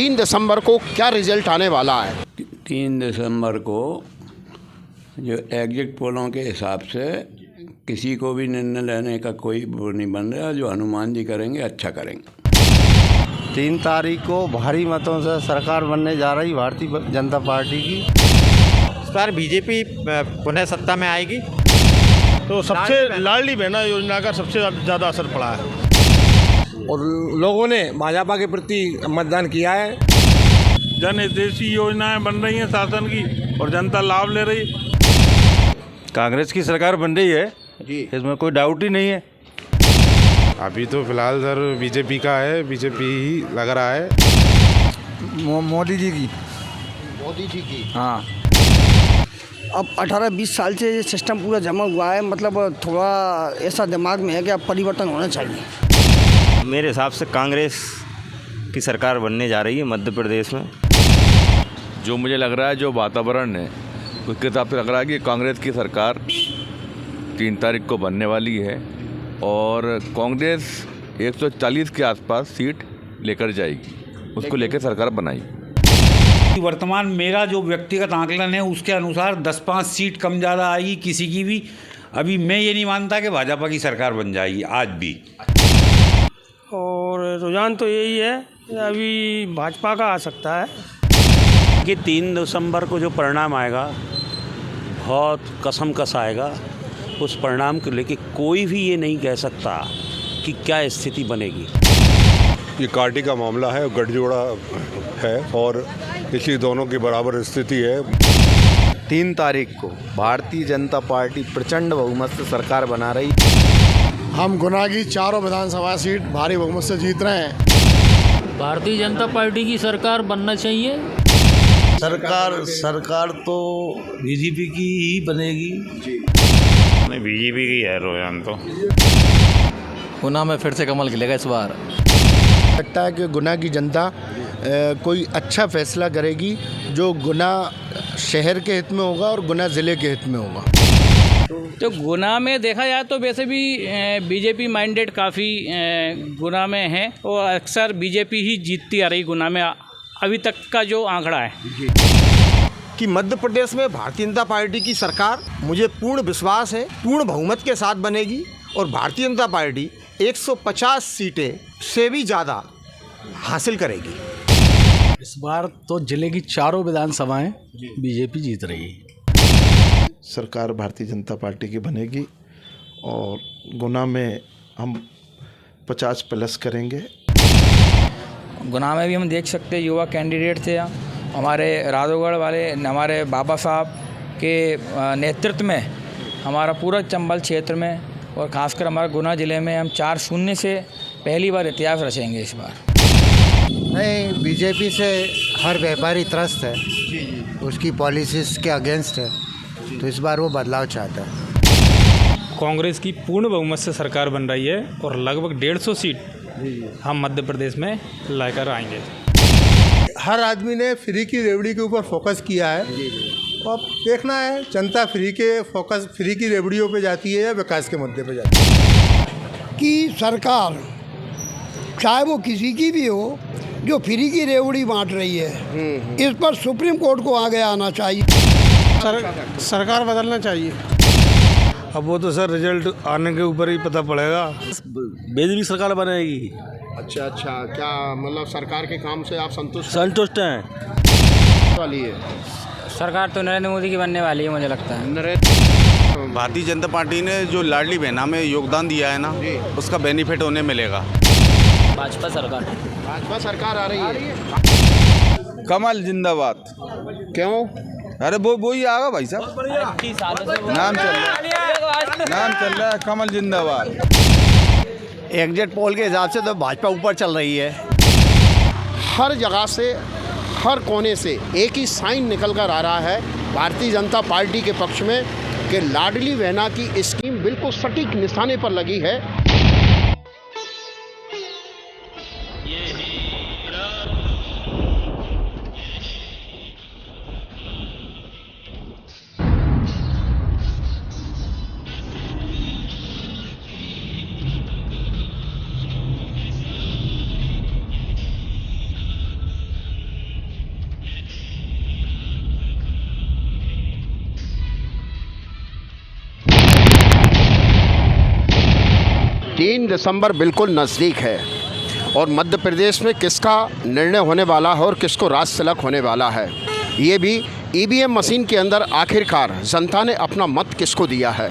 3 दिसंबर को क्या रिजल्ट आने वाला है? 3 दिसंबर को जो एग्जिट पोलों के हिसाब से किसी को भी निर्णय लेने का कोई वो नहीं बन रहा। जो हनुमान जी करेंगे अच्छा करेंगे। 3 तारीख को भारी मतों से सरकार बनने जा रही भारतीय जनता पार्टी की। इस बार बीजेपी पुनः सत्ता में आएगी। तो सबसे लाडली बहना योजना का सबसे ज़्यादा असर पड़ा है और लोगों ने भाजपा के प्रति मतदान किया है। जन हितैषी योजनाएं बन रही हैं शासन की और जनता लाभ ले रही। कांग्रेस की सरकार बन रही है जी, इसमें कोई डाउट ही नहीं है। अभी तो फिलहाल सर बीजेपी का है, बीजेपी ही लग रहा है। मोदी जी की। हाँ, अब 18-20 साल से ये सिस्टम पूरा जमा हुआ है, मतलब थोड़ा ऐसा दिमाग में है कि अब परिवर्तन होना चाहिए। मेरे हिसाब से कांग्रेस की सरकार बनने जा रही है मध्य प्रदेश में। जो मुझे लग रहा है, जो वातावरण है उसके हिसाब से लग रहा है कि कांग्रेस की सरकार 3 तारीख को बनने वाली है और कांग्रेस 140 के आसपास सीट लेकर जाएगी, उसको लेकर सरकार बनाएगी। वर्तमान मेरा जो व्यक्तिगत आंकलन है उसके अनुसार 10-5 सीट कम ज़्यादा आएगी किसी की भी। अभी मैं ये नहीं मानता कि भाजपा की सरकार बन जाएगी आज भी। और रुझान तो यही है कि अभी भाजपा का आ सकता है कि 3 दिसंबर को जो परिणाम आएगा बहुत कसमकस आएगा। उस परिणाम को लेके कोई भी ये नहीं कह सकता कि क्या स्थिति बनेगी। ये पार्टी का मामला है, गठजोड़ा है और इसी दोनों की बराबर स्थिति है। 3 तारीख को भारतीय जनता पार्टी प्रचंड बहुमत से सरकार बना रही। हम गुना की 4 विधानसभा सीट भारी बहुमत से जीत रहे हैं। भारतीय जनता पार्टी की सरकार बनना चाहिए। सरकार तो बीजेपी की ही बनेगी। नहीं, बीजेपी की है रुझान तो। गुना में फिर से कमल खिलेगा इस बार। लगता है कि गुना की जनता कोई अच्छा फैसला करेगी जो गुना शहर के हित में होगा और गुना ज़िले के हित में होगा। तो गुना में देखा जाए तो वैसे भी बीजेपी माइंडेड काफ़ी गुना में है और अक्सर बीजेपी ही जीतती आ रही गुना में अभी तक का जो आंकड़ा है कि मध्य प्रदेश में भारतीय जनता पार्टी की सरकार, मुझे पूर्ण विश्वास है, पूर्ण बहुमत के साथ बनेगी और भारतीय जनता पार्टी 150 सीटें से भी ज़्यादा हासिल करेगी। इस बार तो जिले की 4 विधानसभाएं बीजेपी जीत रही है। सरकार भारतीय जनता पार्टी की बनेगी और गुना में हम 50+ करेंगे। गुना में भी हम देख सकते हैं युवा कैंडिडेट थे हमारे राधोगढ़ वाले, हमारे बाबा साहब के नेतृत्व में हमारा पूरा चंबल क्षेत्र में और खासकर हमारे गुना ज़िले में हम 4-0 से पहली बार इतिहास रचेंगे इस बार। नहीं, बीजेपी से हर व्यापारी त्रस्त है, उसकी पॉलिसीज़ के अगेंस्ट है, तो इस बार वो बदलाव चाहता है। कांग्रेस की पूर्ण बहुमत से सरकार बन रही है और लगभग 150 सीट हम मध्य प्रदेश में लाकर आएंगे। हर आदमी ने फ्री की रेवड़ी के ऊपर फोकस किया है। अब देखना है जनता फ्री की रेवड़ियों पे जाती है या विकास के मुद्दे पे जाती है। कि सरकार चाहे वो किसी की भी हो जो फ्री की रेवड़ी बांट रही है, इस पर सुप्रीम कोर्ट को आगे आना चाहिए। सरकार बदलना चाहिए। अब वो तो सर रिजल्ट आने के ऊपर ही पता पड़ेगा। बीजेपी सरकार बनेगी। अच्छा, क्या मतलब सरकार के काम से आप संतुष्ट हैं? वाली है सरकार तो नरेंद्र मोदी की बनने वाली है मुझे लगता है। भारतीय जनता पार्टी ने जो लाडली बहना में योगदान दिया है ना, उसका बेनिफिट उन्हें मिलेगा। भाजपा सरकार आ रही है। कमल जिंदाबाद। क्यों? अरे वो ही आगा भाई साहब, नाम चल रहा है कमल जिंदाबाद। एग्जिट पोल के हिसाब से तो भाजपा ऊपर चल रही है। हर जगह से, हर कोने से एक ही साइन निकल कर आ रहा है भारतीय जनता पार्टी के पक्ष में कि लाडली बहना की स्कीम बिल्कुल सटीक निशाने पर लगी है। दिसंबर बिल्कुल नज़दीक है और मध्य प्रदेश में किसका निर्णय होने वाला है और किसको राज तिलक होने वाला है, ये भी ईवीएम मशीन के अंदर आखिरकार जनता ने अपना मत किसको दिया है,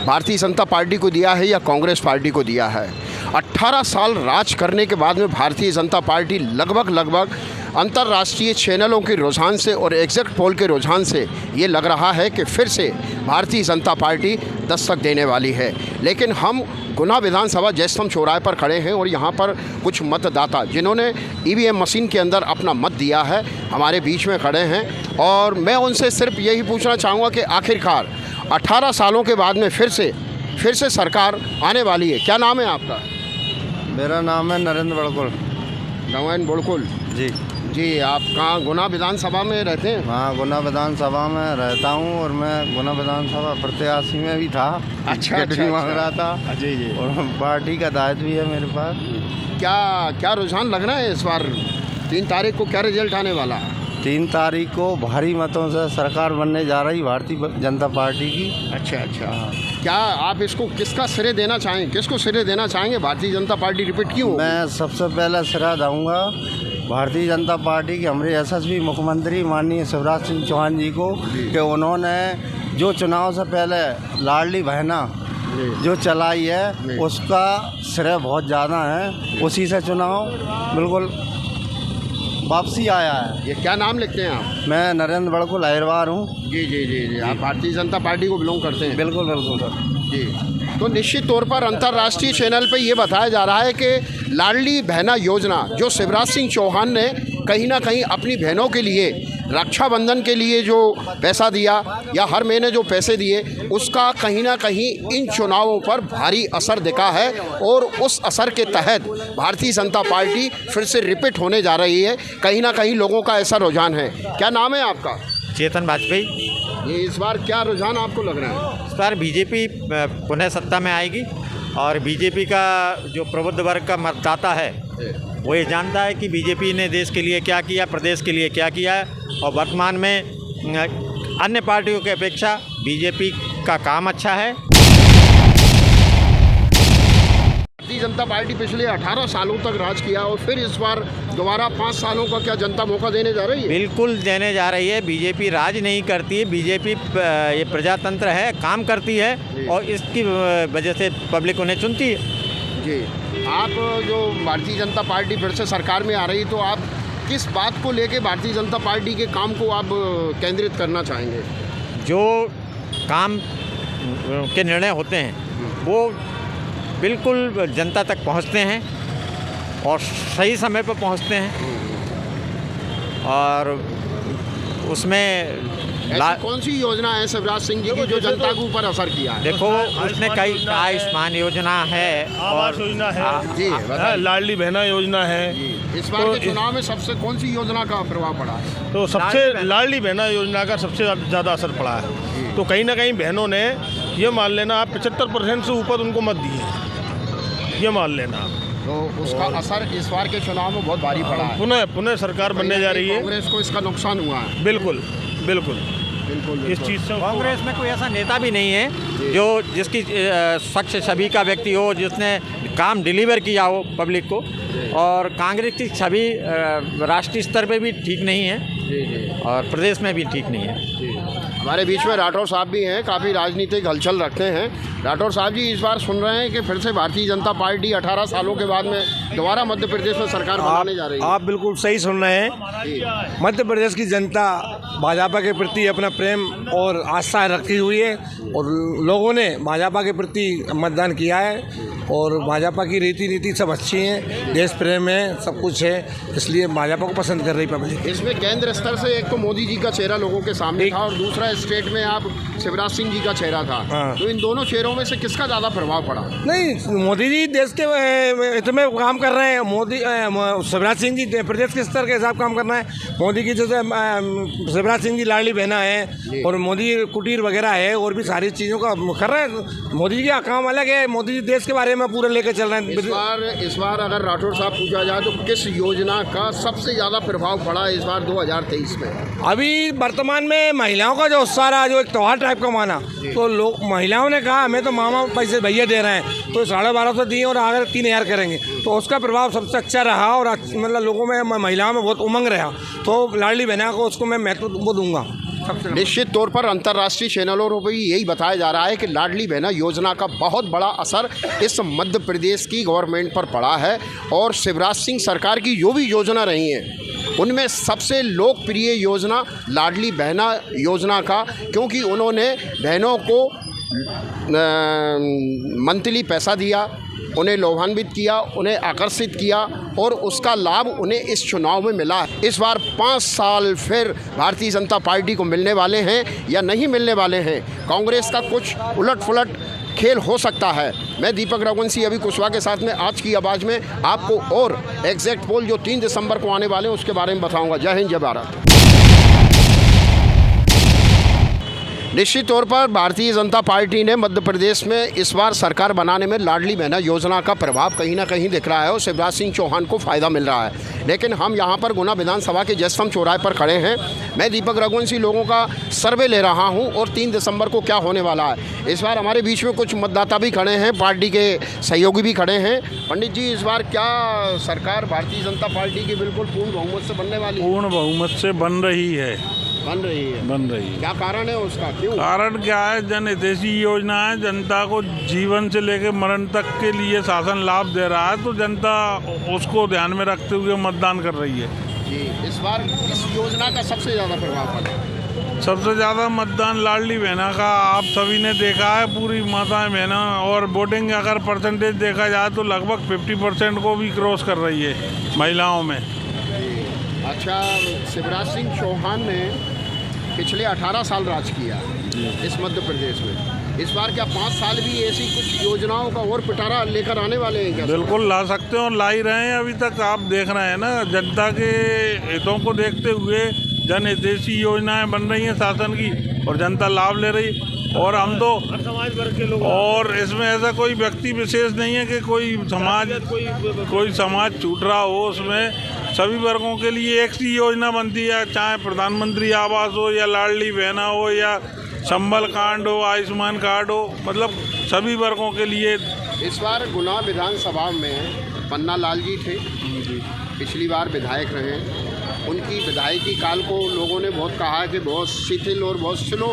भारतीय जनता पार्टी को दिया है या कांग्रेस पार्टी को दिया है। 18 साल राज करने के बाद में भारतीय जनता पार्टी लगभग अंतर्राष्ट्रीय चैनलों के रुझान से और एग्जिट पोल के रुझान से ये लग रहा है कि फिर से भारतीय जनता पार्टी दस्तक देने वाली है। लेकिन हम गुना विधानसभा जयस्तंभ चौराहे पर खड़े हैं और यहाँ पर कुछ मतदाता जिन्होंने ईवीएम मशीन के अंदर अपना मत दिया है हमारे बीच में खड़े हैं और मैं उनसे सिर्फ यही पूछना चाहूँगा कि आखिरकार 18 सालों के बाद में फिर से सरकार आने वाली है। क्या नाम है आपका? मेरा नाम है नरेंद्र बड़कुल। नरेंद्र बड़कुल जी, आप कहाँ गुना विधानसभा में रहते हैं? हाँ, गुना विधानसभा में रहता हूँ और मैं गुना विधानसभा प्रत्याशी में भी था। अच्छा, मांग रहा था जी और पार्टी का दायित्व भी है मेरे पास। क्या रुझान लग रहा है इस बार? 3 तारीख को क्या रिजल्ट आने वाला है? 3 तारीख को भारी मतों से सरकार बनने जा रही भारतीय जनता पार्टी की। अच्छा, क्या आप इसको किसका श्रेय देना चाहेंगे, किसको श्रेय देना चाहेंगे? भारतीय जनता पार्टी रिपीट क्यों? मैं सबसे पहले श्रेय दूँगा भारतीय जनता पार्टी के हमारे यशस्वी मुख्यमंत्री माननीय शिवराज सिंह चौहान जी को कि उन्होंने जो चुनाव से पहले लाडली बहना जो चलाई है उसका श्रेय बहुत ज़्यादा है। उसी से चुनाव बिल्कुल वापसी आया है। ये क्या नाम लिखते हैं आप? मैं नरेंद्र बड़कुल अहिरवार हूँ। जी, आप भारतीय जनता पार्टी को बिलोंग करते हैं? बिल्कुल सर जी। तो निश्चित तौर पर अंतर्राष्ट्रीय चैनल पे ये बताया जा रहा है कि लाडली बहना योजना जो शिवराज सिंह चौहान ने कहीं ना कहीं अपनी बहनों के लिए रक्षाबंधन के लिए जो पैसा दिया या हर महीने जो पैसे दिए उसका कहीं ना कहीं इन चुनावों पर भारी असर दिखा है और उस असर के तहत भारतीय जनता पार्टी फिर से रिपीट होने जा रही है। कहीं ना कहीं लोगों का ऐसा रुझान है। क्या नाम है आपका? चेतन वाजपेयी। ये इस बार क्या रुझान आपको लग रहा है? इस बार बीजेपी पुनः सत्ता में आएगी और बीजेपी का जो प्रबुद्ध वर्ग का मतदाता है वो ये जानता है कि बीजेपी ने देश के लिए क्या किया, प्रदेश के लिए क्या किया है और वर्तमान में अन्य पार्टियों की अपेक्षा बीजेपी का काम अच्छा है। भारतीय जनता पार्टी पिछले 18 सालों तक राज किया और फिर इस बार दोबारा 5 सालों का क्या जनता मौका देने जा रही है? बिल्कुल देने जा रही है। बीजेपी राज नहीं करती है, बीजेपी ये प्रजातंत्र है, काम करती है और इसकी वजह से पब्लिक उन्हें चुनती है। जी, आप जो भारतीय जनता पार्टी फिर से सरकार में आ रही तो आप किस बात को लेके भारतीय जनता पार्टी के काम को आप केंद्रित करना चाहेंगे? जो काम के निर्णय होते हैं वो बिल्कुल जनता तक पहुंचते हैं और सही समय पर पहुंचते हैं और उसमें कौन सी योजना है शिवराज सिंह जी की जो जनता के ऊपर असर किया है? देखो उसमें कई आयुष्मान योजना है और योजना है जी, लाडली बहना योजना है। इस बार के चुनाव में सबसे कौन सी योजना का प्रभाव पड़ा है? तो सबसे लाडली बहना योजना का सबसे ज़्यादा असर पड़ा है। तो कहीं ना कहीं बहनों ने ये मान लेना आप 75% से ऊपर उनको मत दिए, ये मान लेना आप। तो उसका असर इस बार के चुनाव में बहुत भारी पड़ा है। पुनः सरकार बनने जा रही है। कांग्रेस को इसका नुकसान हुआ है। बिल्कुल इस चीज़ से कांग्रेस में कोई ऐसा नेता भी नहीं है जो जिसकी स्वच्छ छवि का व्यक्ति हो, जिसने काम डिलीवर किया हो पब्लिक को। और कांग्रेस की छवि राष्ट्रीय स्तर पे भी ठीक नहीं है और प्रदेश में भी ठीक नहीं है। हमारे बीच में राठौर साहब भी हैं, काफ़ी राजनीतिक हलचल रखते हैं। राठौर साहब जी, इस बार सुन रहे हैं कि फिर से भारतीय जनता पार्टी 18 सालों के बाद में दोबारा मध्य प्रदेश में सरकार बनाने जा रही है। आप बिल्कुल सही सुन रहे हैं। मध्य प्रदेश की जनता भाजपा के प्रति अपना प्रेम और आस्था रखी हुई है और लोगों ने भाजपा के प्रति मतदान किया है और भाजपा की रीति नीति सब अच्छी हैं, देश प्रेम है, सब कुछ है, इसलिए भाजपा को पसंद कर रही पब्लिक। इसमें केंद्र स्तर से एक तो मोदी जी का चेहरा लोगों के सामने था और दूसरा स्टेट में आप शिवराज सिंह जी का चेहरा था। तो इन दोनों चेहरों में से किसका ज़्यादा प्रभाव पड़ा? नहीं, मोदी जी देश के हित में काम कर रहे हैं। मोदी शिवराज सिंह जी प्रदेश के स्तर के हिसाब काम करना है। मोदी की जैसे शिवराज सिंह जी लाडली बहना है और मोदी कुटीर वगैरह है और भी सारी चीज़ों का कर रहे हैं। मोदी जी का काम अलग है। मोदी जी देश के बारे में में पूरे लेके चल रहे हैं। इस बार अगर राठौर साहब पूछा जाए तो किस योजना का सबसे ज़्यादा प्रभाव पड़ा है इस बार 2023 में? अभी वर्तमान में महिलाओं का जो उत्साह रहा, जो एक त्योहार टाइप का माना, तो लोग महिलाओं ने कहा हमें तो मामा पैसे भैया दे रहे हैं, तो 1250 दिए और आगे 3000 करेंगे, तो उसका प्रभाव सबसे अच्छा रहा और मतलब लोगों में, महिलाओं में बहुत उमंग रहा। तो लाडली बहना को उसको मैं महत्व दूंगा। निश्चित तौर पर अंतर्राष्ट्रीय चैनलों पर भी यही बताया जा रहा है कि लाडली बहना योजना का बहुत बड़ा असर इस मध्य प्रदेश की गवर्नमेंट पर पड़ा है और शिवराज सिंह सरकार की जो भी योजना रही हैं उनमें सबसे लोकप्रिय योजना लाडली बहना योजना का, क्योंकि उन्होंने बहनों को मंथली पैसा दिया, उन्हें लाभान्वित किया, उन्हें आकर्षित किया और उसका लाभ उन्हें इस चुनाव में मिला। इस बार 5 साल फिर भारतीय जनता पार्टी को मिलने वाले हैं या नहीं मिलने वाले हैं, कांग्रेस का कुछ उलट-पुलट खेल हो सकता है। मैं दीपक रघुवंशी अभी कुशवाहा के साथ में आज की आवाज़ में आपको और एग्जैक्ट पोल जो 3 दिसंबर को आने वाले हैं उसके बारे में बताऊँगा। जय हिंद, जय भारत। निश्चित तौर पर भारतीय जनता पार्टी ने मध्य प्रदेश में इस बार सरकार बनाने में लाडली बहना योजना का प्रभाव कहीं ना कहीं दिख रहा है और शिवराज सिंह चौहान को फ़ायदा मिल रहा है। लेकिन हम यहाँ पर गुना विधानसभा के जयस्तंभ चौराहे पर खड़े हैं। मैं दीपक रघुवंशी लोगों का सर्वे ले रहा हूँ और 3 दिसंबर को क्या होने वाला है। इस बार हमारे बीच में कुछ मतदाता भी खड़े हैं, पार्टी के सहयोगी भी खड़े हैं। पंडित जी, इस बार क्या सरकार भारतीय जनता पार्टी की बिल्कुल पूर्ण बहुमत से बनने वाली है? पूर्ण बहुमत से बन रही है। बन रही है। क्या कारण है उसका? क्यों? कारण क्या है? जन हितैषी योजना है, जनता को जीवन से लेकर मरण तक के लिए शासन लाभ दे रहा है, तो जनता उसको ध्यान में रखते हुए मतदान कर रही है। जी, इस बार इस योजना का सबसे ज़्यादा प्रभाव पड़ा? सबसे ज़्यादा मतदान लाडली बहना का आप सभी ने देखा है। पूरी माताएं बहना और वोटिंग अगर परसेंटेज देखा जाए तो लगभग 50% को भी क्रॉस कर रही है महिलाओं में। अच्छा, शिवराज सिंह चौहान ने पिछले 18 साल राज किया इस मध्य प्रदेश में। इस बार क्या 5 साल भी ऐसी कुछ योजनाओं का और पिटारा लेकर आने वाले हैं क्या? बिल्कुल ला सकते हैं और ला ही रहे हैं। अभी तक आप देख रहे हैं ना, जनता के हितों को देखते हुए जन हितैषी योजनाएं बन रही हैं शासन की और जनता लाभ ले रही। और हम तो समाज वर्ग के लोग, और इसमें ऐसा कोई व्यक्ति विशेष नहीं है कि कोई समाज छूट रहा हो। उसमें सभी वर्गों के लिए एक सी योजना बनती है, चाहे प्रधानमंत्री आवास हो या लाडली बहना हो या संबल कांड हो, आयुष्मान कार्ड हो, मतलब सभी वर्गों के लिए। इस बार गुना विधानसभा में पन्ना लाल जी थे, पिछली बार विधायक रहे। उनकी विधायकी काल को लोगों ने बहुत कहा है कि बहुत शिथिल और बहुत स्लो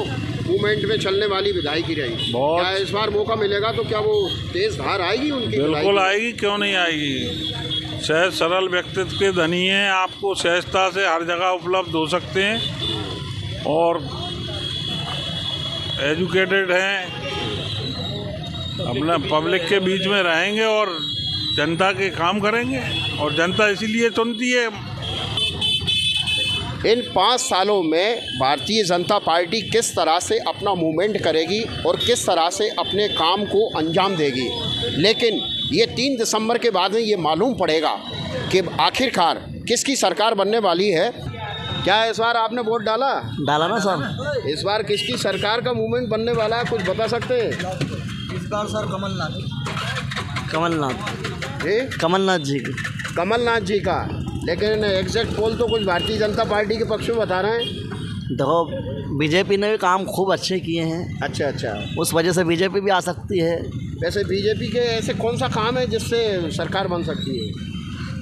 मूवमेंट में चलने वाली विधायकी रही। क्या इस बार मौका मिलेगा तो क्या वो तेज धार आएगी उनकी? बिल्कुल आएगी, क्यों नहीं आएगी। सहज सरल व्यक्तित्व के धनी हैं, आपको सहजता से हर जगह उपलब्ध हो सकते हैं और एजुकेटेड हैं, अपना पब्लिक के बीच में रहेंगे और जनता के काम करेंगे और जनता इसीलिए चुनती है। इन 5 सालों में भारतीय जनता पार्टी किस तरह से अपना मूवमेंट करेगी और किस तरह से अपने काम को अंजाम देगी, लेकिन ये 3 दिसंबर के बाद में ये मालूम पड़ेगा कि आखिरकार किसकी सरकार बनने वाली है। क्या इस बार आपने वोट डाला ना सर? इस बार किसकी सरकार का मूवमेंट बनने वाला है, कुछ बता सकते हैं? इस बार सर कमलनाथ जी का। लेकिन एग्जैक्ट पोल तो कुछ भारतीय जनता पार्टी के पक्ष में बता रहे हैं। देखो, बीजेपी ने भी काम खूब अच्छे किए हैं। अच्छा, उस वजह से बीजेपी भी आ सकती है। वैसे बीजेपी के ऐसे कौन सा काम है जिससे सरकार बन सकती है?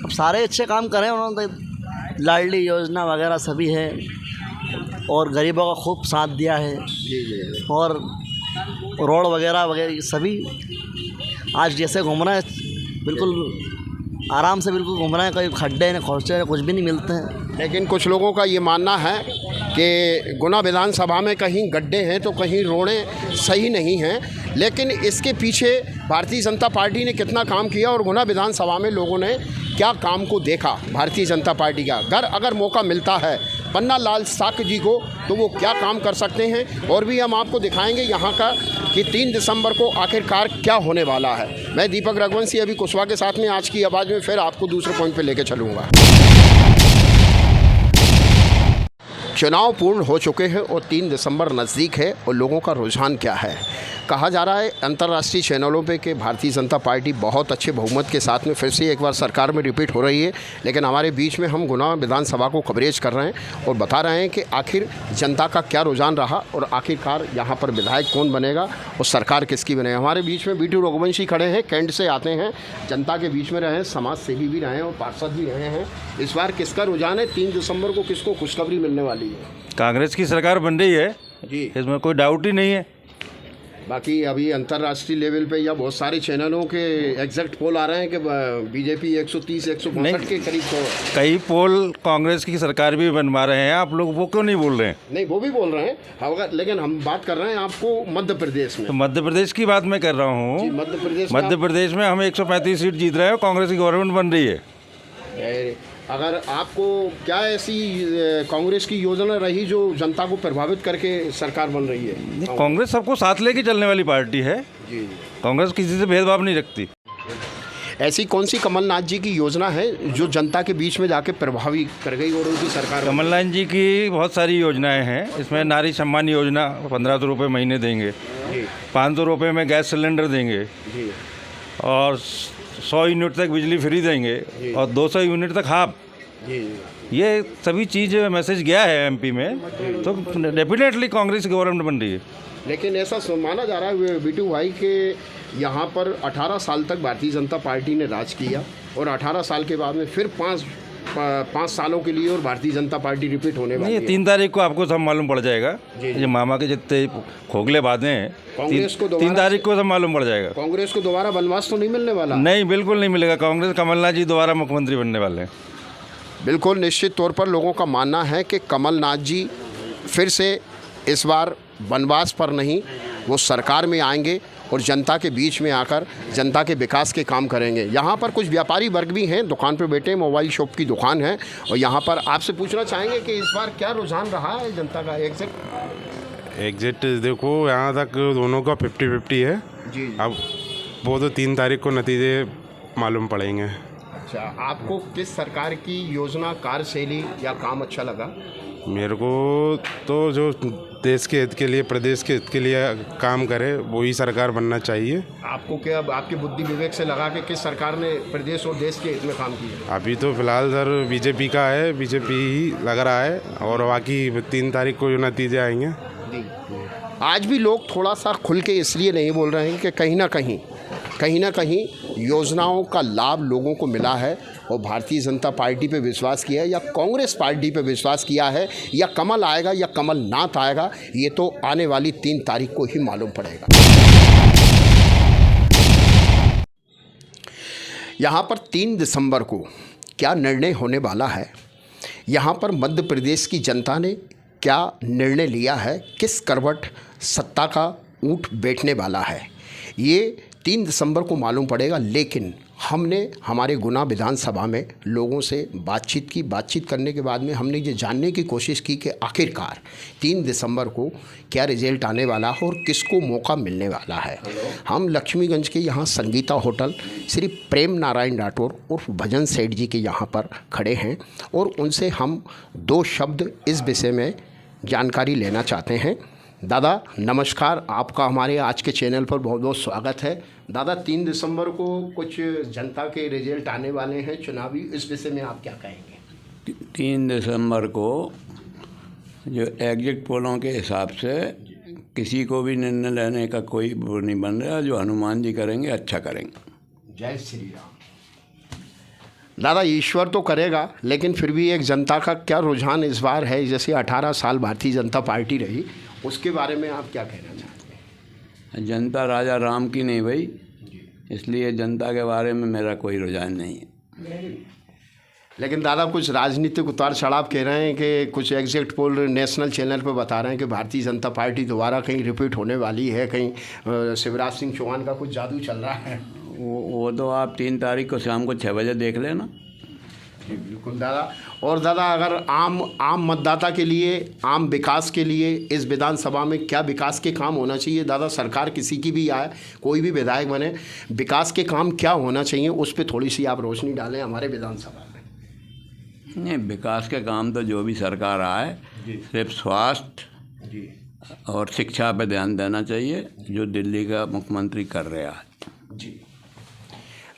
अब सारे अच्छे काम करें उन्होंने, लाडली योजना वगैरह सभी है और गरीबों का खूब साथ दिया है। जी। और रोड वगैरह सभी आज जैसे घूम रहे हैं, बिल्कुल आराम से बिल्कुल घूम रहे हैं, कहीं खड्डे न खोचे कुछ भी नहीं मिलते हैं। लेकिन कुछ लोगों का ये मानना है कि गुना विधानसभा में कहीं गड्ढे हैं तो कहीं रोडें सही नहीं हैं, लेकिन इसके पीछे भारतीय जनता पार्टी ने कितना काम किया और गुना विधानसभा में लोगों ने क्या काम को देखा भारतीय जनता पार्टी का। अगर मौका मिलता है पन्ना लाल साक जी को तो वो क्या काम कर सकते हैं, और भी हम आपको दिखाएंगे यहाँ का कि 3 दिसंबर को आखिरकार क्या होने वाला है। मैं दीपक रघुवंशी अभी कुशवाहा के साथ में आज की आवाज़ में फिर आपको दूसरे पॉइंट पे लेके चलूँगा। चुनाव पूर्ण हो चुके हैं और 3 दिसंबर नज़दीक है और लोगों का रुझान क्या है। कहा जा रहा है अंतर्राष्ट्रीय चैनलों पे कि भारतीय जनता पार्टी बहुत अच्छे बहुमत के साथ में फिर से एक बार सरकार में रिपीट हो रही है, लेकिन हमारे बीच में हम गुना विधानसभा को कवरेज कर रहे हैं और बता रहे हैं कि आखिर जनता का क्या रुझान रहा और आखिरकार यहाँ पर विधायक कौन बनेगा और सरकार किसकी बनेगा। हमारे बीच में बीटू रघुवंशी खड़े हैं, कैंट से आते हैं, जनता के बीच में रहे हैं, समाज सेवी भी रहे हैं और पार्षद भी रहे हैं। इस बार किसका रुझान है, 3 दिसंबर को किसको खुशखबरी मिलने वाली है? कांग्रेस की सरकार बन रही है जी, इसमें कोई डाउट ही नहीं है। बाकी अभी अंतर्राष्ट्रीय लेवल पे या बहुत सारे चैनलों के एग्जैक्ट पोल आ रहे हैं कि बीजेपी 130-162 के करीब तो कई पोल कांग्रेस की सरकार भी बनवा रहे हैं, आप लोग वो क्यों नहीं बोल रहे हैं? नहीं, वो भी बोल रहे हैं होगा, लेकिन हम बात कर रहे हैं आपको मध्य प्रदेश में। तो मध्य प्रदेश की बात मैं कर रहा हूँ। मध्य प्रदेश में हम 135 सीट जीत रहे हैं, कांग्रेस की गवर्नमेंट बन रही है। अगर आपको क्या ऐसी कांग्रेस की योजना रही जो जनता को प्रभावित करके सरकार बन रही है? कांग्रेस सबको साथ लेके चलने वाली पार्टी है जी। कांग्रेस किसी से भेदभाव नहीं रखती। ऐसी कौन सी कमलनाथ जी की योजना है जो जनता के बीच में जाके प्रभावित कर गई और उनकी सरकार? कमलनाथ जी की बहुत सारी योजनाएं हैं, इसमें नारी सम्मान योजना 1500 रुपये महीने देंगे, 500 रुपये में गैस सिलेंडर देंगे और 100 यूनिट तक बिजली फ्री देंगे और 200 यूनिट तक हाफ। ये सभी चीज़ मैसेज गया है एमपी में, तो डेफिनेटली कांग्रेस गवर्नमेंट बन रही है। लेकिन ऐसा माना जा रहा है बीटू भाई के यहाँ पर 18 साल तक भारतीय जनता पार्टी ने राज किया और 18 साल के बाद में फिर 5 सालों के लिए और भारतीय जनता पार्टी रिपीट होने वाली है। 3 तारीख को आपको सब मालूम पड़ जाएगा। ये मामा के जितने खोखले बातें हैं, कांग्रेस को 3 तारीख को सब मालूम पड़ जाएगा। कांग्रेस को दोबारा वनवास तो नहीं मिलने वाला? नहीं, बिल्कुल नहीं मिलेगा। कांग्रेस कमलनाथ जी दोबारा मुख्यमंत्री बनने वाले हैं। बिल्कुल निश्चित तौर पर लोगों का मानना है कि कमलनाथ जी फिर से इस बार वनवास पर नहीं, वो सरकार में आएंगे और जनता के बीच में आकर जनता के विकास के काम करेंगे। यहाँ पर कुछ व्यापारी वर्ग भी हैं, दुकान पे बैठे, मोबाइल शॉप की दुकान है और यहाँ पर आपसे पूछना चाहेंगे कि इस बार क्या रुझान रहा है जनता का? एग्जैक्ट देखो, यहाँ तक दोनों का 50-50 है जी। अब वो तो 3 तारीख को नतीजे मालूम पड़ेंगे। अच्छा, आपको किस सरकार की योजना, कार्यशैली या काम अच्छा लगा? मेरे को तो जो देश के हित के लिए, प्रदेश के हित के लिए काम करे वही सरकार बनना चाहिए। आपको क्या आपकी बुद्धि विवेक से लगा कि किस सरकार ने प्रदेश और देश के हित में काम किया? अभी तो फिलहाल सर बीजेपी का है, बीजेपी ही लग रहा है और बाकी 3 तारीख को जो नतीजे आएंगे। आज भी लोग थोड़ा सा खुल के इसलिए नहीं बोल रहे हैं कि कहीं ना कहीं योजनाओं का लाभ लोगों को मिला है और भारतीय जनता पार्टी पे विश्वास किया है या कांग्रेस पार्टी पे विश्वास किया है, या कमल आएगा या कमलनाथ आएगा, ये तो आने वाली 3 तारीख को ही मालूम पड़ेगा। यहाँ पर 3 दिसंबर को क्या निर्णय होने वाला है, यहाँ पर मध्य प्रदेश की जनता ने क्या निर्णय लिया है, किस करवट सत्ता का ऊँट बैठने वाला है, ये 3 दिसंबर को मालूम पड़ेगा। लेकिन हमने हमारे गुना विधानसभा में लोगों से बातचीत करने के बाद में हमने ये जानने की कोशिश की कि आखिरकार 3 दिसंबर को क्या रिजल्ट आने वाला है और किसको मौका मिलने वाला है। हम लक्ष्मीगंज के यहाँ संगीता होटल श्री प्रेम नारायण राठौर उर्फ भजन सेठ जी के यहाँ पर खड़े हैं और उनसे हम 2 शब्द इस विषय में जानकारी लेना चाहते हैं। दादा नमस्कार, आपका हमारे आज के चैनल पर बहुत बहुत स्वागत है। दादा, 3 दिसंबर को कुछ जनता के रिजल्ट आने वाले हैं चुनावी, इस विषय में आप क्या कहेंगे? 3 दिसंबर को जो एग्जिट पोलों के हिसाब से किसी को भी निर्णय लेने का कोई वो नहीं बन रहा, जो हनुमान जी करेंगे अच्छा करेंगे। जय श्री राम। दादा, ईश्वर तो करेगा, लेकिन फिर भी एक जनता का क्या रुझान इस बार है? जैसे 18 साल भारतीय जनता पार्टी रही, उसके बारे में आप क्या कहना चाहते हैं? जनता राजा राम की नहीं भाई, इसलिए जनता के बारे में मेरा कोई रुझान नहीं है। लेकिन दादा, कुछ राजनीतिक उतार चढ़ाव कह रहे हैं कि कुछ एग्जिट पोल नेशनल चैनल पर बता रहे हैं कि भारतीय जनता पार्टी दोबारा कहीं रिपीट होने वाली है, कहीं शिवराज सिंह चौहान का कुछ जादू चल रहा है। वो तो आप 3 तारीख को शाम को 6 बजे देख लेना। बिल्कुल दादा। और दादा, अगर आम मतदाता के लिए, आम विकास के लिए इस विधानसभा में क्या विकास के काम होना चाहिए? दादा, सरकार किसी की भी आए, कोई भी विधायक बने, विकास के काम क्या होना चाहिए, उस पर थोड़ी सी आप रोशनी डालें हमारे विधानसभा में। नहीं, विकास के काम तो जो भी सरकार आए, सिर्फ स्वास्थ्य, और शिक्षा पे ध्यान देना चाहिए जो दिल्ली का मुख्यमंत्री कर रहा है। जी,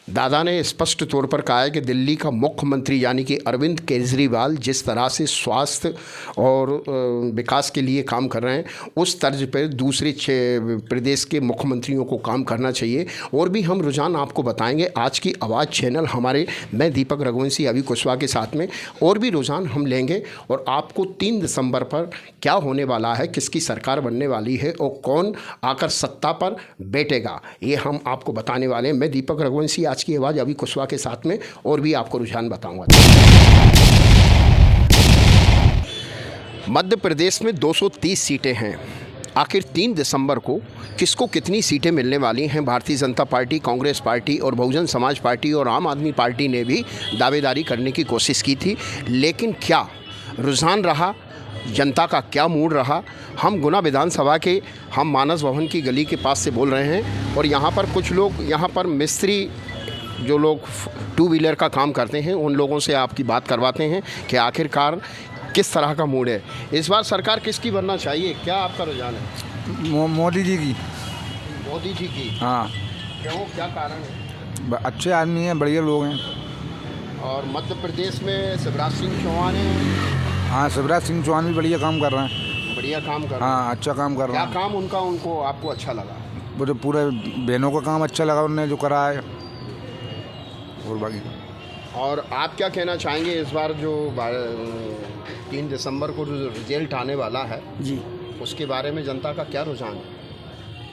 दादा ने स्पष्ट तौर पर कहा है कि दिल्ली का मुख्यमंत्री यानी कि अरविंद केजरीवाल जिस तरह से स्वास्थ्य और विकास के लिए काम कर रहे हैं, उस तर्ज पर दूसरे प्रदेश के मुख्यमंत्रियों को काम करना चाहिए। और भी हम रुझान आपको बताएंगे आज की आवाज़ चैनल हमारे, मैं दीपक रघुवंशी, अभी कुशवाहा के साथ में और भी रुझान हम लेंगे और आपको 3 दिसंबर पर क्या होने वाला है, किसकी सरकार बनने वाली है और कौन आकर सत्ता पर बैठेगा, ये हम आपको बताने वाले हैं। मैं दीपक रघुवंशी, आज की आवाज़, अभी कुशवाहा के साथ में और भी आपको रुझान बताऊंगा। मध्य प्रदेश में 230 सीटें हैं। आखिर 3 दिसंबर को किसको कितनी सीटें मिलने वाली हैं? भारतीय जनता पार्टी, कांग्रेस पार्टी और बहुजन समाज पार्टी और आम आदमी पार्टी ने भी दावेदारी करने की कोशिश की थी, लेकिन क्या रुझान रहा, जनता का क्या मूड रहा? हम गुना विधानसभा के हम मानस भवन की गली के पास से बोल रहे हैं और यहाँ पर कुछ लोग, यहाँ पर मिस्त्री जो लोग 2 व्हीलर का काम करते हैं, उन लोगों से आपकी बात करवाते हैं कि आखिरकार किस तरह का मूड है। इस बार सरकार किसकी बनना चाहिए, क्या आपका रुझान है? मोदी जी की। मोदी जी की? हाँ। क्यों, क्या कारण है? अच्छे आदमी हैं, बढ़िया लोग हैं। और मध्य प्रदेश में शिवराज सिंह चौहान हैं। हाँ, शिवराज सिंह चौहान भी बढ़िया काम कर रहे हैं। बढ़िया काम कर रहे हैं? हाँ, अच्छा काम कर रहे हैं। क्या काम उनका, उनको आपको अच्छा लगा? वो तो पूरे बहनों का काम अच्छा लगा उन्होंने जो करा है, और बाकी। और आप क्या कहना चाहेंगे इस बार जो 3 दिसंबर को जो रिजल्ट आने वाला है जी, उसके बारे में जनता का क्या रुझान है?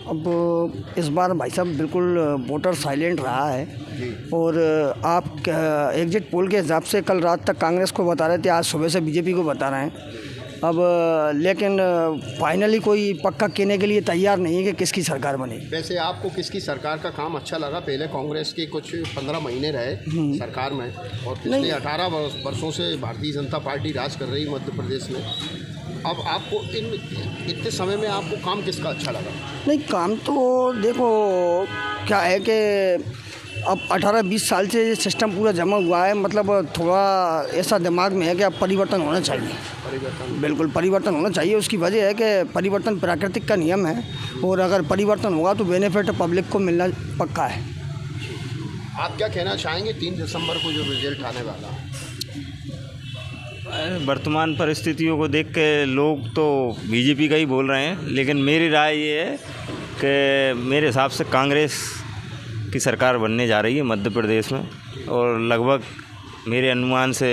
अब इस बार भाई साहब बिल्कुल वोटर साइलेंट रहा है जी। और आप एग्जिट पोल के हिसाब से कल रात तक कांग्रेस को बता रहे थे, आज सुबह से बीजेपी को बता रहे हैं। अब लेकिन फाइनली कोई पक्का कहने के लिए तैयार नहीं है कि किसकी सरकार बने। वैसे आपको किसकी सरकार का काम अच्छा लगा? पहले कांग्रेस के कुछ 15 महीने रहे सरकार में और पिछले 18 वर्षों से भारतीय जनता पार्टी राज कर रही मध्य प्रदेश में। अब आपको इतने समय में आपको काम किसका अच्छा लगा? नहीं, काम तो देखो क्या है कि अब 18-20 साल से ये सिस्टम पूरा जमा हुआ है, मतलब थोड़ा ऐसा दिमाग में है कि अब परिवर्तन होना चाहिए। परिवर्तन, बिल्कुल परिवर्तन होना चाहिए। उसकी वजह है कि परिवर्तन प्राकृतिक का नियम है और अगर परिवर्तन होगा तो बेनिफिट पब्लिक को मिलना पक्का है। आप क्या कहना चाहेंगे 3 दिसंबर को जो रिजल्ट आने वाला है? वर्तमान परिस्थितियों को देख के लोग तो बीजेपी का ही बोल रहे हैं, लेकिन मेरी राय ये है कि मेरे हिसाब से कांग्रेस की सरकार बनने जा रही है मध्य प्रदेश में और लगभग मेरे अनुमान से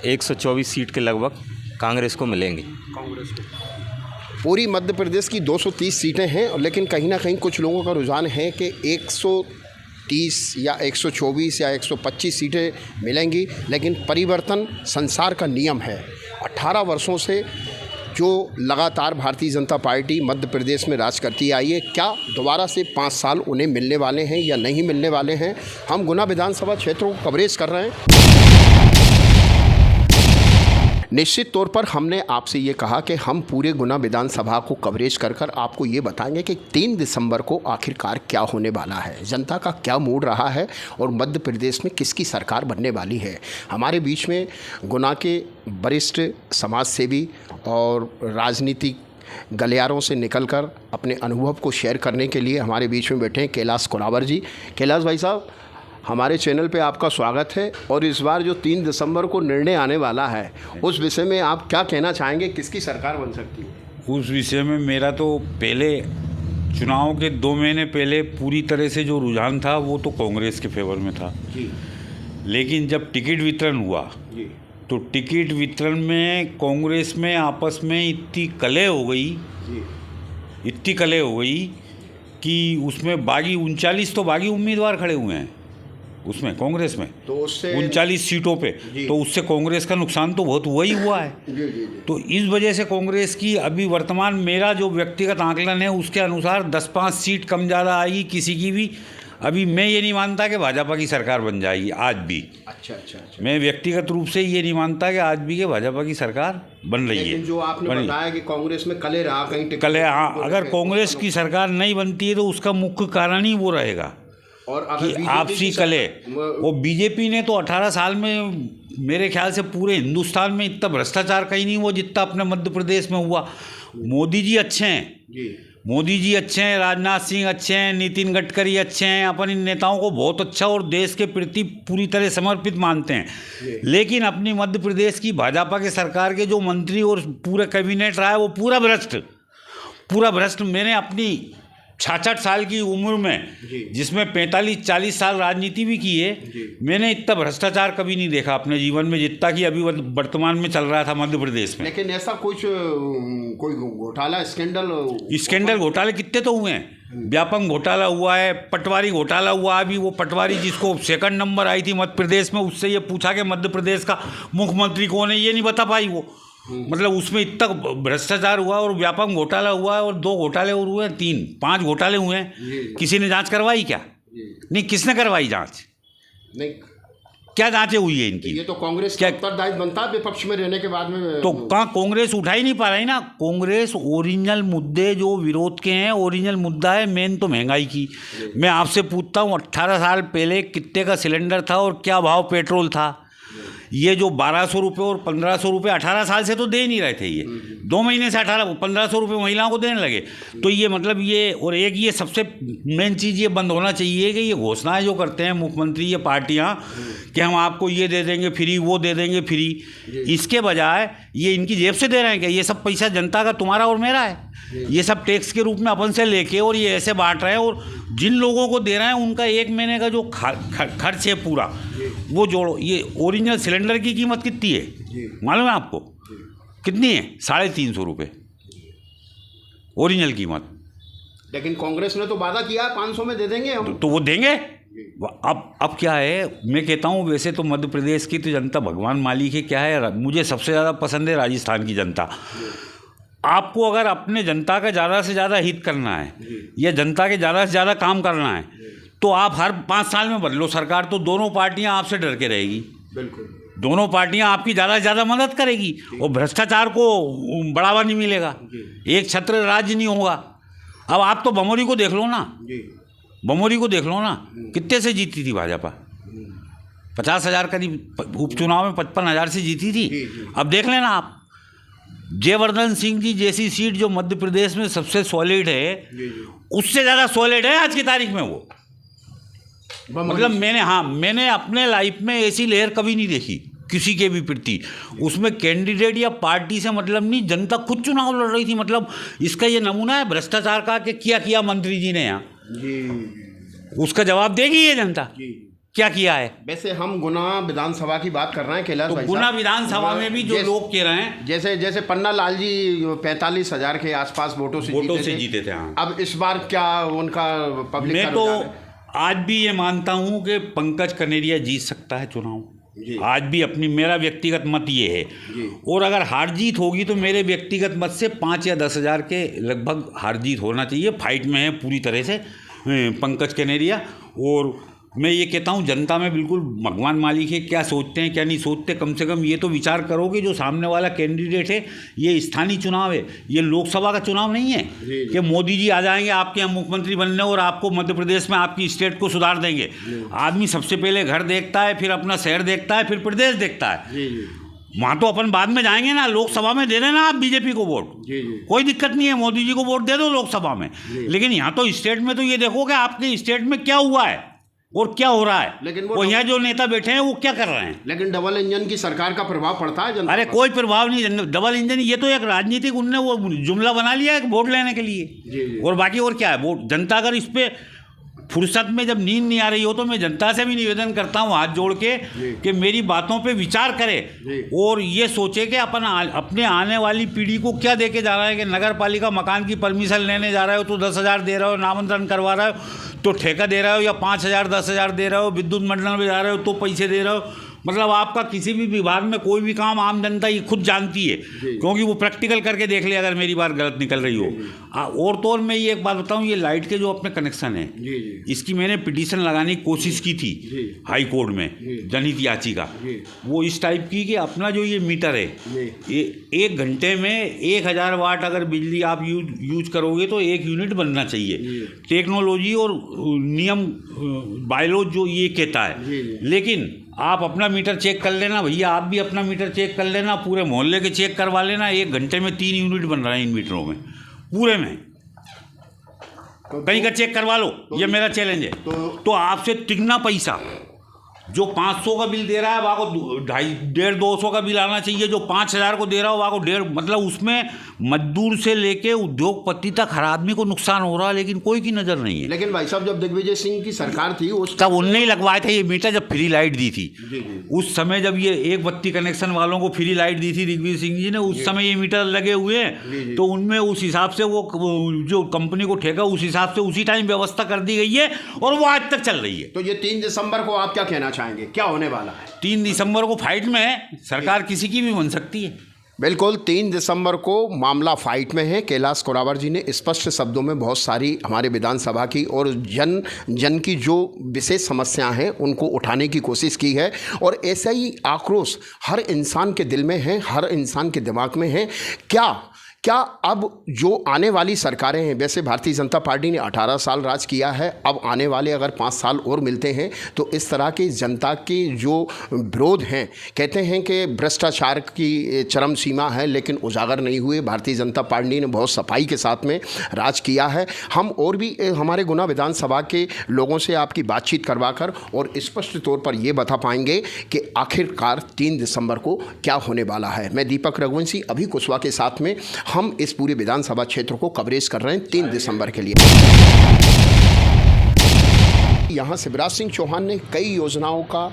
124 सीट के लगभग कांग्रेस को मिलेंगी। कांग्रेस को पूरी मध्य प्रदेश की 230 सीटें हैं, लेकिन कहीं ना कहीं कुछ लोगों का रुझान है कि 130 या 124 या 125 सीटें मिलेंगी। लेकिन परिवर्तन संसार का नियम है। 18 वर्षों से जो लगातार भारतीय जनता पार्टी मध्य प्रदेश में राज करती आई है, क्या दोबारा से 5 साल उन्हें मिलने वाले हैं या नहीं मिलने वाले हैं? हम गुना विधानसभा क्षेत्रों को कवरेज कर रहे हैं। निश्चित तौर पर हमने आपसे ये कहा कि हम पूरे गुना विधानसभा को कवरेज कर आपको ये बताएंगे कि 3 दिसंबर को आखिरकार क्या होने वाला है, जनता का क्या मूड रहा है और मध्य प्रदेश में किसकी सरकार बनने वाली है। हमारे बीच में गुना के वरिष्ठ समाज सेवी और राजनीतिक गलियारों से निकलकर अपने अनुभव को शेयर करने के लिए हमारे बीच में बैठे हैं कैलाश कोलावर जी। कैलाश भाई साहब, हमारे चैनल पे आपका स्वागत है। और इस बार जो 3 दिसंबर को निर्णय आने वाला है, उस विषय में आप क्या कहना चाहेंगे, किसकी सरकार बन सकती है? उस विषय में मेरा तो पहले चुनाव के 2 महीने पहले पूरी तरह से जो रुझान था वो तो कांग्रेस के फेवर में था जी। लेकिन जब टिकट वितरण हुआ जी, तो टिकट वितरण में कांग्रेस में आपस में इतनी कलह हो गई कि उसमें बागी 39 तो बागी उम्मीदवार खड़े हुए हैं उसमें कांग्रेस में, तो उससे 39 सीटों पे, तो उससे कांग्रेस का नुकसान तो बहुत हुआ ही हुआ है जी। तो इस वजह से कांग्रेस की अभी वर्तमान मेरा जो व्यक्तिगत आकलन है उसके अनुसार 10-5 सीट कम ज़्यादा आएगी किसी की भी। अभी मैं ये नहीं मानता कि भाजपा की सरकार बन जाएगी आज भी। अच्छा। मैं व्यक्तिगत रूप से ये नहीं मानता कि आज भी कि भाजपा की सरकार बन रही है। जो आपने बताया कि कांग्रेस में कले रहा कहीं कले, हाँ, अगर कांग्रेस की सरकार नहीं बनती है तो उसका मुख्य कारण ही वो रहेगा और कि आपसी कले। वो बीजेपी ने तो 18 साल में मेरे ख्याल से पूरे हिंदुस्तान में इतना भ्रष्टाचार कहीं नहीं हुआ जितना अपने मध्य प्रदेश में हुआ। मोदी जी अच्छे हैं, मोदी जी अच्छे हैं, राजनाथ सिंह अच्छे हैं, नितिन गडकरी अच्छे हैं, अपन इन नेताओं को बहुत अच्छा और देश के प्रति पूरी तरह समर्पित मानते हैं। लेकिन अपनी मध्य प्रदेश की भाजपा के सरकार के जो मंत्री और पूरा कैबिनेट रहा है वो पूरा भ्रष्ट। मैंने अपनी 66 साल की उम्र में, जिसमें 45-40 साल राजनीति भी की है, मैंने इतना भ्रष्टाचार कभी नहीं देखा अपने जीवन में जितना कि अभी वर्तमान में चल रहा था मध्य प्रदेश में। लेकिन ऐसा कोई घोटाला स्कैंडल घोटाले कितने तो हुए हैं। व्यापक घोटाला हुआ है, पटवारी घोटाला हुआ। अभी वो पटवारी जिसको 2nd नंबर आई थी मध्य प्रदेश में, उससे ये पूछा कि मध्य प्रदेश का मुख्यमंत्री कौन है, ये नहीं बता पाई वो। मतलब उसमें इतना भ्रष्टाचार हुआ और व्यापक घोटाला हुआ है, और 2 घोटाले और हुए हैं, 3-5 घोटाले हुए हैं। किसी ने जांच करवाई क्या? नहीं। किसने करवाई जांच? नहीं। क्या जांचें हुई है इनकी? ये तो कांग्रेस का उत्तरदायित्व बनता है विपक्ष में रहने के बाद में। तो कहाँ कांग्रेस उठा ही नहीं पा रही ना। कांग्रेस ओरिजिनल मुद्दे जो विरोध के हैं, ओरिजिनल मुद्दा है मेन तो महंगाई की। मैं आपसे पूछता हूँ, 18 साल पहले कितने का सिलेंडर था और क्या भाव पेट्रोल था? ये जो 1200 रुपये और 1500 रुपये 18 साल से तो दे नहीं रहे थे, ये 2 महीने से 1500 रुपये महिलाओं को देने लगे। तो ये मतलब ये, और एक ये सबसे मेन चीज़ ये बंद होना चाहिए कि ये घोषणाएं जो करते हैं मुख्यमंत्री, ये पार्टियां, कि हम आपको ये दे देंगे फ्री, वो दे देंगे फ्री, इसके बजाय ये इनकी जेब से दे रहे हैं क्या? ये सब पैसा जनता का, तुम्हारा और मेरा है। ये सब टैक्स के रूप में अपन से लेके और ये ऐसे बांट रहे हैं, और जिन लोगों को दे रहे हैं उनका 1 महीने का जो खर्च है पूरा वो जोड़ो। ये ओरिजिनल सिलेंडर की कीमत कितनी है मालूम है आपको? कितनी है? 350 रुपये ओरिजिनल कीमत। लेकिन कांग्रेस ने तो वादा किया 500 में दे देंगे हम। तो वो देंगे। अब क्या है, मैं कहता हूँ वैसे तो मध्य प्रदेश की तो जनता भगवान मालिक है। क्या है, मुझे सबसे ज़्यादा पसंद है राजस्थान की जनता। आपको अगर अपने जनता का ज़्यादा से ज़्यादा हित करना है या जनता के ज़्यादा से ज़्यादा काम करना है, तो आप हर 5 साल में बदलो सरकार, तो दोनों पार्टियां आपसे डर के रहेगी। बिल्कुल। दोनों पार्टियां आपकी ज़्यादा से ज़्यादा मदद करेगी और भ्रष्टाचार को बढ़ावा नहीं मिलेगा, एक छत्र राज्य नहीं होगा। अब आप तो बमोरी को देख लो ना, बमोरी को देख लो ना, कितने से जीती थी भाजपा? 50,000 करीब, उपचुनाव में 55,000 से जीती थी। अब देख लेना आप, जयवर्धन सिंह जी जैसी सीट जो मध्य प्रदेश में सबसे सॉलिड है, उससे ज़्यादा सॉलिड है आज की तारीख में वो। मतलब मैंने अपने लाइफ में ऐसी लहर कभी नहीं देखी किसी के भी प्रति। उसमें कैंडिडेट या पार्टी से मतलब नहीं, जनता खुद चुनाव लड़ रही थी। मतलब इसका ये नमूना है भ्रष्टाचार का कि क्या किया मंत्री जी ने यहाँ, उसका जवाब देगी ये जनता, क्या किया है। वैसे हम गुना विधानसभा की बात कर रहे हैं कैलाश भाई। गुना विधानसभा में भी जो लोग कह रहे हैं, जैसे पन्ना लाल जी 45,000 के आसपास वोटों से जीते थे। हाँ। अब इस बार क्या उनका पब्लिक? मैं तो आज भी ये मानता हूँ कि पंकज कनेरिया जीत सकता है चुनाव। आज भी अपनी, मेरा व्यक्तिगत मत ये है। और अगर हार जीत होगी तो मेरे व्यक्तिगत मत से 5 या 10 हज़ार के लगभग हार जीत होना चाहिए। फाइट में है पूरी तरह से पंकज कनेरिया। और मैं ये कहता हूँ जनता में बिल्कुल भगवान मालिक है, क्या सोचते हैं क्या नहीं सोचते, कम से कम ये तो विचार करोगे जो सामने वाला कैंडिडेट है। ये स्थानीय चुनाव है, ये लोकसभा का चुनाव नहीं है कि मोदी जी आ जाएंगे आपके यहाँ मुख्यमंत्री बनने और आपको मध्य प्रदेश में आपकी स्टेट को सुधार देंगे। आदमी सबसे पहले घर देखता है, फिर अपना शहर देखता है, फिर प्रदेश देखता है। वहाँ तो अपन बाद में जाएंगे ना। लोकसभा में दे देना आप बीजेपी को वोट, कोई दिक्कत नहीं है, मोदी जी को वोट दे दो लोकसभा में। लेकिन यहाँ तो स्टेट में तो ये देखो कि आपके स्टेट में क्या हुआ है और क्या हो रहा है। लेकिन वो यहाँ जो नेता बैठे हैं वो क्या कर रहे हैं। लेकिन डबल इंजन की सरकार का प्रभाव पड़ता है जनता। अरे कोई प्रभाव नहीं, डबल इंजन ये तो एक राजनीतिक उनने वो जुमला बना लिया है वोट लेने के लिए। और बाकी और क्या है, वोट जनता अगर इस पे फुर्सत में जब नींद नहीं आ रही हो तो मैं जनता से भी निवेदन करता हूँ हाथ जोड़ के कि मेरी बातों पे विचार करे और ये सोचे कि अपने आने वाली पीढ़ी को क्या दे के जा रहा है। कि नगर पालिका मकान की परमिशन लेने जा रहे हो तो 10,000 दे रहे हो, नामांतरण करवा रहे हो तो ठेका दे रहे हो, या 5,000 10,000 दे रहे हो, विद्युत मंडल में जा रहे हो तो पैसे दे रहे हो। मतलब आपका किसी भी विभाग में कोई भी काम आम जनता ये खुद जानती है, क्योंकि वो प्रैक्टिकल करके देख ले अगर मेरी बात गलत निकल रही हो। और तो और मैं ये एक बात बताऊं, ये लाइट के जो अपने कनेक्शन है, इसकी मैंने पिटीशन लगाने की कोशिश की थी हाई कोर्ट में, जनहित याचिका। वो इस टाइप की कि अपना जो ये मीटर है, ये 1 घंटे में 1000 वाट अगर बिजली आप यूज करोगे तो 1 यूनिट बनना चाहिए। टेक्नोलॉजी और नियम बायलॉज जो ये कहता है, लेकिन आप अपना मीटर चेक कर लेना भैया, आप भी अपना मीटर चेक कर लेना, पूरे मोहल्ले के चेक करवा लेना। 1 घंटे में 3 यूनिट बन रहे हैं इन मीटरों में, पूरे में। कहीं का चेक करवा लो, ये मेरा चैलेंज है। तो आपसे तिगना पैसा, जो 500 का बिल दे रहा है वहाँ को 250 का बिल आना चाहिए। जो 5000 को दे रहा हो वहाँ को 1.5, मतलब उसमें मजदूर से लेके उद्योगपति तक हर आदमी को नुकसान हो रहा है, लेकिन कोई की नज़र नहीं है। लेकिन भाई साहब, जब दिग्विजय सिंह की सरकार थी उस तब उनने ही लगवाए थे ये मीटर, जब फ्री लाइट दी थी। उस समय जब ये एक बत्ती कनेक्शन वालों को फ्री लाइट दी थी दिग्विजय सिंह जी ने, उस समय ये मीटर लगे हुए हैं। तो उनमें उस हिसाब से वो जो कंपनी को ठेका, उस हिसाब से उसी टाइम व्यवस्था कर दी गई है और वो आज तक चल रही है। तो ये 3 दिसंबर को आप क्या कहना चाहेंगे, क्या होने वाला है? 3 दिसंबर को फाइट में है, सरकार किसी की भी बन सकती है। बिल्कुल, 3 दिसंबर को मामला फाइट में है। कैलाश कोरावर जी ने स्पष्ट शब्दों में बहुत सारी हमारे विधानसभा की और जन की जो विशेष समस्याएं हैं उनको उठाने की कोशिश की है। और ऐसा ही आक्रोश हर इंसान के दिल में है, हर इंसान के दिमाग में है। क्या अब जो आने वाली सरकारें हैं, वैसे भारतीय जनता पार्टी ने 18 साल राज किया है, अब आने वाले अगर 5 साल और मिलते हैं तो इस तरह की जनता के जो विरोध हैं, कहते हैं कि भ्रष्टाचार की चरम सीमा है, लेकिन उजागर नहीं हुए। भारतीय जनता पार्टी ने बहुत सफाई के साथ में राज किया है। हम और भी हमारे गुना विधानसभा के लोगों से आपकी बातचीत करवाकर और स्पष्ट तौर पर ये बता पाएंगे कि आखिरकार 3 दिसंबर को क्या होने वाला है। मैं दीपक रघुवंशी अभी कुशवाहा के साथ में हम इस पूरे विधानसभा क्षेत्र को कवरेज कर रहे हैं 3 दिसंबर के लिए। यहाँ शिवराज सिंह चौहान ने कई योजनाओं का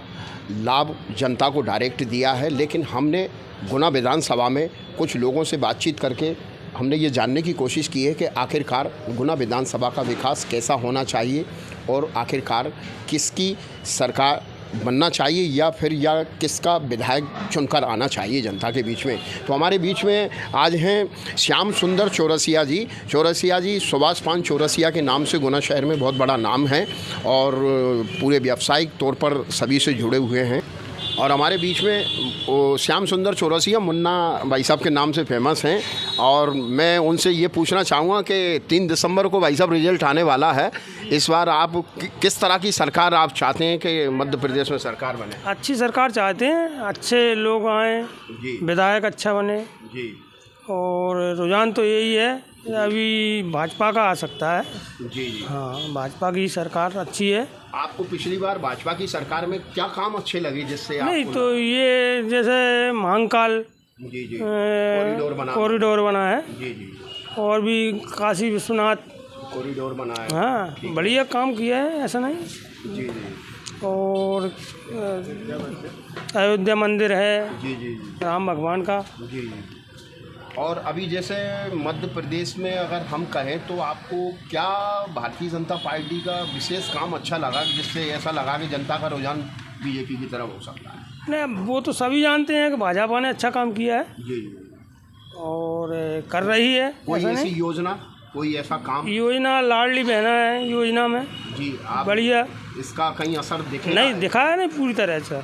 लाभ जनता को डायरेक्ट दिया है, लेकिन हमने गुना विधानसभा में कुछ लोगों से बातचीत करके हमने ये जानने की कोशिश की है कि आखिरकार गुना विधानसभा का विकास कैसा होना चाहिए और आखिरकार किसकी सरकार बनना चाहिए या किसका विधायक चुनकर आना चाहिए जनता के बीच में। तो हमारे बीच में आज हैं श्याम सुंदर चौरसिया जी। सुभाष पान चौरसिया के नाम से गुना शहर में बहुत बड़ा नाम है और पूरे व्यावसायिक तौर पर सभी से जुड़े हुए हैं। और हमारे बीच में श्याम सुंदर चौरसिया मुन्ना भाई साहब के नाम से फेमस हैं। और मैं उनसे ये पूछना चाहूँगा कि 3 दिसंबर को भाई साहब रिजल्ट आने वाला है। इस बार आप किस तरह की सरकार आप चाहते हैं कि मध्य प्रदेश में सरकार बने? अच्छी सरकार चाहते हैं, अच्छे लोग आएँ, विधायक अच्छा बने जी। और रुझान तो यही है, अभी भाजपा का आ सकता है जी। हाँ, भाजपा की सरकार अच्छी है। आपको पिछली बार भाजपा की सरकार में क्या काम अच्छे लगे जिससे नहीं तो ये जैसे महाकाल जी कॉरिडोर बना है जी। और भी काशी विश्वनाथ कॉरिडोर बना है। हाँ, बढ़िया काम किया है, ऐसा नहीं जी। और अयोध्या मंदिर है जी राम भगवान का जी। और अभी जैसे मध्य प्रदेश में अगर हम कहें तो आपको क्या भारतीय जनता पार्टी का विशेष काम अच्छा लगा जिससे ऐसा लगा कि जनता का रुझान बीजेपी की तरफ हो सकता है? नहीं, वो तो सभी जानते हैं कि भाजपा ने अच्छा काम किया है जी और कर रही है। कोई ऐसी योजना, कोई ऐसा काम? योजना लाडली बहना है योजना में जी। आप बढ़िया, इसका कहीं असर दिखे? नहीं दिखा है, नहीं पूरी तरह से।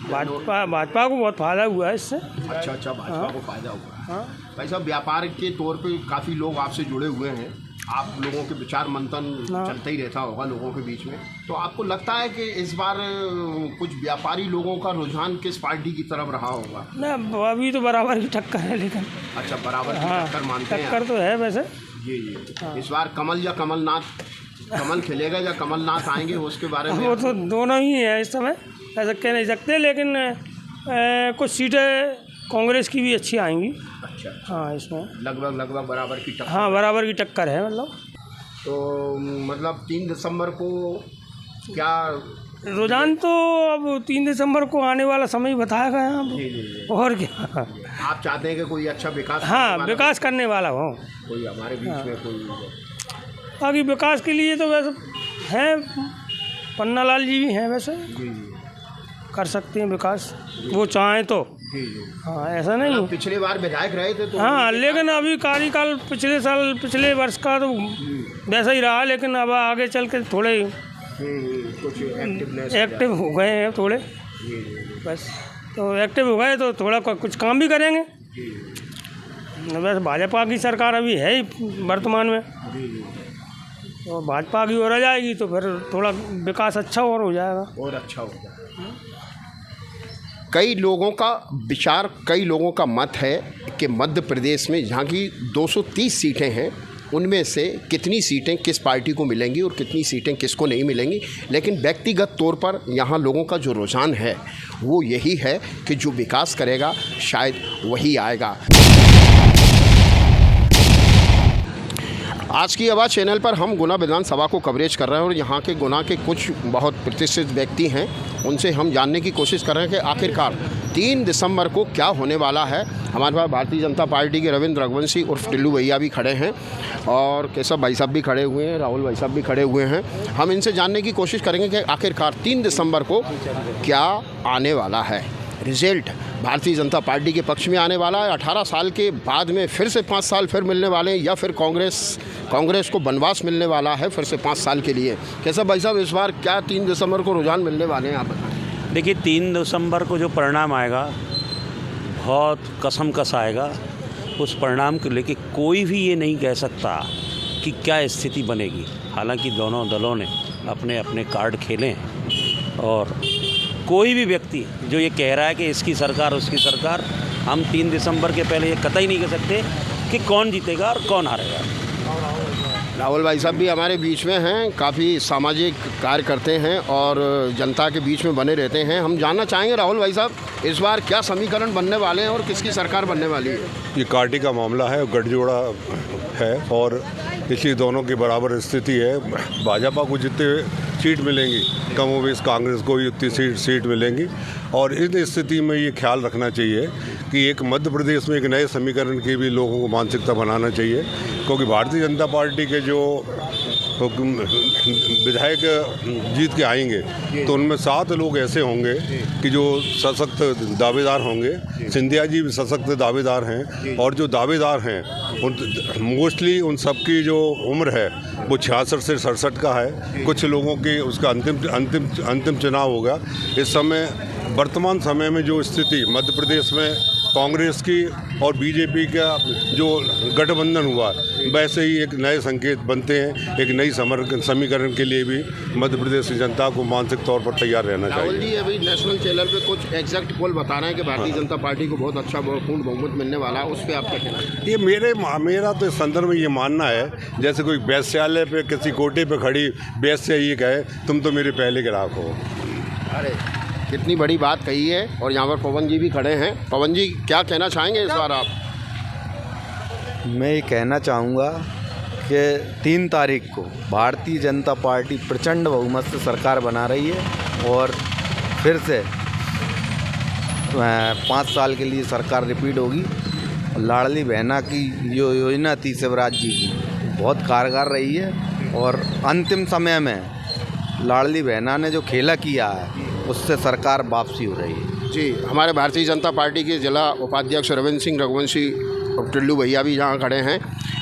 भाजपा को बहुत फायदा हुआ है इससे। अच्छा, भाजपा को फायदा हुआ है। भाई साहब, व्यापार के तौर पे काफ़ी लोग आपसे जुड़े हुए हैं, आप लोगों के विचार मंथन चलता ही रहता होगा लोगों के बीच में। तो आपको लगता है कि इस बार कुछ व्यापारी लोगों का रुझान किस पार्टी की तरफ रहा होगा? नहीं, अभी तो बराबर की टक्कर है, लेकिन अच्छा, बराबर की टक्कर मानते हैं? टक्कर तो है वैसे जी। इस बार कमल या कमलनाथ, कमल खिलेगा या कमलनाथ आएंगे, उसके बारे में? वो तो दोनों ही है इस समय, ऐसा कह नहीं सकते, लेकिन कुछ सीटें कांग्रेस की भी अच्छी आएंगी। अच्छा। हाँ, इसमें लगभग बराबर की टक्कर। हाँ, बराबर की टक्कर है मतलब। तो मतलब 3 दिसंबर को क्या रुझान? तो अब 3 दिसंबर को आने वाला समय बताया गया है, और क्या। आप चाहते हैं कि कोई अच्छा विकास? हाँ, विकास करने वाला हो कोई हमारे बीच में कोई। बाकी विकास के लिए तो वैसे हैं, पन्नालाल जी भी हैं, वैसे कर सकते हैं विकास, वो चाहें तो जी। हाँ, ऐसा नहीं। पिछले बार विधायक रहे थे तो हाँ, लेकिन अभी कार्यकाल पिछले वर्ष का तो वैसा ही रहा, लेकिन अब आगे चल के थोड़े कुछ एक्टिव हो गए हैं थोड़े, बस। तो एक्टिव हो गए तो थोड़ा कुछ काम भी करेंगे। वैसे भाजपा की सरकार अभी है ही वर्तमान में, तो भाजपा की ओर आ जाएगी तो फिर थोड़ा विकास अच्छा और हो जाएगा। और अच्छा हो जाएगा। कई लोगों का विचार, कई लोगों का मत है कि मध्य प्रदेश में जहाँ की 230 सीटें हैं उनमें से कितनी सीटें किस पार्टी को मिलेंगी और कितनी सीटें किसको नहीं मिलेंगी। लेकिन व्यक्तिगत तौर पर यहाँ लोगों का जो रुझान है वो यही है कि जो विकास करेगा शायद वही आएगा। आज की आवाज़ चैनल पर हम गुना विधानसभा को कवरेज कर रहे हैं और यहाँ के गुना के कुछ बहुत प्रतिष्ठित व्यक्ति हैं, उनसे हम जानने की कोशिश कर रहे हैं कि आखिरकार 3 दिसंबर को क्या होने वाला है। हमारे पास भारतीय जनता पार्टी के रविंद्र रघुवंशी उर्फ टिल्लू भैया भी खड़े हैं और केशव भाई साहब भी खड़े हुए हैं, राहुल भाई साहब भी खड़े हुए हैं। हम इनसे जानने की कोशिश करेंगे कि आखिरकार 3 दिसंबर को क्या आने वाला है। रिजल्ट भारतीय जनता पार्टी के पक्ष में आने वाला है। 18 साल के बाद में फिर से 5 साल फिर मिलने वाले हैं या फिर कांग्रेस को बनवास मिलने वाला है फिर से 5 साल के लिए। कैसा भाई साहब इस बार क्या 3 दिसंबर को रुझान मिलने वाले हैं आप बताएं। देखिए 3 दिसंबर को जो परिणाम आएगा बहुत कसमकस आएगा। उस परिणाम को लेके कोई भी ये नहीं कह सकता कि क्या स्थिति बनेगी। हालांकि दोनों दलों ने अपने अपने कार्ड खेले हैं और कोई भी व्यक्ति जो ये कह रहा है कि इसकी सरकार उसकी सरकार, हम 3 दिसंबर के पहले ये कतई नहीं कह सकते कि कौन जीतेगा और कौन हारेगा। राहुल भाई साहब भी हमारे बीच में हैं, काफ़ी सामाजिक कार्य करते हैं और जनता के बीच में बने रहते हैं। हम जानना चाहेंगे राहुल भाई साहब इस बार क्या समीकरण बनने वाले हैं और किसकी सरकार बनने वाली है। ये पार्टी का मामला है, गठजोड़ा है और इसलिए दोनों की बराबर स्थिति है। भाजपा को जितने सीट मिलेंगी कमोबेश कांग्रेस को भी उतनी सीट मिलेंगी और इस स्थिति में ये ख्याल रखना चाहिए कि एक मध्य प्रदेश में एक नए समीकरण की भी लोगों को मानसिकता बनाना चाहिए, क्योंकि भारतीय जनता पार्टी के जो विधायक जीत के आएंगे तो उनमें 7 लोग ऐसे होंगे कि जो सशक्त दावेदार होंगे। सिंधिया जी भी सशक्त दावेदार हैं और जो दावेदार हैं उन मोस्टली उन सबकी जो उम्र है वो 66 से 67 का है। कुछ लोगों की उसका अंतिम चुनाव होगा। इस समय वर्तमान समय में जो स्थिति मध्य प्रदेश में कांग्रेस की और बीजेपी का जो गठबंधन हुआ वैसे ही एक नए संकेत बनते हैं। एक नई समीकरण के लिए भी मध्य प्रदेश की जनता को मानसिक तौर पर तैयार रहना चाहिए। राहुल जी अभी नेशनल चैनल पे कुछ एग्जैक्ट पोल बता रहे हैं कि भारतीय जनता पार्टी को बहुत अच्छा पूर्ण बहुमत मिलने वाला है, उस पर आप क्या कहना है। ये मेरा तो इस संदर्भ में ये मानना है जैसे कोई वैश्यालय पे किसी कोटे पे खड़ी वैश्या ये कहे तुम तो मेरे पहले ग्राहक हो। अरे कितनी बड़ी बात कही है। और यहाँ पर पवन जी भी खड़े हैं। पवन जी क्या कहना चाहेंगे इस बार आप। मैं ये कहना चाहूँगा कि 3 तारीख को भारतीय जनता पार्टी प्रचंड बहुमत से सरकार बना रही है और फिर से 5 साल के लिए सरकार रिपीट होगी। लाडली बहना की जो योजना थी शिवराज जी की बहुत कारगर रही है और अंतिम समय में लाडली बहना ने जो खेला किया है उससे सरकार वापसी हो रही है। जी हमारे भारतीय जनता पार्टी के जिला उपाध्यक्ष रविंद्र सिंह रघुवंशी और टिल्लू भैया भी यहाँ खड़े हैं।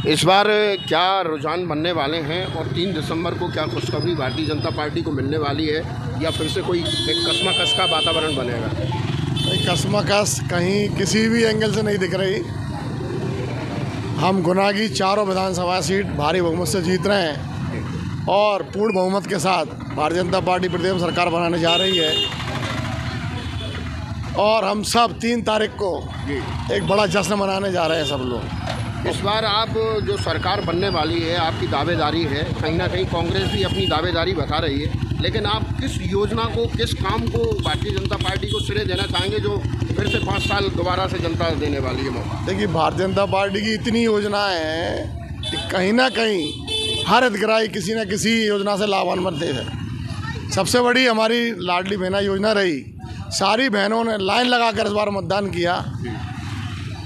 इस बार क्या रुझान बनने वाले हैं और 3 दिसंबर को क्या खुशखबरी भारतीय जनता पार्टी को मिलने वाली है या फिर से कोई एक कसमकस का वातावरण बनेगा। कसमकस कहीं किसी भी एंगल से नहीं दिख रही। हम गुना की 4 विधानसभा सीट भारी बहुमत से जीत रहे हैं और पूर्ण बहुमत के साथ भारतीय जनता पार्टी प्रदेश में सरकार बनाने जा रही है और हम सब 3 तारीख को एक बड़ा जश्न मनाने जा रहे हैं सब लोग। इस बार आप जो सरकार बनने वाली है आपकी दावेदारी है, कहीं ना कहीं कांग्रेस भी अपनी दावेदारी बता रही है, लेकिन आप किस योजना को किस काम को भारतीय जनता पार्टी को श्रेय देना चाहेंगे जो फिर से 5 साल दोबारा से जनता देने वाली है मौका। देखिए भारतीय जनता पार्टी की इतनी योजनाएँ हैं कि कहीं ना कहीं हर हितग्राही किसी न किसी योजना से लाभान्वित है। सबसे बड़ी हमारी लाडली बहना योजना रही। सारी बहनों ने लाइन लगाकर इस बार मतदान किया,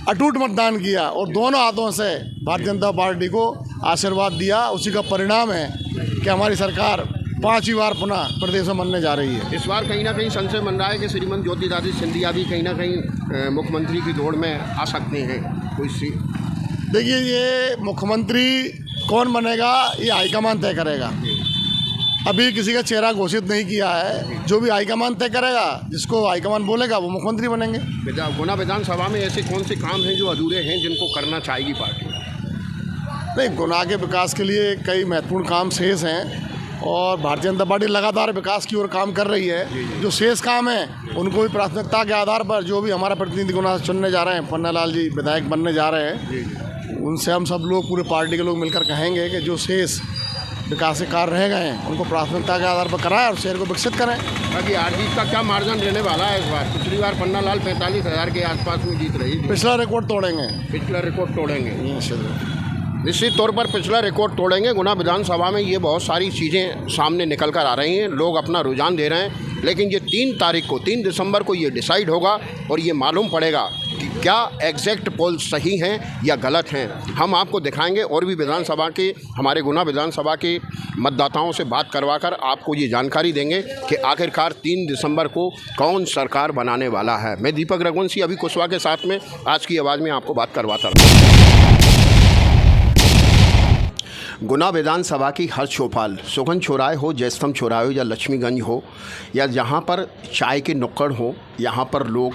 अटूट मतदान किया और दोनों हाथों से भारतीय जनता पार्टी को आशीर्वाद दिया। उसी का परिणाम है कि हमारी सरकार 5वीं बार पुनः प्रदेश में बनने जा रही है। इस बार कहीं ना कहीं संशय बन रहा है कि श्रीमती ज्योतिरादित्य सिंधिया भी कहीं ना कहीं मुख्यमंत्री की दौड़ में आ सकते हैं। कोई सी देखिए ये मुख्यमंत्री कौन बनेगा ये हाईकमान तय करेगा। अभी किसी का चेहरा घोषित नहीं किया है। जो भी हाईकमान तय करेगा, जिसको हाईकमान बोलेगा वो मुख्यमंत्री बनेंगे। गुना विधानसभा में ऐसे कौन से काम हैं जो अधूरे हैं जिनको करना चाहेगी पार्टी। नहीं, गुना के विकास के लिए कई महत्वपूर्ण काम शेष हैं और भारतीय जनता पार्टी लगातार विकास की ओर काम कर रही है। जो शेष काम है उनको भी प्राथमिकता के आधार पर जो भी हमारा प्रतिनिधि गुना चुनने जा रहे हैं, पन्नालाल जी विधायक बनने जा रहे हैं, उनसे हम सब लोग पूरे पार्टी के लोग मिलकर कहेंगे कि जो शेष विकास के कार्य रह गए हैं उनको प्राथमिकता के आधार पर कराएं और शहर को विकसित करें। बाकी आरजीत का क्या मार्जिन रहने वाला है इस बार? पिछली बार पन्नालाल 45,000 के आसपास में जीत रही थी। पिछला रिकॉर्ड तोड़ेंगे। पिछला रिकॉर्ड तोड़ेंगे निश्चित तौर पर, पिछला रिकॉर्ड तोड़ेंगे। गुना विधानसभा में ये बहुत सारी चीज़ें सामने निकल कर आ रही हैं, लोग अपना रुझान दे रहे हैं, लेकिन ये 3 दिसंबर को ये डिसाइड होगा और ये मालूम पड़ेगा कि क्या एग्जैक्ट पोल सही हैं या गलत हैं। हम आपको दिखाएंगे और भी विधानसभा के, हमारे गुना विधानसभा के मतदाताओं से बात करवा कर आपको ये जानकारी देंगे कि आखिरकार 3 दिसंबर को कौन सरकार बनाने वाला है। मैं दीपक रघुवंशी अभी कुशवाहा के साथ में आज की आवाज़ में आपको बात करवाता रहा। गुना विधानसभा की हर चौपाल, सुगन चौराहे हो, जयस्तंभ चौराहे हो या लक्ष्मीगंज हो या जहाँ पर चाय के नुक्कड़ हो, यहाँ पर लोग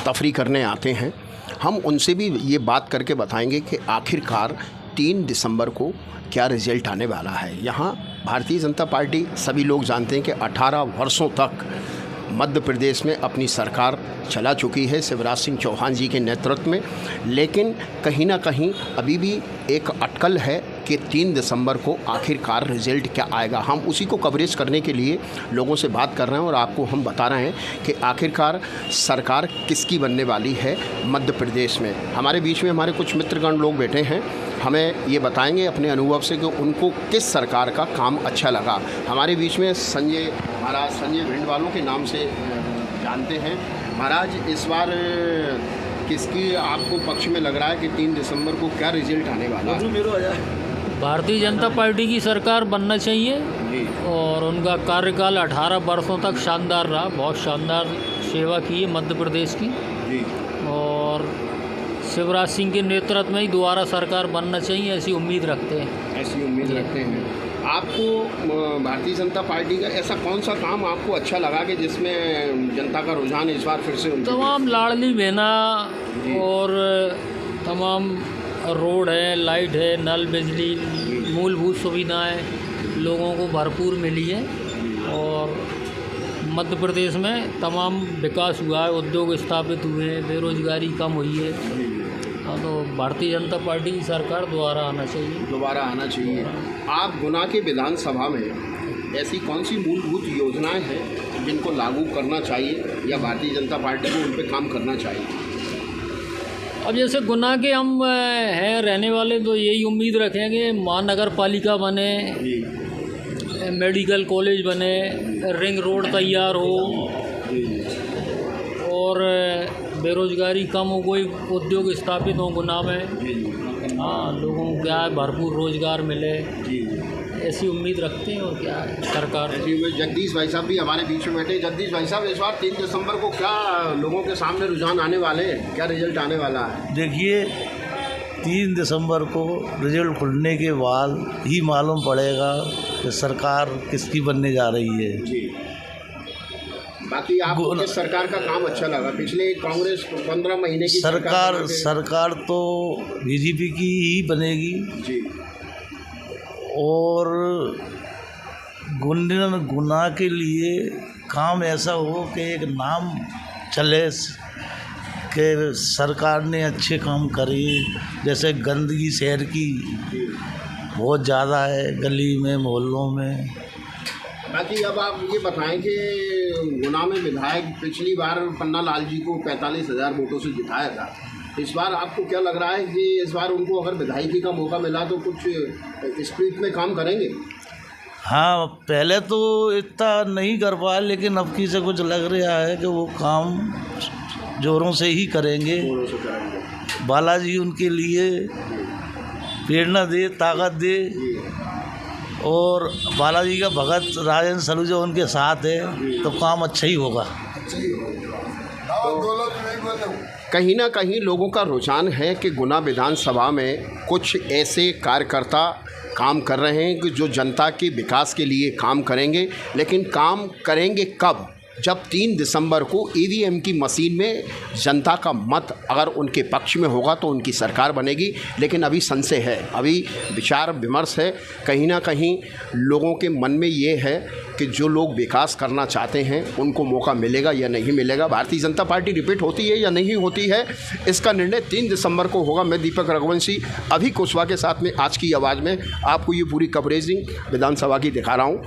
तफरी करने आते हैं, हम उनसे भी ये बात करके बताएंगे कि आखिरकार 3 दिसंबर को क्या रिजल्ट आने वाला है। यहाँ भारतीय जनता पार्टी, सभी लोग जानते हैं कि 18 वर्षों तक मध्य प्रदेश में अपनी सरकार चला चुकी है शिवराज सिंह चौहान जी के नेतृत्व में, लेकिन कहीं ना कहीं अभी भी एक अटकल है कि 3 दिसंबर को आखिरकार रिजल्ट क्या आएगा। हम उसी को कवरेज करने के लिए लोगों से बात कर रहे हैं और आपको हम बता रहे हैं कि आखिरकार सरकार किसकी बनने वाली है मध्य प्रदेश में। हमारे बीच में हमारे कुछ मित्रगण लोग बैठे हैं, हमें ये बताएंगे अपने अनुभव से कि उनको किस सरकार का काम अच्छा लगा। हमारे बीच में संजय महाराज, संजय भिंडवालों के नाम से जानते हैं। महाराज, इस बार किसकी आपको पक्ष में लग रहा है कि 3 दिसंबर को क्या रिजल्ट आने वाला है? भारतीय जनता पार्टी की सरकार बनना चाहिए और उनका कार्यकाल 18 वर्षों तक शानदार रहा, बहुत शानदार सेवा की है मध्य प्रदेश की, और शिवराज सिंह के नेतृत्व में ही दोबारा सरकार बनना चाहिए, ऐसी उम्मीद रखते हैं। ऐसी उम्मीद रखते हैं। आपको भारतीय जनता पार्टी का ऐसा कौन सा काम आपको अच्छा लगा कि जिसमें जनता का रुझान इस बार फिर से? तमाम लाडली बहना और तमाम रोड है, लाइट है, नल, बिजली, मूलभूत सुविधाएं लोगों को भरपूर मिली है और मध्य प्रदेश में तमाम विकास हुआ है, उद्योग स्थापित हुए हैं, बेरोजगारी कम हुई है। तो भारतीय जनता पार्टी की सरकार दोबारा आना चाहिए। आप गुना के विधानसभा में ऐसी कौन सी मूलभूत योजनाएं हैं जिनको लागू करना चाहिए या भारतीय जनता पार्टी को उन पर काम करना चाहिए? अब जैसे गुना के हम हैं रहने वाले, तो यही उम्मीद रखेंगे महानगर पालिका बने, मेडिकल कॉलेज बने, रिंग रोड तैयार हो और बेरोजगारी कम हो, कोई उद्योग स्थापित हो गुना में, हाँ, लोगों को क्या है भरपूर रोजगार मिले, ऐसी उम्मीद रखते हैं। और क्या है सरकार। जगदीश भाई साहब भी हमारे बीच में बैठे। जगदीश भाई साहब, इस बार 3 दिसंबर को क्या लोगों के सामने रुझान आने वाले हैं, क्या रिजल्ट आने वाला है? देखिए, 3 दिसंबर को रिजल्ट खुलने के बाद ही मालूम पड़ेगा कि सरकार किसकी बनने जा रही है। जी। बाकी आपको किस सरकार का काम अच्छा लगा? पिछले कांग्रेस 15 महीने की सरकार तो बीजेपी की ही बनेगी जी। और गुना के लिए काम ऐसा हो कि एक नाम चले कि सरकार ने अच्छे काम करे। जैसे गंदगी शहर की बहुत ज़्यादा है, गली में, मोहल्लों में। बाकी अब आप ये बताएं कि गुना में विधायक पिछली बार पन्नालाल जी को 45,000 वोटों से जिताया था, इस बार आपको क्या लग रहा है कि इस बार उनको अगर विधायकी का मौका मिला तो कुछ स्पीड में काम करेंगे? हाँ, पहले तो इतना नहीं कर पाया, लेकिन अब की से कुछ लग रहा है कि वो काम जोरों से ही करेंगे। बालाजी उनके लिए प्रेरणा दे, ताकत दे, और बालाजी का भगत राजेंद्र सलूजा उनके साथ है तो काम अच्छा ही होगा। कहीं ना कहीं लोगों का रुझान है कि गुना विधानसभा में कुछ ऐसे कार्यकर्ता काम कर रहे हैं कि जो जनता के विकास के लिए काम करेंगे, लेकिन काम करेंगे कब जब 3 दिसंबर को ईवीएम की मशीन में जनता का मत अगर उनके पक्ष में होगा तो उनकी सरकार बनेगी। लेकिन अभी संशय है, अभी विचार विमर्श है। कहीं ना कहीं लोगों के मन में ये है कि जो लोग विकास करना चाहते हैं उनको मौका मिलेगा या नहीं मिलेगा। भारतीय जनता पार्टी रिपीट होती है या नहीं होती है, इसका निर्णय 3 दिसंबर को होगा। मैं दीपक रघुवंशी अभी कुशवाहा के साथ में आज की आवाज़ में आपको ये पूरी कवरेजिंग विधानसभा की दिखा रहा हूँ।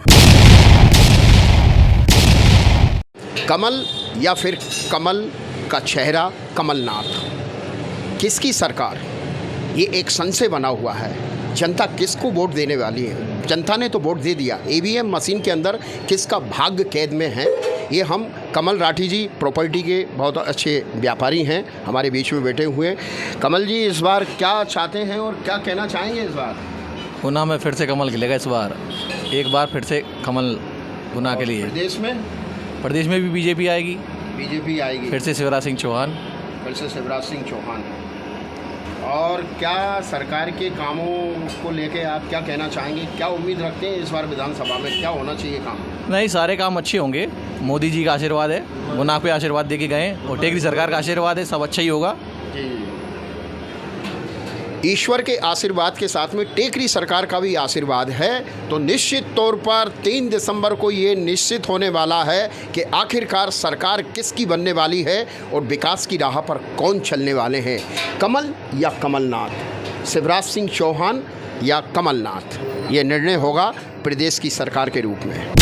कमल या फिर कमल का चेहरा कमलनाथ, किसकी सरकार, ये एक संशय बना हुआ है। जनता किसको वोट देने वाली है? जनता ने तो वोट दे दिया। ईवीएम मशीन के अंदर किसका भाग्य कैद में है, ये हम कमल राठी जी प्रॉपर्टी के बहुत अच्छे व्यापारी हैं, हमारे बीच में बैठे हुए हैं। कमल जी, इस बार क्या चाहते हैं और क्या कहना चाहेंगे इस बार? गुना में फिर से कमल खिलेगा इस बार, एक बार फिर से कमल गुना के लिए। प्रदेश में भी बीजेपी आएगी। बीजेपी आएगी, फिर से शिवराज सिंह चौहान। फिर से शिवराज सिंह चौहान। और क्या सरकार के कामों को लेके आप क्या कहना चाहेंगे? क्या उम्मीद रखते हैं इस बार विधानसभा में, क्या होना चाहिए काम? नहीं, सारे काम अच्छे होंगे। मोदी जी का आशीर्वाद है, गुना पे आशीर्वाद दे के गए, और टेकरी सरकार का आशीर्वाद है, सब अच्छा ही होगा। ईश्वर के आशीर्वाद के साथ में टेकरी सरकार का भी आशीर्वाद है, तो निश्चित तौर पर 3 दिसंबर को ये निश्चित होने वाला है कि आखिरकार सरकार किसकी बनने वाली है और विकास की राह पर कौन चलने वाले हैं, कमल या कमलनाथ, शिवराज सिंह चौहान या कमलनाथ। ये निर्णय होगा प्रदेश की सरकार के रूप में।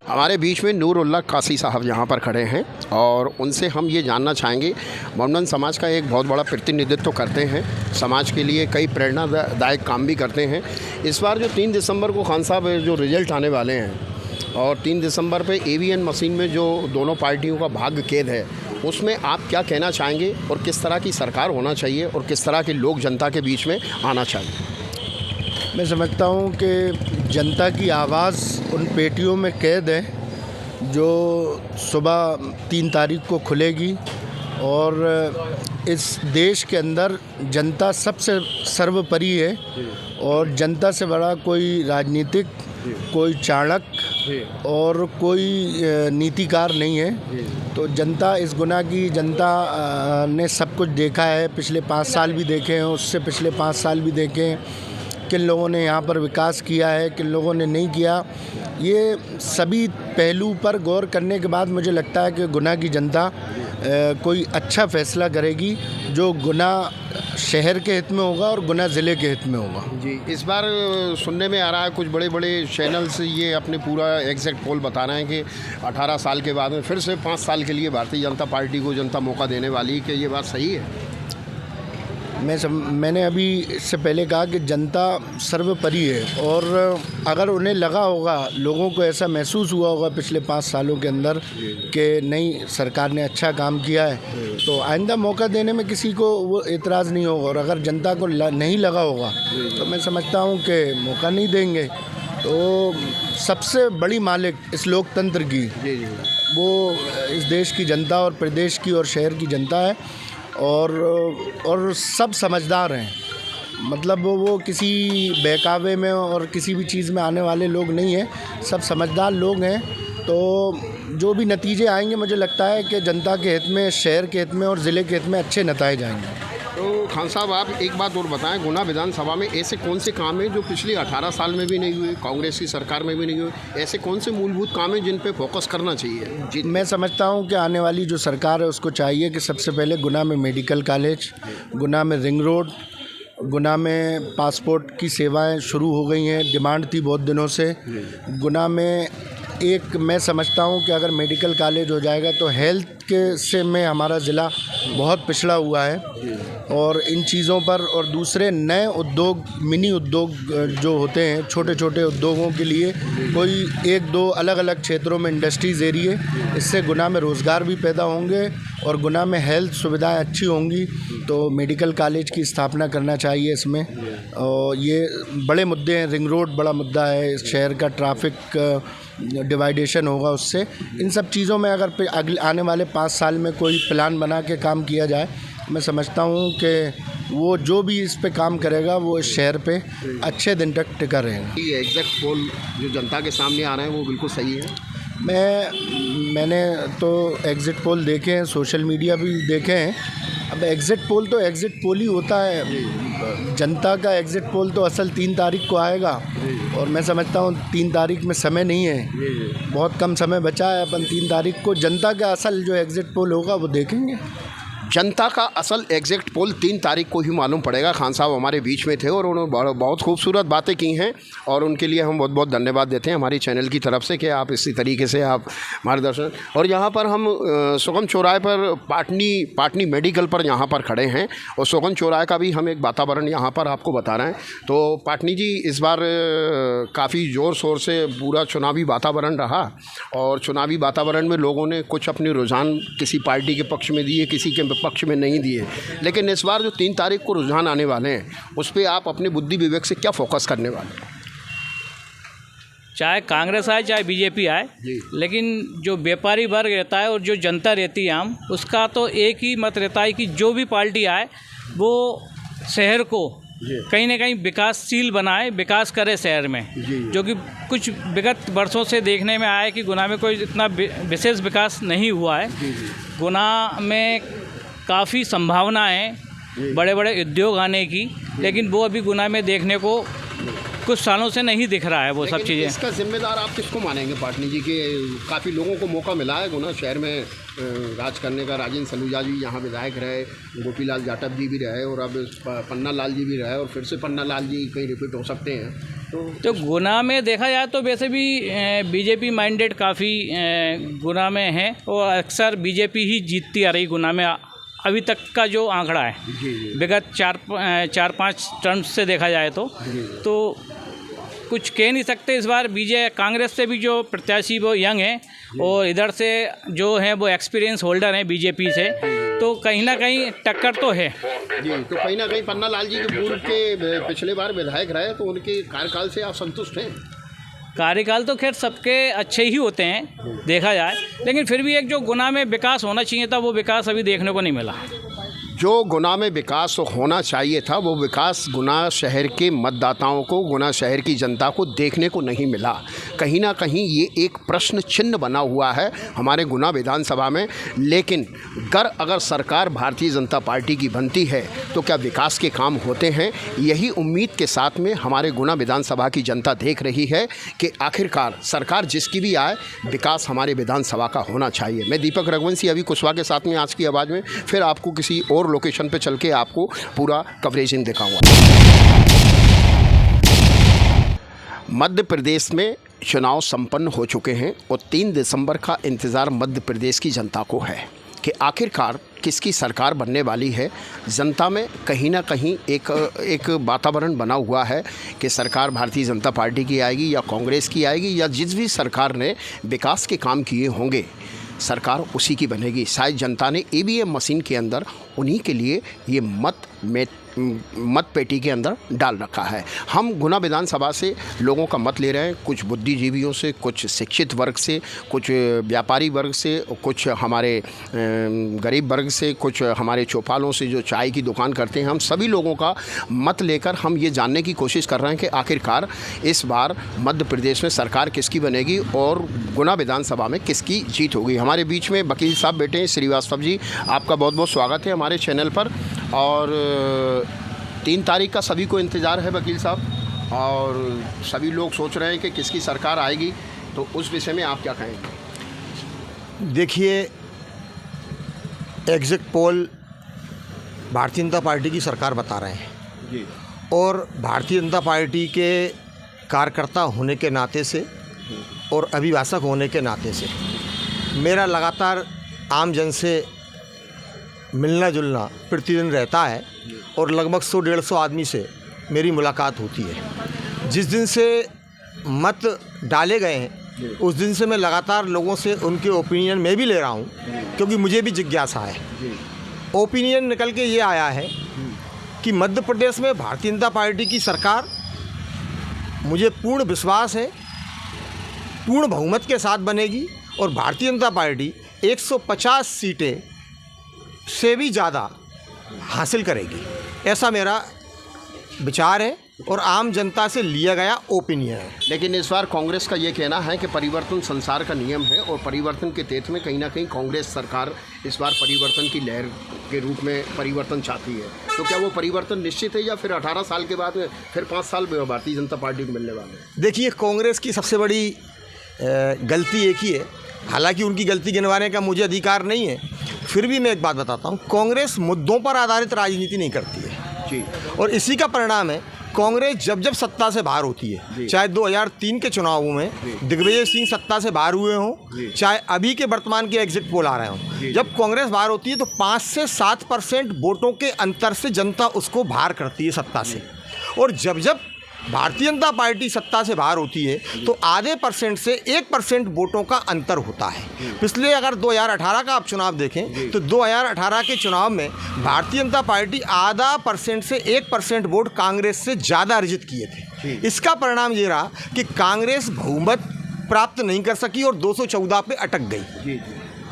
हमारे बीच में नूरुल्लाह कासी साहब यहाँ पर खड़े हैं और उनसे हम ये जानना चाहेंगे, मोमडन समाज का एक बहुत बड़ा प्रतिनिधित्व करते हैं, समाज के लिए कई प्रेरणादायक काम भी करते हैं। इस बार जो 3 दिसंबर को खान साहब जो रिजल्ट आने वाले हैं और 3 दिसंबर पे ईवीएम मशीन में जो दोनों पार्टियों का भाग्य कैद है, उसमें आप क्या कहना चाहेंगे और किस तरह की सरकार होना चाहिए और किस तरह के लोग जनता के बीच में आना चाहिए? मैं समझता हूँ कि जनता की आवाज़ उन पेटियों में कैद है जो सुबह 3 तारीख को खुलेगी, और इस देश के अंदर जनता सबसे सर्वोपरि है और जनता से बड़ा कोई राजनीतिक, कोई चाणक्य और कोई नीतिकार नहीं है। तो जनता इस गुना की जनता ने सब कुछ देखा है, पिछले 5 साल भी देखे हैं, उससे पिछले 5 साल भी देखे हैं, किन लोगों ने यहाँ पर विकास किया है, किन लोगों ने नहीं किया। ये सभी पहलू पर गौर करने के बाद मुझे लगता है कि गुना की जनता कोई अच्छा फैसला करेगी जो गुना शहर के हित में होगा और गुना ज़िले के हित में होगा। जी, इस बार सुनने में आ रहा है कुछ बड़े बड़े चैनल्स ये अपने पूरा एग्जैक्ट पोल बता रहे हैं कि 18 साल के बाद में फिर से 5 साल के लिए भारतीय जनता पार्टी को जनता मौका देने वाली है। कि ये बात सही है? मैंने अभी इससे पहले कहा कि जनता सर्वोपरि है, और अगर उन्हें लगा होगा, लोगों को ऐसा महसूस हुआ होगा पिछले 5 सालों के अंदर कि नई सरकार ने अच्छा काम किया है, तो आइंदा मौका देने में किसी को वो एतराज़ नहीं होगा। और अगर जनता को नहीं लगा होगा तो मैं समझता हूँ कि मौका नहीं देंगे। तो सबसे बड़ी मालिक इस लोकतंत्र की वो इस देश की जनता और प्रदेश की और शहर की जनता है, और सब समझदार हैं। मतलब वो किसी बहकावे में और किसी भी चीज़ में आने वाले लोग नहीं हैं, सब समझदार लोग हैं। तो जो भी नतीजे आएंगे मुझे लगता है कि जनता के हित में, शहर के हित में और ज़िले के हित में अच्छे नतीजे आएंगे। तो खान साहब, आप एक बात और बताएं, गुना विधानसभा में ऐसे कौन से काम हैं जो पिछले 18 साल में भी नहीं हुए, कांग्रेस की सरकार में भी नहीं हुए? ऐसे कौन से मूलभूत काम हैं जिन पे फोकस करना चाहिए? जी, मैं समझता हूं कि आने वाली जो सरकार है उसको चाहिए कि सबसे पहले गुना में मेडिकल कॉलेज, गुना में रिंग रोड, गुना में पासपोर्ट की सेवाएं शुरू हो गई हैं, डिमांड थी बहुत दिनों से। गुना में एक मैं समझता हूं कि अगर मेडिकल कॉलेज हो जाएगा तो हेल्थ के में हमारा ज़िला बहुत पिछड़ा हुआ है, और इन चीज़ों पर और दूसरे नए उद्योग, मिनी उद्योग जो होते हैं, छोटे छोटे उद्योगों के लिए कोई 1-2 अलग अलग क्षेत्रों में इंडस्ट्रीज़ एरिए, इससे गुना में रोज़गार भी पैदा होंगे और गुना में हेल्थ सुविधाएं अच्छी होंगी। तो मेडिकल कॉलेज की स्थापना करना चाहिए इसमें। और ये बड़े मुद्दे हैं, रिंग रोड बड़ा मुद्दा है, शहर का ट्रैफिक डिवाइडेशन होगा उससे। इन सब चीज़ों में अगर आने वाले 5 साल में कोई प्लान बना के काम किया जाए, मैं समझता हूँ कि वो जो भी इस पे काम करेगा वो इस शहर पे अच्छे दिन तक टिका रहेगा। ये एग्जैक्ट पोल जो जनता के सामने आ रहे हैं वो बिल्कुल सही है। मैंने तो एग्ज़िट पोल देखे हैं, सोशल मीडिया भी देखे हैं। अब एग्ज़िट पोल तो एग्ज़िट पोल ही होता है। जनता का एग्ज़िट पोल तो असल 3 तारीख को आएगा और मैं समझता हूँ 3 तारीख में समय नहीं है, बहुत कम समय बचा है। अपन 3 तारीख को जनता का असल जो एग्ज़िट पोल होगा वो देखेंगे। जनता का असल एग्जैक्ट पोल 3 तारीख को ही मालूम पड़ेगा। खान साहब हमारे बीच में थे और उन्होंने बहुत खूबसूरत बातें की हैं और उनके लिए हम बहुत बहुत धन्यवाद देते हैं हमारी चैनल की तरफ से कि आप इसी तरीके से आप मार्गदर्शन। और यहाँ पर हम सुगम चौराहे पर पाटनी मेडिकल पर यहाँ पर खड़े हैं और सुगम चौराहे का भी हम एक वातावरण यहाँ पर आपको बता रहे हैं। तो पाटनी जी, इस बार काफ़ी ज़ोर शोर से पूरा चुनावी वातावरण रहा और चुनावी वातावरण में लोगों ने कुछ अपने रुझान किसी पार्टी के पक्ष में दिए, किसी के पक्ष में नहीं दिए। लेकिन इस बार जो 3 तारीख को रुझान आने वाले हैं उस पर आप अपने बुद्धि विवेक से क्या फोकस करने वाले हैं? चाहे कांग्रेस आए चाहे बीजेपी आए, लेकिन जो व्यापारी वर्ग रहता है और जो जनता रहती है आम, उसका तो एक ही मत रहता है कि जो भी पार्टी आए वो शहर को कहीं ना कहीं विकासशील बनाए, विकास करे शहर में। जो कि कुछ विगत वर्षों से देखने में आया है कि गुना में कोई इतना विशेष विकास नहीं हुआ है। गुना में काफ़ी संभावनाएं बड़े बड़े उद्योग आने की, लेकिन वो अभी गुना में देखने को कुछ सालों से नहीं दिख रहा है वो सब चीज़ें। इसका जिम्मेदार आप किसको मानेंगे पाटनी जी? के काफ़ी लोगों को मौका मिला है गुना शहर में राज करने का। राजेंद्र सलूजा जी यहाँ विधायक रहे, गोपीलाल जाटव जी भी रहे और अब पन्ना लाल जी भी रहे और फिर से पन्ना लाल जी कहीं रिपीट हो सकते हैं। तो गुना में देखा जाए तो वैसे भी बीजेपी माइंडेड काफ़ी गुना में है और अक्सर बीजेपी ही जीतती आ रही गुना में अभी तक का जो आंकड़ा है विगत 4-5 टर्म्स से देखा जाए तो कुछ कह नहीं सकते। इस बार कांग्रेस से भी जो प्रत्याशी वो यंग हैं और इधर से जो हैं वो एक्सपीरियंस होल्डर हैं बीजेपी से, तो कहीं ना कहीं टक्कर तो है जी। तो कहीं ना कहीं पन्ना लाल जी के पूर्व के पिछले बार विधायक रहे, तो उनके कार्यकाल से आप संतुष्ट हैं? कार्यकाल तो खैर सबके अच्छे ही होते हैं देखा जाए, लेकिन फिर भी एक जो गुना में विकास होना चाहिए था वो विकास अभी देखने को नहीं मिला। जो गुना में विकास होना चाहिए था वो विकास गुना शहर के मतदाताओं को, गुना शहर की जनता को देखने को नहीं मिला। कहीं ना कहीं ये एक प्रश्न चिन्ह बना हुआ है हमारे गुना विधानसभा में। लेकिन अगर सरकार भारतीय जनता पार्टी की बनती है तो क्या विकास के काम होते हैं? यही उम्मीद के साथ में हमारे गुना विधानसभा की जनता देख रही है कि आखिरकार सरकार जिसकी भी आए, विकास हमारे विधानसभा का होना चाहिए। मैं दीपक रघुवंशी अभी कुशवाहा के साथ में आज की आवाज़ में फिर आपको किसी और लोकेशन पे चल के आपको पूरा कवरेजिंग दिखाऊंगा। मध्य प्रदेश में चुनाव संपन्न हो चुके हैं और 3 दिसंबर का इंतज़ार मध्य प्रदेश की जनता को है कि आखिरकार किसकी सरकार बनने वाली है। जनता में कहीं ना कहीं एक वातावरण बना हुआ है कि सरकार भारतीय जनता पार्टी की आएगी या कांग्रेस की आएगी, या जिस भी सरकार ने विकास के काम किए होंगे सरकार उसी की बनेगी। शायद जनता ने ईवीएम मशीन के अंदर उन्हीं के लिए ये मत पेटी के अंदर डाल रखा है। हम गुना विधानसभा से लोगों का मत ले रहे हैं, कुछ बुद्धिजीवियों से, कुछ शिक्षित वर्ग से, कुछ व्यापारी वर्ग से, कुछ हमारे गरीब वर्ग से, कुछ हमारे चौपालों से जो चाय की दुकान करते हैं। हम सभी लोगों का मत लेकर हम ये जानने की कोशिश कर रहे हैं कि आखिरकार इस बार मध्य प्रदेश में सरकार किसकी बनेगी और गुना विधानसभा में किसकी जीत होगी। हमारे बीच में वकील साहब बैठे हैं। श्रीवास्तव जी, आपका बहुत बहुत स्वागत है हमारे चैनल पर। और 3 तारीख का सभी को इंतज़ार है वकील साहब, और सभी लोग सोच रहे हैं कि किसकी सरकार आएगी, तो उस विषय में आप क्या कहेंगे? देखिए, exit poll Bharatiya Janata party की सरकार बता रहे हैं जी। और भारतीय जनता पार्टी के कार्यकर्ता होने के नाते से और अभिभाषक होने के नाते से मेरा लगातार आम जन से मिलना जुलना प्रतिदिन रहता है और लगभग 100-150 आदमी से मेरी मुलाकात होती है। जिस दिन से मत डाले गए हैं उस दिन से मैं लगातार लोगों से उनके ओपिनियन मैं भी ले रहा हूं, क्योंकि मुझे भी जिज्ञासा है। ओपिनियन निकल के ये आया है कि मध्य प्रदेश में भारतीय जनता पार्टी की सरकार, मुझे पूर्ण विश्वास है, पूर्ण बहुमत के साथ बनेगी और भारतीय जनता पार्टी 150 सीटें से भी ज़्यादा हासिल करेगी, ऐसा मेरा विचार है और आम जनता से लिया गया ओपिनियन है। लेकिन इस बार कांग्रेस का ये कहना है कि परिवर्तन संसार का नियम है और परिवर्तन के तहत में कहीं ना कहीं कांग्रेस सरकार इस बार परिवर्तन की लहर के रूप में परिवर्तन चाहती है। तो क्या वो परिवर्तन निश्चित है या फिर 18 साल के बाद फिर 5 साल भारतीय जनता पार्टी को मिलने वाले हैं? देखिए, कांग्रेस की सबसे बड़ी गलती एक ही है, हालांकि उनकी गलती गिनवाने का मुझे अधिकार नहीं है, फिर भी मैं एक बात बताता हूँ, कांग्रेस मुद्दों पर आधारित राजनीति नहीं करती है जी, और इसी का परिणाम है कांग्रेस जब जब सत्ता से बाहर होती है, चाहे 2003 के चुनावों में दिग्विजय सिंह सत्ता से बाहर हुए हों, चाहे अभी के वर्तमान के एग्जिट पोल आ रहे हों, जब कांग्रेस बाहर होती है तो 5 से 7% वोटों के अंतर से जनता उसको बाहर करती है सत्ता से। और जब जब भारतीय जनता पार्टी सत्ता से बाहर होती है तो आधे % से 1% वोटों का अंतर होता है। पिछले अगर 2018 का आप चुनाव देखें तो 2018 के चुनाव में भारतीय जनता पार्टी आधा % से 1% वोट कांग्रेस से ज़्यादा अर्जित किए थे। इसका परिणाम ये रहा कि कांग्रेस बहुमत प्राप्त नहीं कर सकी और 214 पे अटक गई,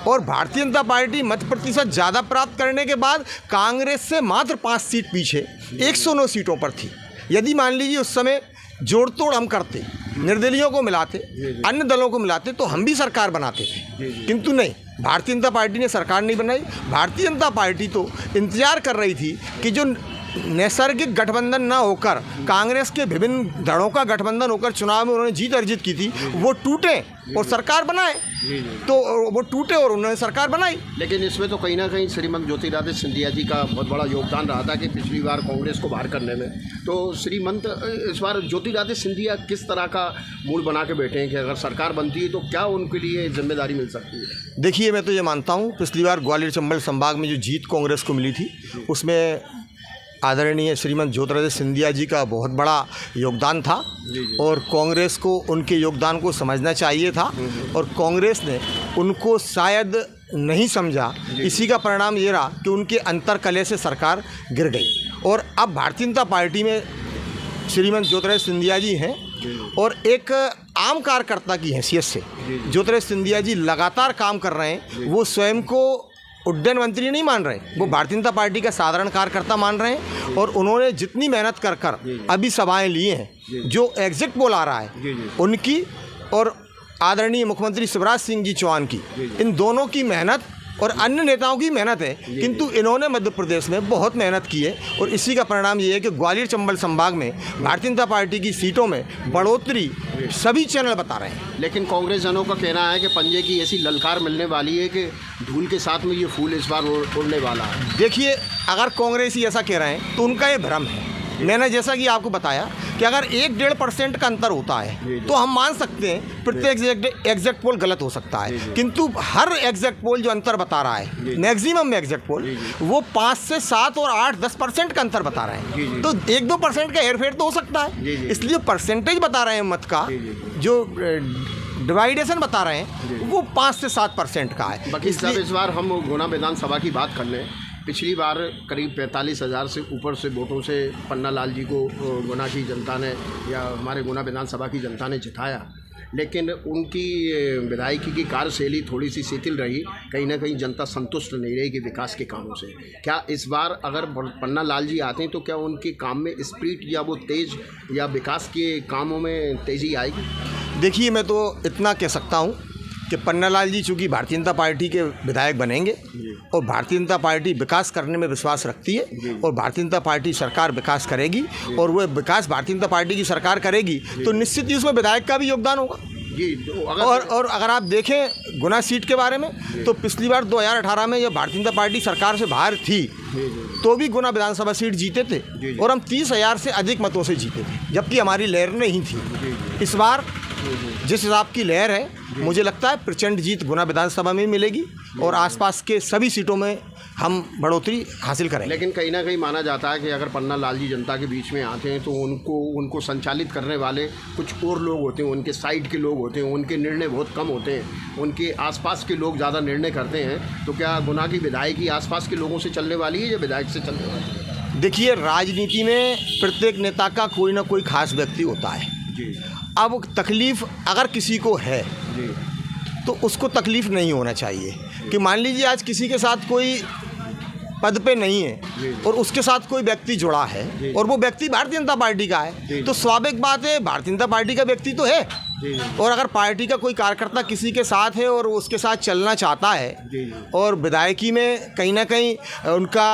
और भारतीय जनता पार्टी मत प्रतिशत ज़्यादा प्राप्त करने के बाद कांग्रेस से मात्र 5 सीट पीछे 109 सीटों पर थी। यदि मान लीजिए उस समय जोड़ तोड़ हम करते, निर्दलीयों को मिलाते, अन्य दलों को मिलाते, तो हम भी सरकार बनाते थे, किंतु नहीं, भारतीय जनता पार्टी ने सरकार नहीं बनाई। भारतीय जनता पार्टी तो इंतजार कर रही थी कि जो नैसर्गिक गठबंधन ना होकर कांग्रेस के विभिन्न दलों का गठबंधन होकर चुनाव में उन्होंने जीत अर्जित की थी, वो टूटे और सरकार बनाए, तो वो टूटे और उन्होंने सरकार बनाई। लेकिन इसमें तो कहीं ना कहीं श्रीमंत ज्योतिरादित्य सिंधिया जी का बहुत बड़ा योगदान रहा था कि पिछली बार कांग्रेस को बाहर करने में। तो श्रीमंत इस बार ज्योतिरादित्य सिंधिया किस तरह का मूड बना के बैठे हैं कि अगर सरकार बनती है तो क्या उनके लिए जिम्मेदारी मिल सकती है? देखिए, मैं तो ये मानता हूँ पिछली बार ग्वालियर चंबल संभाग में जो जीत कांग्रेस को मिली थी उसमें आदरणीय श्रीमंत ज्योतिरादित्य सिंधिया जी का बहुत बड़ा योगदान था, और कांग्रेस को उनके योगदान को समझना चाहिए था, और कांग्रेस ने उनको शायद नहीं समझा। इसी का परिणाम ये रहा कि उनके अंतर्कलह से सरकार गिर गई, और अब भारतीय जनता पार्टी में श्रीमंत ज्योतिरादित्य सिंधिया जी हैं, और एक आम कार्यकर्ता की हैसियत से ज्योतिरादित्य सिंधिया जी लगातार काम कर रहे हैं। वो स्वयं को उड्डयन मंत्री नहीं मान रहे, वो भारतीय जनता पार्टी का साधारण कार्यकर्ता मान रहे हैं, और उन्होंने जितनी मेहनत कर कर अभी सभाएं ली हैं, जो एग्जिट पोल आ रहा है उनकी और आदरणीय मुख्यमंत्री शिवराज सिंह जी चौहान की, इन दोनों की मेहनत और अन्य नेताओं की मेहनत है, किंतु इन्होंने मध्य प्रदेश में बहुत मेहनत की है, और इसी का परिणाम ये है कि ग्वालियर चंबल संभाग में भारतीय जनता पार्टी की सीटों में बढ़ोतरी सभी चैनल बता रहे हैं। लेकिन कांग्रेस जनों का कहना है कि पंजे की ऐसी ललकार मिलने वाली है कि धूल के साथ में ये फूल इस बार उड़ने वाला है। देखिए, अगर कांग्रेसी ऐसा कह रहे हैं तो उनका ये भ्रम है। मैंने जैसा कि आपको बताया कि अगर 1-1.5% का अंतर होता है तो हम मान सकते हैं प्रत्येक एग्जैक्ट पोल गलत हो सकता है, किंतु हर एग्जैक्ट पोल जो अंतर बता रहा है, मैक्सिमम एग्जैक्ट पोल, वो 5 से 7 और 8-10% का अंतर बता रहे हैं। तो 1-2% का हेरफेर तो हो सकता है, इसलिए परसेंटेज बता रहे हैं मत का, जो डिवाइडेशन बता रहे हैं वो 5 से 7% का है। बाकी सब इस बार हम गुना विधानसभा की बात कर लें, पिछली बार करीब 45,000 से ऊपर से वोटों से पन्ना लाल जी को गुना की जनता ने या हमारे गुना विधानसभा की जनता ने जिताया, लेकिन उनकी विधायकी की कार्यशैली थोड़ी सी शिथिल रही, कहीं ना कहीं जनता संतुष्ट नहीं रहेगी विकास के कामों से। क्या इस बार अगर पन्ना लाल जी आते हैं तो क्या उनके काम में स्पीड या वो तेज़ या विकास के कामों में तेज़ी आएगी? देखिए, मैं तो इतना कह सकता हूँ कि पन्ना लाल जी चूँकि भारतीय जनता पार्टी के विधायक बनेंगे और भारतीय जनता पार्टी विकास करने में विश्वास रखती है और भारतीय जनता पार्टी सरकार विकास करेगी और वह विकास भारतीय जनता पार्टी की सरकार करेगी तो निश्चित ही उसमें विधायक का भी योगदान होगा। और अगर आप देखें गुना सीट के बारे में तो पिछली बार 2018 में जब भारतीय जनता पार्टी सरकार से बाहर थी तो भी गुना विधानसभा सीट जीते थे और हम 30,000 से अधिक मतों से जीते थे, जबकि हमारी लहर नहीं थी। इस बार जिस हिसाब की लहर है मुझे लगता है प्रचंड जीत गुना विधानसभा में मिलेगी और आसपास के सभी सीटों में हम बढ़ोतरी हासिल करेंगे। लेकिन कहीं ना कहीं माना जाता है कि अगर पन्ना लाल जी जनता के बीच में आते हैं तो उनको संचालित करने वाले कुछ और लोग होते हैं, उनके साइड के लोग होते हैं, उनके निर्णय बहुत कम होते हैं, उनके आसपास के लोग ज़्यादा निर्णय करते हैं। तो क्या गुना की विधायकी आसपास के लोगों से चलने वाली है या विधायक से चलने वाली है? देखिए, राजनीति में प्रत्येक नेता का कोई ना कोई खास व्यक्ति होता है। अब तकलीफ़ अगर किसी को है तो उसको तकलीफ़ नहीं होना चाहिए कि मान लीजिए आज किसी के साथ कोई पद पे नहीं है और उसके साथ कोई व्यक्ति जुड़ा है और वो व्यक्ति भारतीय जनता पार्टी का है, तो स्वाभाविक बात है भारतीय जनता पार्टी का व्यक्ति तो है। और अगर पार्टी का कोई कार्यकर्ता किसी के साथ है और उसके साथ चलना चाहता है और विधायकी में कहीं ना कहीं उनका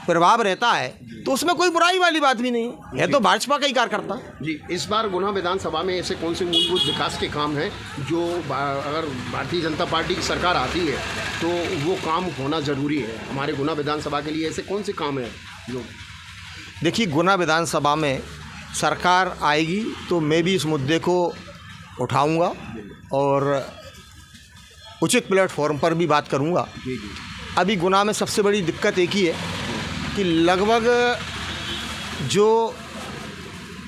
प्रभाव रहता है, तो उसमें कोई बुराई वाली बात भी नहीं है तो भाजपा का ही कार्यकर्ता। जी, इस बार गुना विधानसभा में ऐसे कौन से मूलभूत विकास के काम हैं जो अगर भारतीय जनता पार्टी की सरकार आती है तो वो काम होना ज़रूरी है हमारे गुना विधानसभा के लिए? ऐसे कौन से काम हैं जो? देखिए, गुना विधानसभा में सरकार आएगी तो मैं भी इस मुद्दे को उठाऊंगा और उचित प्लेटफॉर्म पर भी बात करूंगा। अभी गुना में सबसे बड़ी दिक्कत एक ही है कि लगभग जो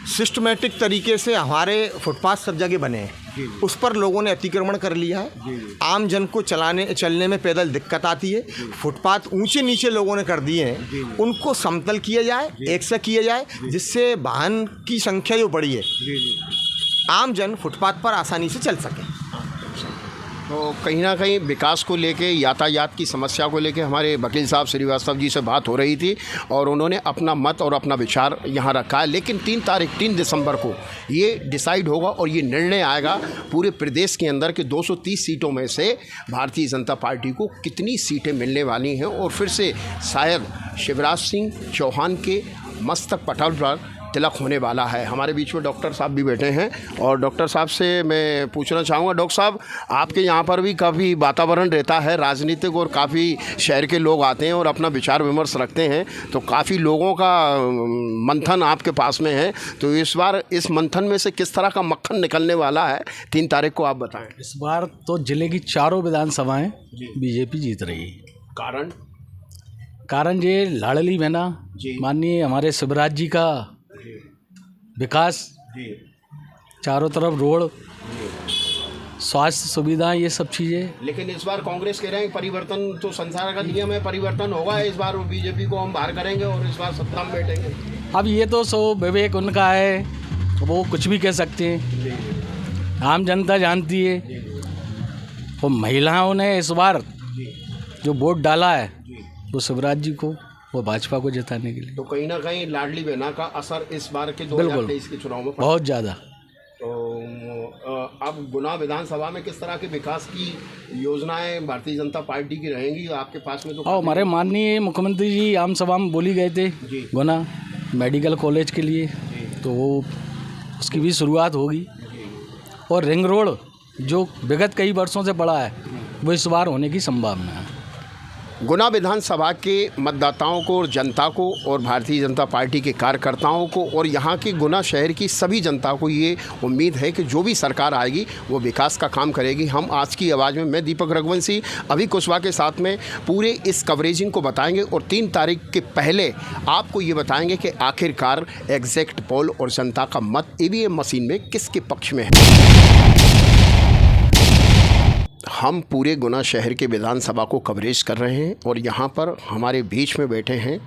सिस्टमेटिक तरीके से हमारे फुटपाथ सब जगह बने हैं उस पर लोगों ने अतिक्रमण कर लिया है। आम जन को चलने में पैदल दिक्कत आती है। फुटपाथ ऊंचे नीचे लोगों ने कर दिए हैं, उनको समतल किया जाए, एक सा किया जाए, जिससे वाहन की संख्या जो बढ़ी है आम जन फुटपाथ पर आसानी से चल सके। तो कहीं ना कहीं विकास को लेके, यातायात की समस्या को लेके हमारे वकील साहब श्रीवास्तव जी से बात हो रही थी और उन्होंने अपना मत और अपना विचार यहाँ रखा है। लेकिन 3 दिसंबर को ये डिसाइड होगा और ये निर्णय आएगा पूरे प्रदेश के अंदर कि 230 सीटों में से भारतीय जनता पार्टी को कितनी सीटें मिलने वाली हैं और फिर से शायद शिवराज सिंह चौहान के मस्तक पटल पर तिलक होने वाला है। हमारे बीच में डॉक्टर साहब भी बैठे हैं और डॉक्टर साहब से मैं पूछना चाहूँगा, डॉक्टर साहब आपके यहाँ पर भी काफ़ी वातावरण रहता है राजनीतिक और काफ़ी शहर के लोग आते हैं और अपना विचार विमर्श रखते हैं, तो काफ़ी लोगों का मंथन आपके पास में है, तो इस बार इस मंथन में से किस तरह का मक्खन निकलने वाला है 3 तारीख को, आप बताएँ। इस बार तो जिले की चारों विधानसभाएँ बीजेपी जीत रही है। कारण ये लाडली बहना माननीय हमारे शिवराज जी का विकास, चारों तरफ रोड, स्वास्थ्य सुविधाएं, ये सब चीज़ें। लेकिन इस बार कांग्रेस कह रहे हैं परिवर्तन तो संसार का नियम है, परिवर्तन होगा, इस बार बीजेपी को हम बाहर करेंगे और इस बार सत्ता में बैठेंगे। अब ये तो सो विवेक उनका है, वो कुछ भी कह सकते हैं, आम जनता जानती है। और महिलाओं ने इस बार जो वोट डाला है वो शिवराज जी को, वो भाजपा को जिताने के लिए। तो कहीं ना कहीं लाडली बहना का असर इस बार के 2023 के चुनाव में बहुत ज़्यादा। तो अब गुना विधानसभा में किस तरह के विकास की योजनाएं भारतीय जनता पार्टी की रहेंगी आपके पास में? तो हमारे माननीय मुख्यमंत्री जी आम सभा में बोली गए थे गुना मेडिकल कॉलेज के लिए, तो वो उसकी भी शुरुआत होगी। और रिंग रोड जो विगत कई वर्षों से पड़ा है वो इस बार होने की संभावना है। गुना विधानसभा के मतदाताओं को और जनता को और भारतीय जनता पार्टी के कार्यकर्ताओं को और यहाँ के गुना शहर की सभी जनता को ये उम्मीद है कि जो भी सरकार आएगी वो विकास का काम करेगी। हम आज की आवाज़ में मैं दीपक रघुवंशी अभी कुशवाहा के साथ में पूरे इस कवरेजिंग को बताएंगे और 3 तारीख के पहले आपको ये बताएंगे कि आखिरकार एग्जैक्ट पोल और जनता का मत ईवीएम मशीन में किसके पक्ष में है। हम पूरे गुना शहर के विधानसभा को कवरेज कर रहे हैं और यहाँ पर हमारे बीच में बैठे हैं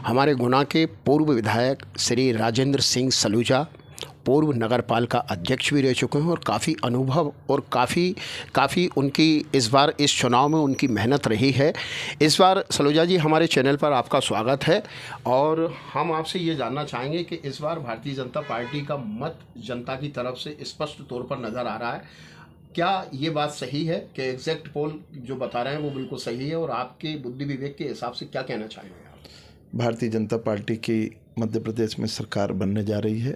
हमारे गुना के पूर्व विधायक श्री राजेंद्र सिंह सलूजा, पूर्व नगरपालिका अध्यक्ष भी रह चुके हैं और काफ़ी अनुभव और काफ़ी उनकी इस बार इस चुनाव में उनकी मेहनत रही है। इस बार सलूजा जी हमारे चैनल पर आपका स्वागत है और हम आपसे ये जानना चाहेंगे कि इस बार भारतीय जनता पार्टी का मत जनता की तरफ से स्पष्ट तौर पर नज़र आ रहा है, क्या ये बात सही है कि एग्जैक्ट पोल जो बता रहे हैं वो बिल्कुल सही है और आपके बुद्धि विवेक के हिसाब से क्या कहना चाहेंगे आप? भारतीय जनता पार्टी की मध्य प्रदेश में सरकार बनने जा रही है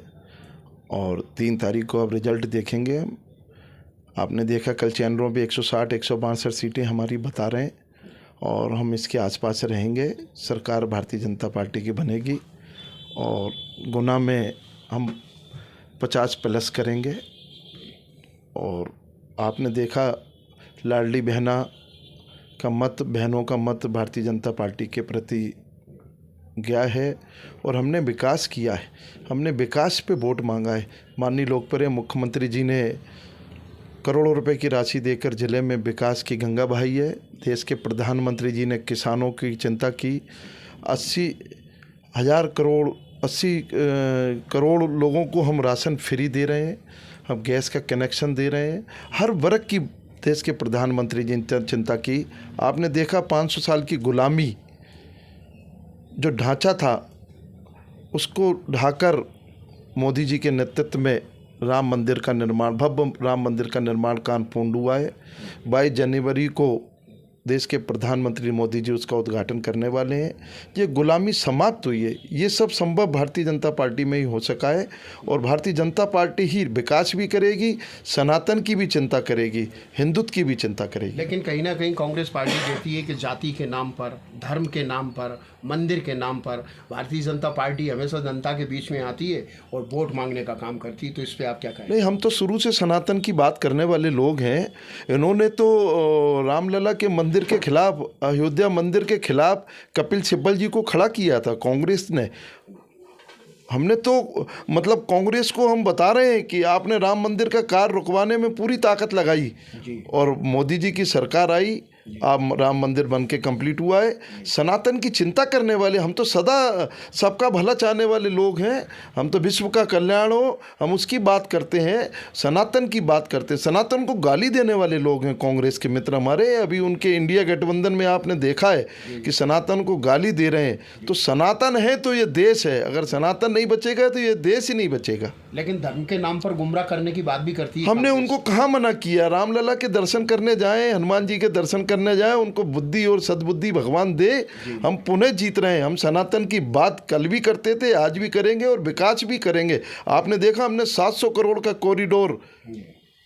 और 3 तारीख को अब रिजल्ट देखेंगे हम। आपने देखा कल चैनलों पे 160-162 सीटें हमारी बता रहे हैं और हम इसके आसपास रहेंगे। सरकार भारतीय जनता पार्टी की बनेगी और गुना में हम 50+ करेंगे। और आपने देखा लाडली बहना का मत, बहनों का मत भारतीय जनता पार्टी के प्रति गया है और हमने विकास किया है, हमने विकास पे वोट मांगा है। माननीय लोकप्रिय मुख्यमंत्री जी ने करोड़ों रुपए की राशि देकर ज़िले में विकास की गंगा बहाई है। देश के प्रधानमंत्री जी ने किसानों की चिंता की। 80 करोड़ लोगों को हम राशन फ्री दे रहे हैं, हम गैस का कनेक्शन दे रहे हैं। हर वर्ग की देश के प्रधानमंत्री जी ने चिंता की। आपने देखा 500 साल की गुलामी जो ढांचा था उसको ढाकर मोदी जी के नेतृत्व में राम मंदिर का निर्माण, भव्य राम मंदिर का निर्माण कार्य पूर्ण हुआ है। 22 जनवरी को देश के प्रधानमंत्री मोदी जी उसका उद्घाटन करने वाले हैं। ये गुलामी समाप्त हुई है। ये सब संभव भारतीय जनता पार्टी में ही हो सका है और भारतीय जनता पार्टी ही विकास भी करेगी, सनातन की भी चिंता करेगी, हिंदुत्व की भी चिंता करेगी। लेकिन कहीं ना कहीं कांग्रेस पार्टी कहती है कि जाति के नाम पर, धर्म के नाम पर, मंदिर के नाम पर भारतीय जनता पार्टी हमेशा जनता के बीच में आती है और वोट मांगने का काम करती है। तो इस पर आप क्या कहें? नहीं, हम तो शुरू से सनातन की बात करने वाले लोग हैं। इन्होंने तो रामलला के मंदिर के खिलाफ, अयोध्या मंदिर के खिलाफ कपिल सिब्बल जी को खड़ा किया था कांग्रेस ने। हमने तो मतलब कांग्रेस को हम बता रहे हैं कि आपने राम मंदिर का कार्य रुकवाने में पूरी ताकत लगाई और मोदी जी की सरकार आई, अब राम मंदिर बन के कंप्लीट हुआ है। सनातन की चिंता करने वाले, हम तो सदा सबका भला चाहने वाले लोग हैं। हम तो विश्व का कल्याण हो, हम उसकी बात करते हैं, सनातन की बात करते हैं। सनातन को गाली देने वाले लोग हैं कांग्रेस के मित्र हमारे। अभी उनके इंडिया गठबंधन में आपने देखा है कि सनातन को गाली दे रहे हैं। तो सनातन है तो ये देश है, अगर सनातन नहीं बचेगा तो ये देश ही नहीं बचेगा। लेकिन धर्म के नाम पर गुमराह करने की बात भी करती है। हमने उनको कहाँ मना किया? रामलला के दर्शन करने जाएं, हनुमान जी के दर्शन करने जाएं, उनको बुद्धि और सद्बुद्धि भगवान दे। हम पुनः जीत रहे हैं। हम सनातन की बात कल भी करते थे, आज भी करेंगे और विकास भी करेंगे। आपने देखा हमने 700 करोड़ का कॉरिडोर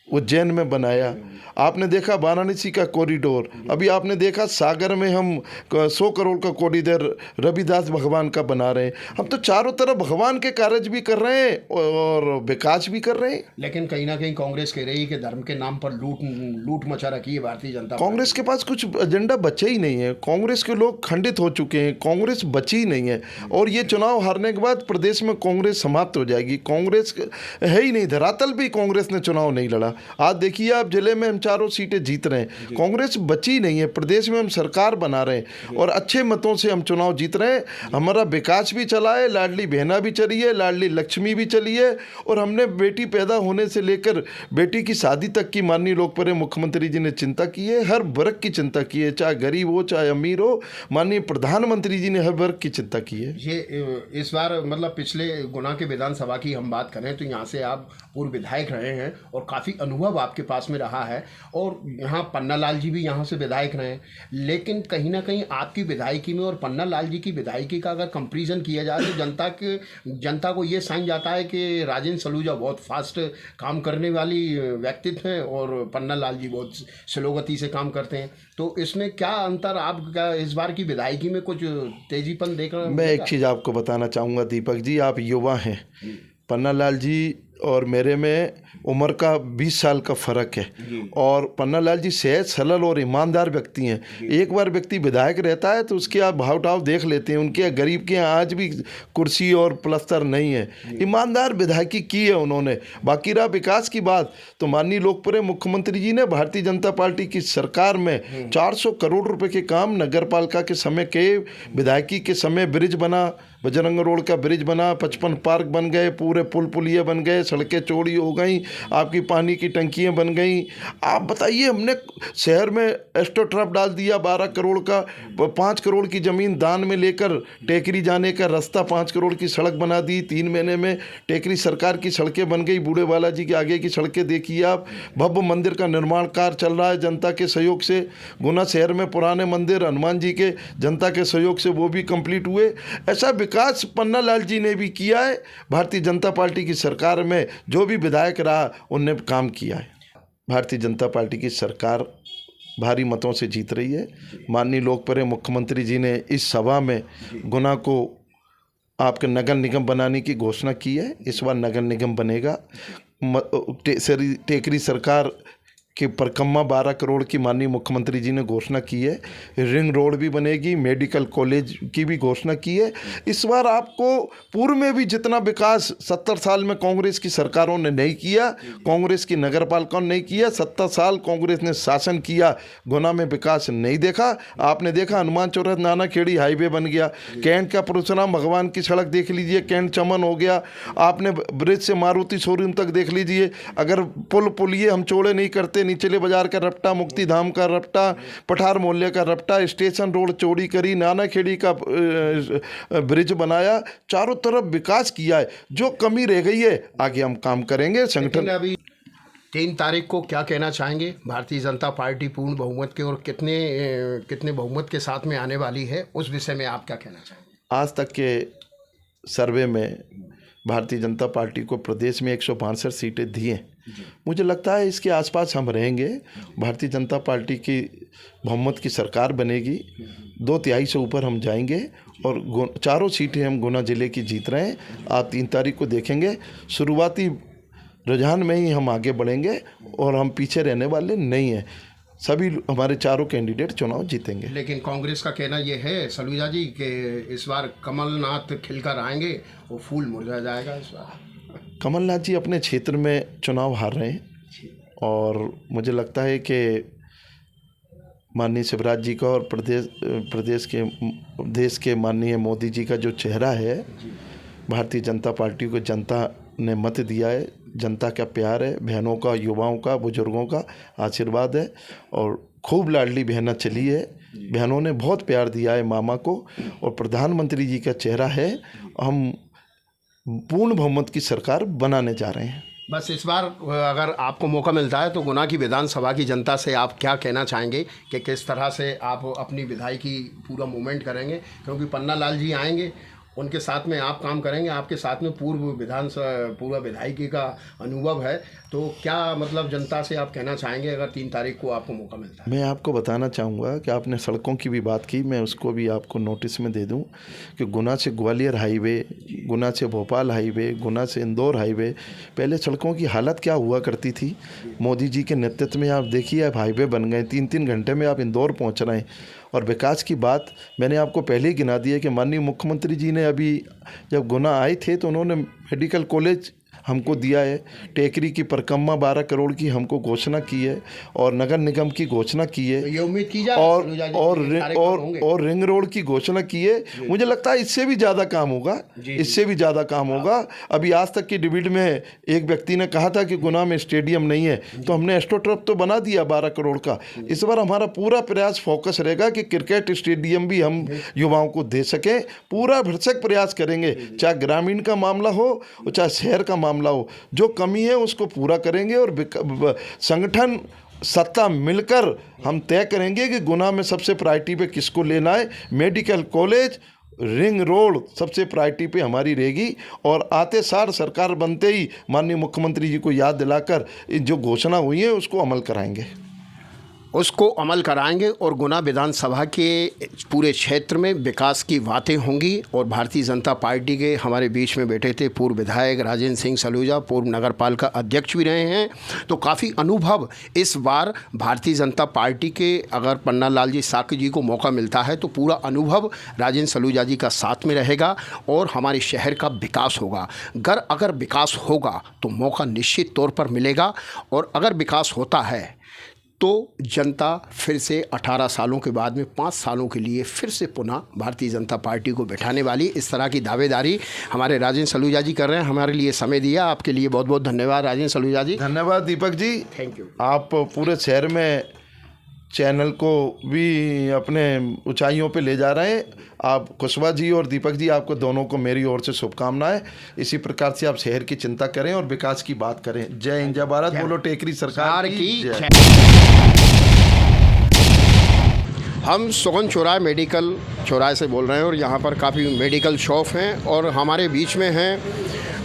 उज्जैन में बनाया, आपने देखा वाराणसी का कॉरिडोर, अभी आपने देखा सागर में हम 100 करोड़ का कॉरिडोर रविदास भगवान का बना रहे हैं। हम तो चारों तरफ भगवान के कार्य भी कर रहे हैं और विकास भी कर रहे हैं। लेकिन कहीं ना कहीं कांग्रेस कह रही है कि धर्म के नाम पर लूट मचा रखी है भारतीय जनता। कांग्रेस के पास कुछ एजेंडा बचे ही नहीं है। कांग्रेस के लोग खंडित हो चुके हैं, कांग्रेस बची ही नहीं है। और ये चुनाव हारने के बाद प्रदेश में कांग्रेस समाप्त हो जाएगी। कांग्रेस है ही नहीं, धरातल भी कांग्रेस ने चुनाव नहीं लड़ा। आज देखिए आप, जिले में हम 4 सीटें जीत रहे हैं, कांग्रेस बची नहीं है। प्रदेश में हम सरकार बना रहे हैं और अच्छे मतों से हम चुनाव जीत रहे हैं। हमारा विकास भी चला है, लाडली बहना भी चली है, लाडली लक्ष्मी भी चली है और हमने बेटी पैदा होने से लेकर बेटी की शादी तक की माननीय लोकप्रिय मुख्यमंत्री जी ने चिंता की है। हर वर्ग की चिंता की है, चाहे गरीब हो चाहे अमीर हो। माननीय प्रधानमंत्री जी ने हर वर्ग की चिंता की है। ये इस बार मतलब पिछले गुना के विधानसभा की हम बात करें तो यहाँ से आप पूर्व विधायक रहे हैं और काफ़ी अनुभव आपके पास में रहा है और यहाँ पन्ना लाल जी भी यहाँ से विधायक रहे हैं। लेकिन कहीं ना कहीं आपकी विधायकी में और पन्ना लाल जी की विधायकी का अगर कंपैरिजन किया जाए तो जनता को ये साइन जाता है कि राजेंद्र सलूजा बहुत फास्ट काम करने वाली व्यक्तित्व हैं और पन्ना लाल जी बहुत स्लो गति से काम करते हैं। तो इसमें क्या अंतर, आप क्या इस बार की विधायकी में कुछ तेजीपन देख रहे हैं? मैं एक चीज़ आपको बताना चाहूँगा दीपक जी, आप युवा हैं। पन्ना लाल जी और मेरे में उम्र का 20 साल का फ़र्क है और पन्ना लाल जी सहज सरल और ईमानदार व्यक्ति हैं। एक बार व्यक्ति विधायक रहता है तो उसके आप भाव टाव देख लेते हैं। उनके गरीब के यहाँ आज भी कुर्सी और प्लस्तर नहीं है। ईमानदार विधायकी की है उन्होंने। बाकी रहा विकास की बात, तो माननीय लोकप्रिय मुख्यमंत्री जी ने भारतीय जनता पार्टी की सरकार में 400 करोड़ रुपए के काम नगर पालिका के समय के, विधायकी के समय ब्रिज बना, बजरंग रोड का ब्रिज बना, 55 पार्क बन गए, पूरे पुल पुलिये बन गए, सड़कें चौड़ी हो गई, आपकी पानी की टंकियाँ बन गई। आप बताइए, हमने शहर में एस्ट्रोट्रफ डाल दिया 12 करोड़ का, 5 करोड़ की ज़मीन दान में लेकर टेकरी जाने का रास्ता, 5 करोड़ की सड़क बना दी। 3 महीने में टेकरी सरकार की सड़कें बन गई। बूढ़े बालाजी के आगे की सड़कें देखिए आप। भव्य मंदिर का निर्माण कार्य चल रहा है जनता के सहयोग से। गुना शहर में पुराने मंदिर हनुमान जी के जनता के सहयोग से वो भी कंप्लीट हुए। ऐसा विकास पन्ना लाल जी ने भी किया है। भारतीय जनता पार्टी की सरकार में जो भी विधायक रहा उनने काम किया है। भारतीय जनता पार्टी की सरकार भारी मतों से जीत रही है। माननीय लोकप्रिय मुख्यमंत्री जी ने इस सभा में गुना को आपके नगर निगम बनाने की घोषणा की है। इस बार नगर निगम बनेगा। टेकरी सरकार कि परिक्रमा 12 करोड़ की माननीय मुख्यमंत्री जी ने घोषणा की है। रिंग रोड भी बनेगी, मेडिकल कॉलेज की भी घोषणा की है। इस बार आपको पूर्व में भी जितना विकास 70 साल में कांग्रेस की सरकारों ने नहीं किया, कांग्रेस की नगर पालिकाओं ने नहीं किया। 70 साल कांग्रेस ने शासन किया, गुना में विकास नहीं देखा। आपने देखा हनुमान चौराहा नाना खेड़ी हाईवे बन गया, कैंट का परशुराम भगवान की सड़क देख लीजिए, कैंट चमन हो गया। आपने ब्रिज से मारुति शोरूम तक देख लीजिए। अगर पुल पुलिये हम चौड़े नहीं करते, निचले बाजार का रपटा, मुक्ति धाम का रपटा, पठार मोहल्ले का रपटा, स्टेशन रोड चौड़ी करी, नाना खेड़ी का ब्रिज बनाया, चारों तरफ विकास किया है। जो कमी रह गई है आगे हम काम करेंगे। संगठन अभी 3 तारीख को क्या कहना चाहेंगे? भारतीय जनता पार्टी पूर्ण बहुमत के और कितने बहुमत के साथ में आने वाली है, उस विषय में आप क्या कहना चाहेंगे? आज तक के सर्वे में भारतीय जनता पार्टी को प्रदेश में 162 सीटें दी हैं। मुझे लगता है इसके आसपास हम रहेंगे। भारतीय जनता पार्टी की बहुमत की सरकार बनेगी, 2/3 से ऊपर हम जाएंगे और चारों सीटें हम गुना जिले की जीत रहे हैं। आप 3 तारीख को देखेंगे, शुरुआती रुझान में ही हम आगे बढ़ेंगे और हम पीछे रहने वाले नहीं हैं। सभी हमारे चारों कैंडिडेट चुनाव जीतेंगे। लेकिन कांग्रेस का कहना ये है सलूजा जी कि इस बार कमलनाथ खिलकर आएंगे, वो फूल मुरझा जाएगा इस बार। कमलनाथ जी अपने क्षेत्र में चुनाव हार रहे हैं और मुझे लगता है कि माननीय शिवराज जी का और देश के माननीय मोदी जी का जो चेहरा है, भारतीय जनता पार्टी को जनता ने मत दिया है, जनता का प्यार है, बहनों का, युवाओं का, बुजुर्गों का आशीर्वाद है और खूब लाडली बहना चली है। बहनों ने बहुत प्यार दिया है मामा को और प्रधानमंत्री जी का चेहरा है। हम पूर्ण बहुमत की सरकार बनाने जा रहे हैं। बस इस बार अगर आपको मौका मिलता है तो गुना की विधानसभा की जनता से आप क्या कहना चाहेंगे कि किस तरह से आप अपनी विधायकी पूरा मूवमेंट करेंगे? क्योंकि पन्ना लाल जी आएंगे, उनके साथ में आप काम करेंगे, आपके साथ में पूर्व विधायकी का अनुभव है, तो क्या मतलब जनता से आप कहना चाहेंगे अगर 3 तारीख को आपको मौका मिलता है? मैं आपको बताना चाहूँगा कि आपने सड़कों की भी बात की, मैं उसको भी आपको नोटिस में दे दूं कि गुना से ग्वालियर हाईवे, गुना से भोपाल हाईवे, गुना से इंदौर हाईवे, पहले सड़कों की हालत क्या हुआ करती थी। मोदी जी के नेतृत्व में आप देखिए अब हाईवे बन गए, 3-3 घंटे में आप इंदौर पहुँच रहे हैं। और विकास की बात मैंने आपको पहले ही गिना दी है कि माननीय मुख्यमंत्री जी ने अभी जब गुना आए थे तो उन्होंने मेडिकल कॉलेज हमको दिया है, टेकरी की परिक्रमा 12 करोड़ की हमको घोषणा की है और नगर निगम की घोषणा की है, तो ये उम्मीद की जाए और रिंग रोड की घोषणा की है। मुझे लगता है इससे भी ज़्यादा काम होगा, इससे भी ज़्यादा काम होगा। अभी आज तक की डिबेट में एक व्यक्ति ने कहा था कि गुना में स्टेडियम नहीं है, तो हमने एस्ट्रोटर्फ तो बना दिया 12 करोड़ का। इस बार हमारा पूरा प्रयास फोकस रहेगा कि क्रिकेट स्टेडियम भी हम युवाओं को दे सकें। पूरा भरसक प्रयास करेंगे, चाहे ग्रामीण का मामला हो और चाहे शहर का मामला हो। जो कमी है उसको पूरा करेंगे और संगठन सत्ता मिलकर हम तय करेंगे कि गुना में सबसे प्रायोरिटी पे किसको लेना है। मेडिकल कॉलेज, रिंग रोड सबसे प्रायोरिटी पे हमारी रहेगी और आते सार सरकार बनते ही माननीय मुख्यमंत्री जी को याद दिलाकर जो घोषणा हुई है उसको अमल कराएंगे। और गुना विधानसभा के पूरे क्षेत्र में विकास की बातें होंगी। और भारतीय जनता पार्टी के हमारे बीच में बैठे थे पूर्व विधायक राजेंद्र सिंह सलूजा, पूर्व नगरपालिका अध्यक्ष भी रहे हैं, तो काफ़ी अनुभव इस बार भारतीय जनता पार्टी के अगर पन्ना लाल जी साक्य जी को मौका मिलता है तो पूरा अनुभव राजेंद्र सलूजा जी का साथ में रहेगा और हमारे शहर का विकास होगा। अगर विकास होगा तो मौका निश्चित तौर पर मिलेगा और अगर विकास होता है तो जनता फिर से 18 सालों के बाद में 5 सालों के लिए फिर से पुनः भारतीय जनता पार्टी को बैठाने वाली, इस तरह की दावेदारी हमारे राजेंद्र सलूजा जी कर रहे हैं। हमारे लिए समय दिया, आपके लिए बहुत बहुत धन्यवाद राजेंद्र सलूजा जी। धन्यवाद दीपक जी, थैंक यू। आप पूरे शहर में चैनल को भी अपने ऊंचाइयों पे ले जा रहे हैं। आप कुशवाहा जी और दीपक जी, आपको दोनों को मेरी ओर से शुभकामनाएं। इसी प्रकार से आप शहर की चिंता करें और विकास की बात करें। जय हिंद, जय भारत, बोलो टेकरी सरकार की जय। हम सुगन चौराहे मेडिकल चौराहे से बोल रहे हैं और यहाँ पर काफ़ी मेडिकल शॉप हैं और हमारे बीच में हैं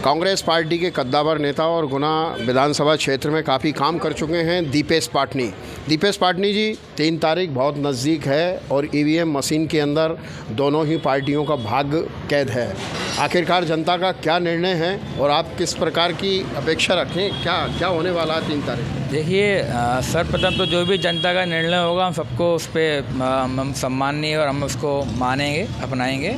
कांग्रेस पार्टी के कद्दावर नेता और गुना विधानसभा क्षेत्र में काफ़ी काम कर चुके हैं दीपेश पाटनी। दीपेश पाटनी जी, 3 तारीख बहुत नज़दीक है और ईवीएम मशीन के अंदर दोनों ही पार्टियों का भाग्य कैद है। आखिरकार जनता का क्या निर्णय है और आप किस प्रकार की अपेक्षा रखें, क्या होने वाला है 3 तारीख? देखिए, सर्वप्रथम तो जो भी जनता का निर्णय होगा हम सबको उस पर हम सम्माननीय और हम उसको मानेंगे, अपनाएंगे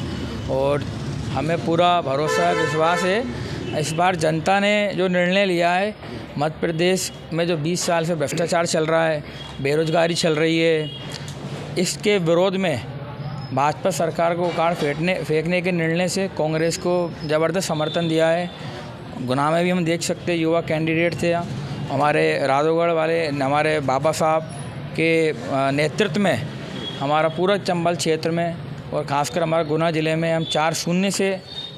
और हमें पूरा भरोसा विश्वास है। इस बार जनता ने जो निर्णय लिया है, मध्य प्रदेश में जो 20 साल से भ्रष्टाचार चल रहा है, बेरोजगारी चल रही है, इसके विरोध में भाजपा सरकार को उखाड़ फेंकने के निर्णय से कांग्रेस को ज़बरदस्त समर्थन दिया है। गुना में भी हम देख सकते हैं युवा कैंडिडेट थे हमारे राधोगढ़ वाले हमारे बाबा साहब के नेतृत्व में हमारा पूरा चंबल क्षेत्र में और ख़ासकर हमारे गुना ज़िले में हम 4-0 से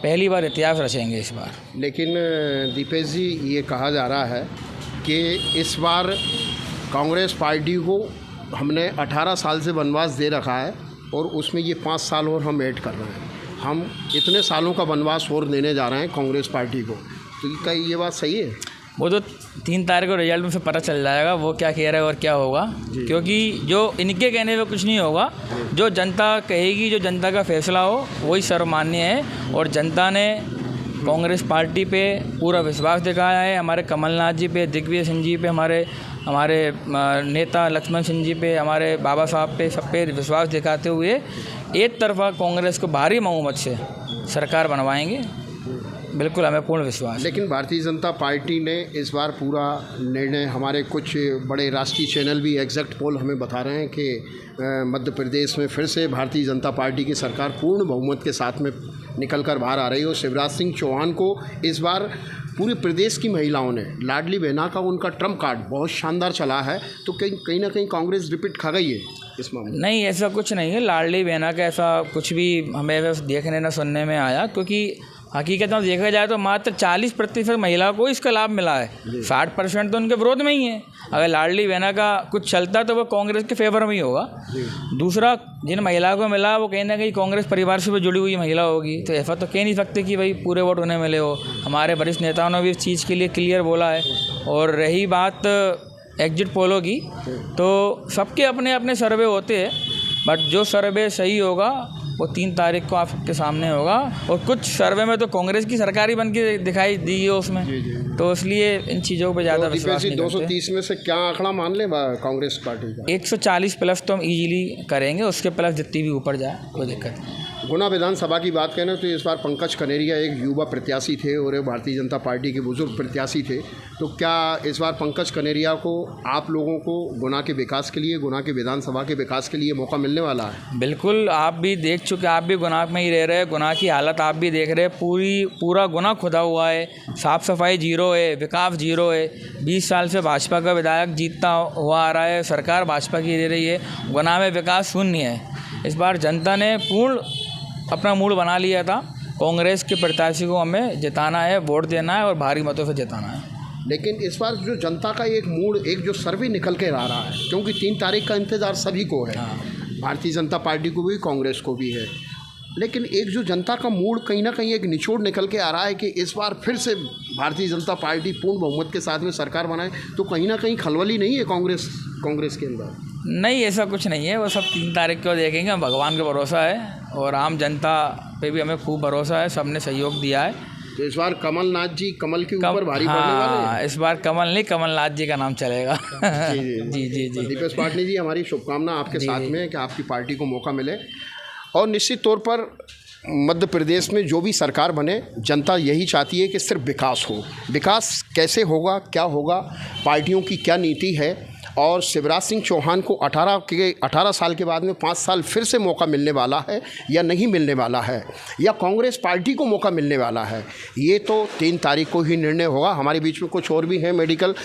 पहली बार इतिहास रचेंगे इस बार। लेकिन दीपेश जी, ये कहा जा रहा है कि इस बार कांग्रेस पार्टी को हमने 18 साल से वनवास दे रखा है और उसमें ये 5 साल और हम ऐड कर रहे हैं। हम इतने सालों का वनवास और देने जा रहे हैं कांग्रेस पार्टी को, तो क्या ये बात सही है? वो तो 3 तारीख को रिजल्ट में से पता चल जाएगा वो क्या कह रहा है और क्या होगा, क्योंकि जो इनके कहने पे कुछ नहीं होगा। जो जनता कहेगी, जो जनता का फैसला हो वही सर्वमान्य है। और जनता ने कांग्रेस पार्टी पे पूरा विश्वास दिखाया है। हमारे कमलनाथ जी पे, दिग्विजय सिंह जी पे, हमारे नेता लक्ष्मण सिंह जी पे, हमारे बाबा साहब पे, सब पे विश्वास दिखाते हुए एक तरफा कांग्रेस को भारी बहुमत से सरकार बनवाएंगे। बिल्कुल हमें पूर्ण विश्वास। लेकिन भारतीय जनता पार्टी ने इस बार पूरा निर्णय, हमारे कुछ बड़े राष्ट्रीय चैनल भी एग्जैक्ट पोल हमें बता रहे हैं कि मध्य प्रदेश में फिर से भारतीय जनता पार्टी की सरकार पूर्ण बहुमत के साथ में निकल कर बाहर आ रही है। और शिवराज सिंह चौहान को इस बार पूरे प्रदेश की महिलाओं ने लाडली बहना का उनका ट्रम्प कार्ड बहुत शानदार चला है, तो कहीं ना कहीं कांग्रेस रिपीट खा गई है इस मामले? नहीं, ऐसा कुछ नहीं है। लाडली बहना का ऐसा कुछ भी हमें देखने न सुनने में आया, क्योंकि हकीकत में देखा जाए तो मात्र 40% महिलाओं को इसका लाभ मिला है। 60% तो उनके विरोध में ही है। अगर लाडली बहना का कुछ चलता तो वो कांग्रेस के फेवर में ही होगा। दूसरा, जिन महिलाओं को मिला वो कहीं ना कहीं कांग्रेस परिवार से भी जुड़ी हुई महिला होगी, तो ऐसा तो कह नहीं सकते कि भाई पूरे वोट उन्हें मिले हो। हमारे वरिष्ठ नेताओं ने भी इस चीज़ के लिए क्लियर बोला है। और रही बात एग्जिट पोलों की, तो सबके अपने अपने सर्वे होते हैं, बट जो सर्वे सही होगा वो 3 तारीख को आपके सामने होगा। और कुछ सर्वे में तो कांग्रेस की सरकार ही बन के दिखाई दी है उसमें, तो इसलिए इन चीज़ों पे ज़्यादा विश्वास नहीं करते। 230 में से क्या आंकड़ा मान ले कांग्रेस पार्टी का? 140 प्लस तो हम इजीली करेंगे, उसके प्लस जितनी भी ऊपर जाए कोई दिक्कत नहीं। गुना विधानसभा की बात करें तो इस बार पंकज कनेरिया एक युवा प्रत्याशी थे और भारतीय जनता पार्टी के बुजुर्ग प्रत्याशी थे, तो क्या इस बार पंकज कनेरिया को, आप लोगों को गुना के विकास के लिए, गुना के विधानसभा के विकास के लिए मौका मिलने वाला है? बिल्कुल, आप भी देख चुके, आप भी गुना में ही रह रहे हैं, गुना की हालत आप भी देख रहे हैं। पूरा गुना खुदा हुआ है, साफ़ सफाई जीरो है, विकास जीरो है। 20 साल से भाजपा का विधायक जीतता हुआ आ रहा है, सरकार भाजपा की दे रही है, गुना में विकास शून्य है। इस बार जनता ने पूर्ण अपना मूड बना लिया था, कांग्रेस के प्रत्याशी को हमें जिताना है, वोट देना है और भारी मतों से जिताना है। लेकिन इस बार जो जनता का एक मूड, एक जो सर्वे निकल के आ रहा है, क्योंकि 3 तारीख का इंतज़ार सभी को है, भारतीय जनता पार्टी को भी, कांग्रेस को भी है, लेकिन एक जो जनता का मूड कहीं ना कहीं एक निचोड़ निकल के आ रहा है कि इस बार फिर से भारतीय जनता पार्टी पूर्ण बहुमत के साथ में सरकार बनाए, तो कहीं ना कहीं खलबली नहीं है कांग्रेस के अंदर? नहीं, ऐसा कुछ नहीं है, वो सब 3 तारीख को देखेंगे। हम भगवान का भरोसा है और आम जनता पे भी हमें खूब भरोसा है, सबने सहयोग दिया है। तो इस बार कमलनाथ जी कमल के ऊपर भारी पड़ने वाले हैं? इस बार कमल नहीं, कमलनाथ जी का नाम चलेगा। जी जी जी। दीपेश पाटनी जी, हमारी शुभकामना आपके साथ में कि आपकी पार्टी को मौका मिले और निश्चित तौर पर मध्य प्रदेश में जो भी सरकार बने, जनता यही चाहती है कि सिर्फ विकास हो। विकास कैसे होगा, क्या होगा, पार्टियों की क्या नीति है, और शिवराज सिंह चौहान को 18 साल के बाद में 5 साल फिर से मौका मिलने वाला है या नहीं मिलने वाला है, या कांग्रेस पार्टी को मौका मिलने वाला है, ये तो 3 तारीख को ही निर्णय होगा। हमारे बीच में कुछ और भी हैं मेडिकल,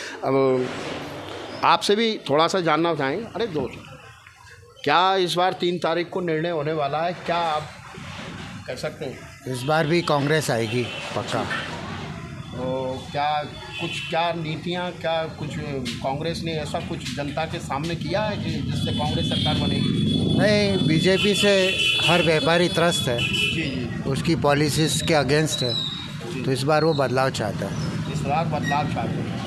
आपसे भी थोड़ा सा जानना चाहेंगे। अरे दोस्त, क्या इस बार 3 तारीख को निर्णय होने वाला है, क्या आप कह सकते हैं? इस बार भी कांग्रेस आएगी पक्का। तो क्या नीतियाँ, क्या कुछ कांग्रेस ने ऐसा कुछ जनता के सामने किया है कि जिससे कांग्रेस सरकार बनेगी? नहीं, बीजेपी से हर व्यापारी त्रस्त है जी, उसकी पॉलिसीज़ के अगेंस्ट है, तो इस बार वो बदलाव चाहता है। इस बार बदलाव चाहते हैं।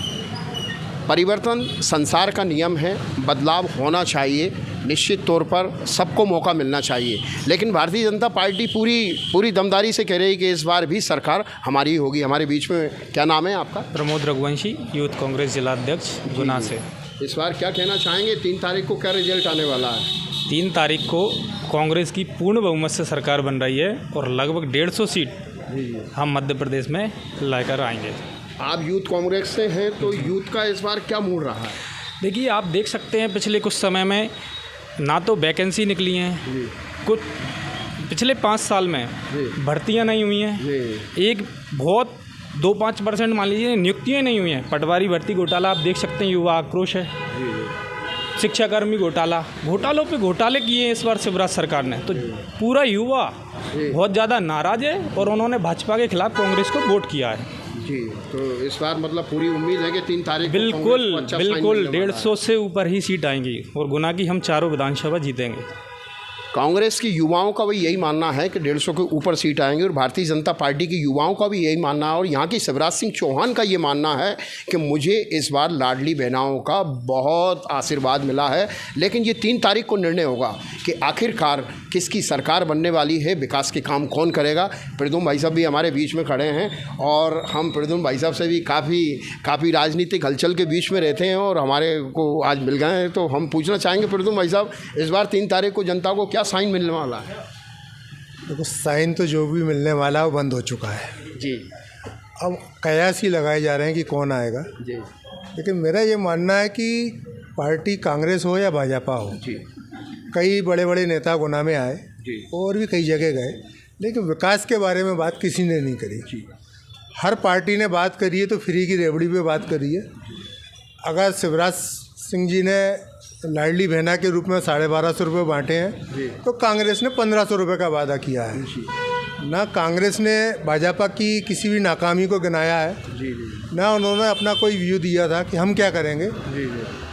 परिवर्तन संसार का नियम है, बदलाव होना चाहिए, निश्चित तौर पर सबको मौका मिलना चाहिए। लेकिन भारतीय जनता पार्टी पूरी दमदारी से कह रही है कि इस बार भी सरकार हमारी होगी। हमारे बीच में, क्या नाम है आपका? प्रमोद रघुवंशी, यूथ कांग्रेस जिलाध्यक्ष गुना से। इस बार क्या कहना चाहेंगे, 3 तारीख को क्या रिजल्ट आने वाला है? 3 तारीख को कांग्रेस की पूर्ण बहुमत से सरकार बन रही है और लगभग 150 सीट हम मध्य प्रदेश में लाकर आएंगे। आप यूथ कांग्रेस से हैं, तो यूथ का इस बार क्या मूड रहा है? देखिए, आप देख सकते हैं पिछले कुछ समय में ना तो वैकेंसी निकली हैं, कुछ पिछले 5 साल में भर्तियां नहीं हुई हैं। एक बहुत 2-5% मान लीजिए नियुक्तियाँ नहीं हुई हैं। पटवारी भर्ती घोटाला आप देख सकते हैं, युवा आक्रोश है। शिक्षाकर्मी घोटालों पे घोटाले किए इस बार शिवराज सरकार ने, तो पूरा युवा बहुत ज़्यादा नाराज़ है और उन्होंने भाजपा के खिलाफ कांग्रेस को वोट किया है। जी, तो इस बार मतलब पूरी उम्मीद है कि 3 तारीख को बिल्कुल अच्छा बिल्कुल 150 से ऊपर ही सीट आएंगी और गुना की हम 4 विधानसभा जीतेंगे। कांग्रेस की युवाओं का भी यही मानना है कि 150 के ऊपर सीट आएंगी और भारतीय जनता पार्टी की युवाओं का भी यही मानना है और यहाँ की शिवराज सिंह चौहान का ये मानना है कि मुझे इस बार लाडली बहनाओं का बहुत आशीर्वाद मिला है। लेकिन ये 3 तारीख को निर्णय होगा कि आखिरकार किसकी सरकार बनने वाली है, विकास के काम कौन करेगा। प्रद्युम्न भाई साहब भी हमारे बीच में खड़े हैं और हम प्रद्युम्न भाई साहब से भी काफ़ी राजनीतिक हलचल के बीच में रहते हैं और हमारे को आज मिल गए हैं, तो हम पूछना चाहेंगे प्रद्युम्न भाई साहब, इस बार 3 तारीख को जनता को क्या साइन मिलने वाला है? देखो, साइन तो जो भी मिलने वाला है वो बंद हो चुका है जी। अब कयास ही लगाए जा रहे हैं कि कौन आएगा जी। लेकिन मेरा ये मानना है कि पार्टी कांग्रेस हो या भाजपा हो जी, कई बड़े बड़े नेता गुना में आए जी, और भी कई जगह गए, लेकिन विकास के बारे में बात किसी ने नहीं करी जी। हर पार्टी ने बात करी है तो फ्री की रेवड़ी पे बात करी है। अगर शिवराज सिंह जी ने लाडली बहना के रूप में 1250 रुपये बांटे हैं तो कांग्रेस ने 1500 रुपये का वादा किया है। ना कांग्रेस ने भाजपा की किसी भी नाकामी को गिनाया है, ना उन्होंने अपना कोई व्यू दिया था कि हम क्या करेंगे।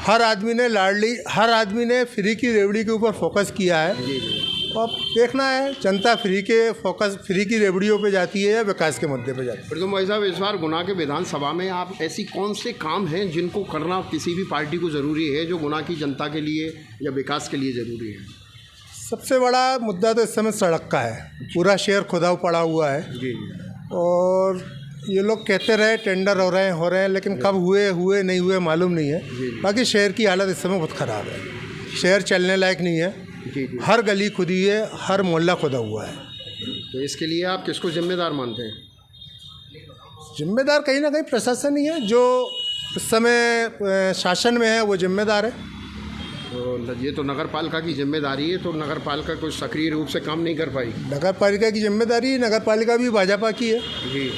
हर आदमी ने फ्री की रेवड़ी के ऊपर फोकस किया है। अब देखना है जनता फ्री की रेवड़ियों पे जाती है या विकास के मुद्दे पे जाती है। प्रद्युम्न भाई साहब, इस बार गुना के विधानसभा में आप ऐसी कौन से काम हैं जिनको करना किसी भी पार्टी को ज़रूरी है, जो गुना की जनता के लिए या विकास के लिए ज़रूरी है? सबसे बड़ा मुद्दा तो इस समय सड़क का है। पूरा शहर खुदा पड़ा हुआ है जी। और ये लोग कहते रहे टेंडर हो रहे हैं लेकिन कब हुए नहीं हुए मालूम नहीं है। बाकी शहर की हालत इस समय बहुत ख़राब है, शहर चलने लायक नहीं है। हर गली खुदी है, हर मोहल्ला खुदा हुआ है। तो इसके लिए आप किसको जिम्मेदार मानते हैं? जिम्मेदार कहीं ना कहीं प्रशासन ही है, जो इस समय शासन में है वो जिम्मेदार है। तो ये तो नगर पालिका की जिम्मेदारी है, तो नगर पालिका कोई सक्रिय रूप से काम नहीं कर पाई। नगर पालिका की जिम्मेदारी, नगर पालिका भी भाजपा की है जी।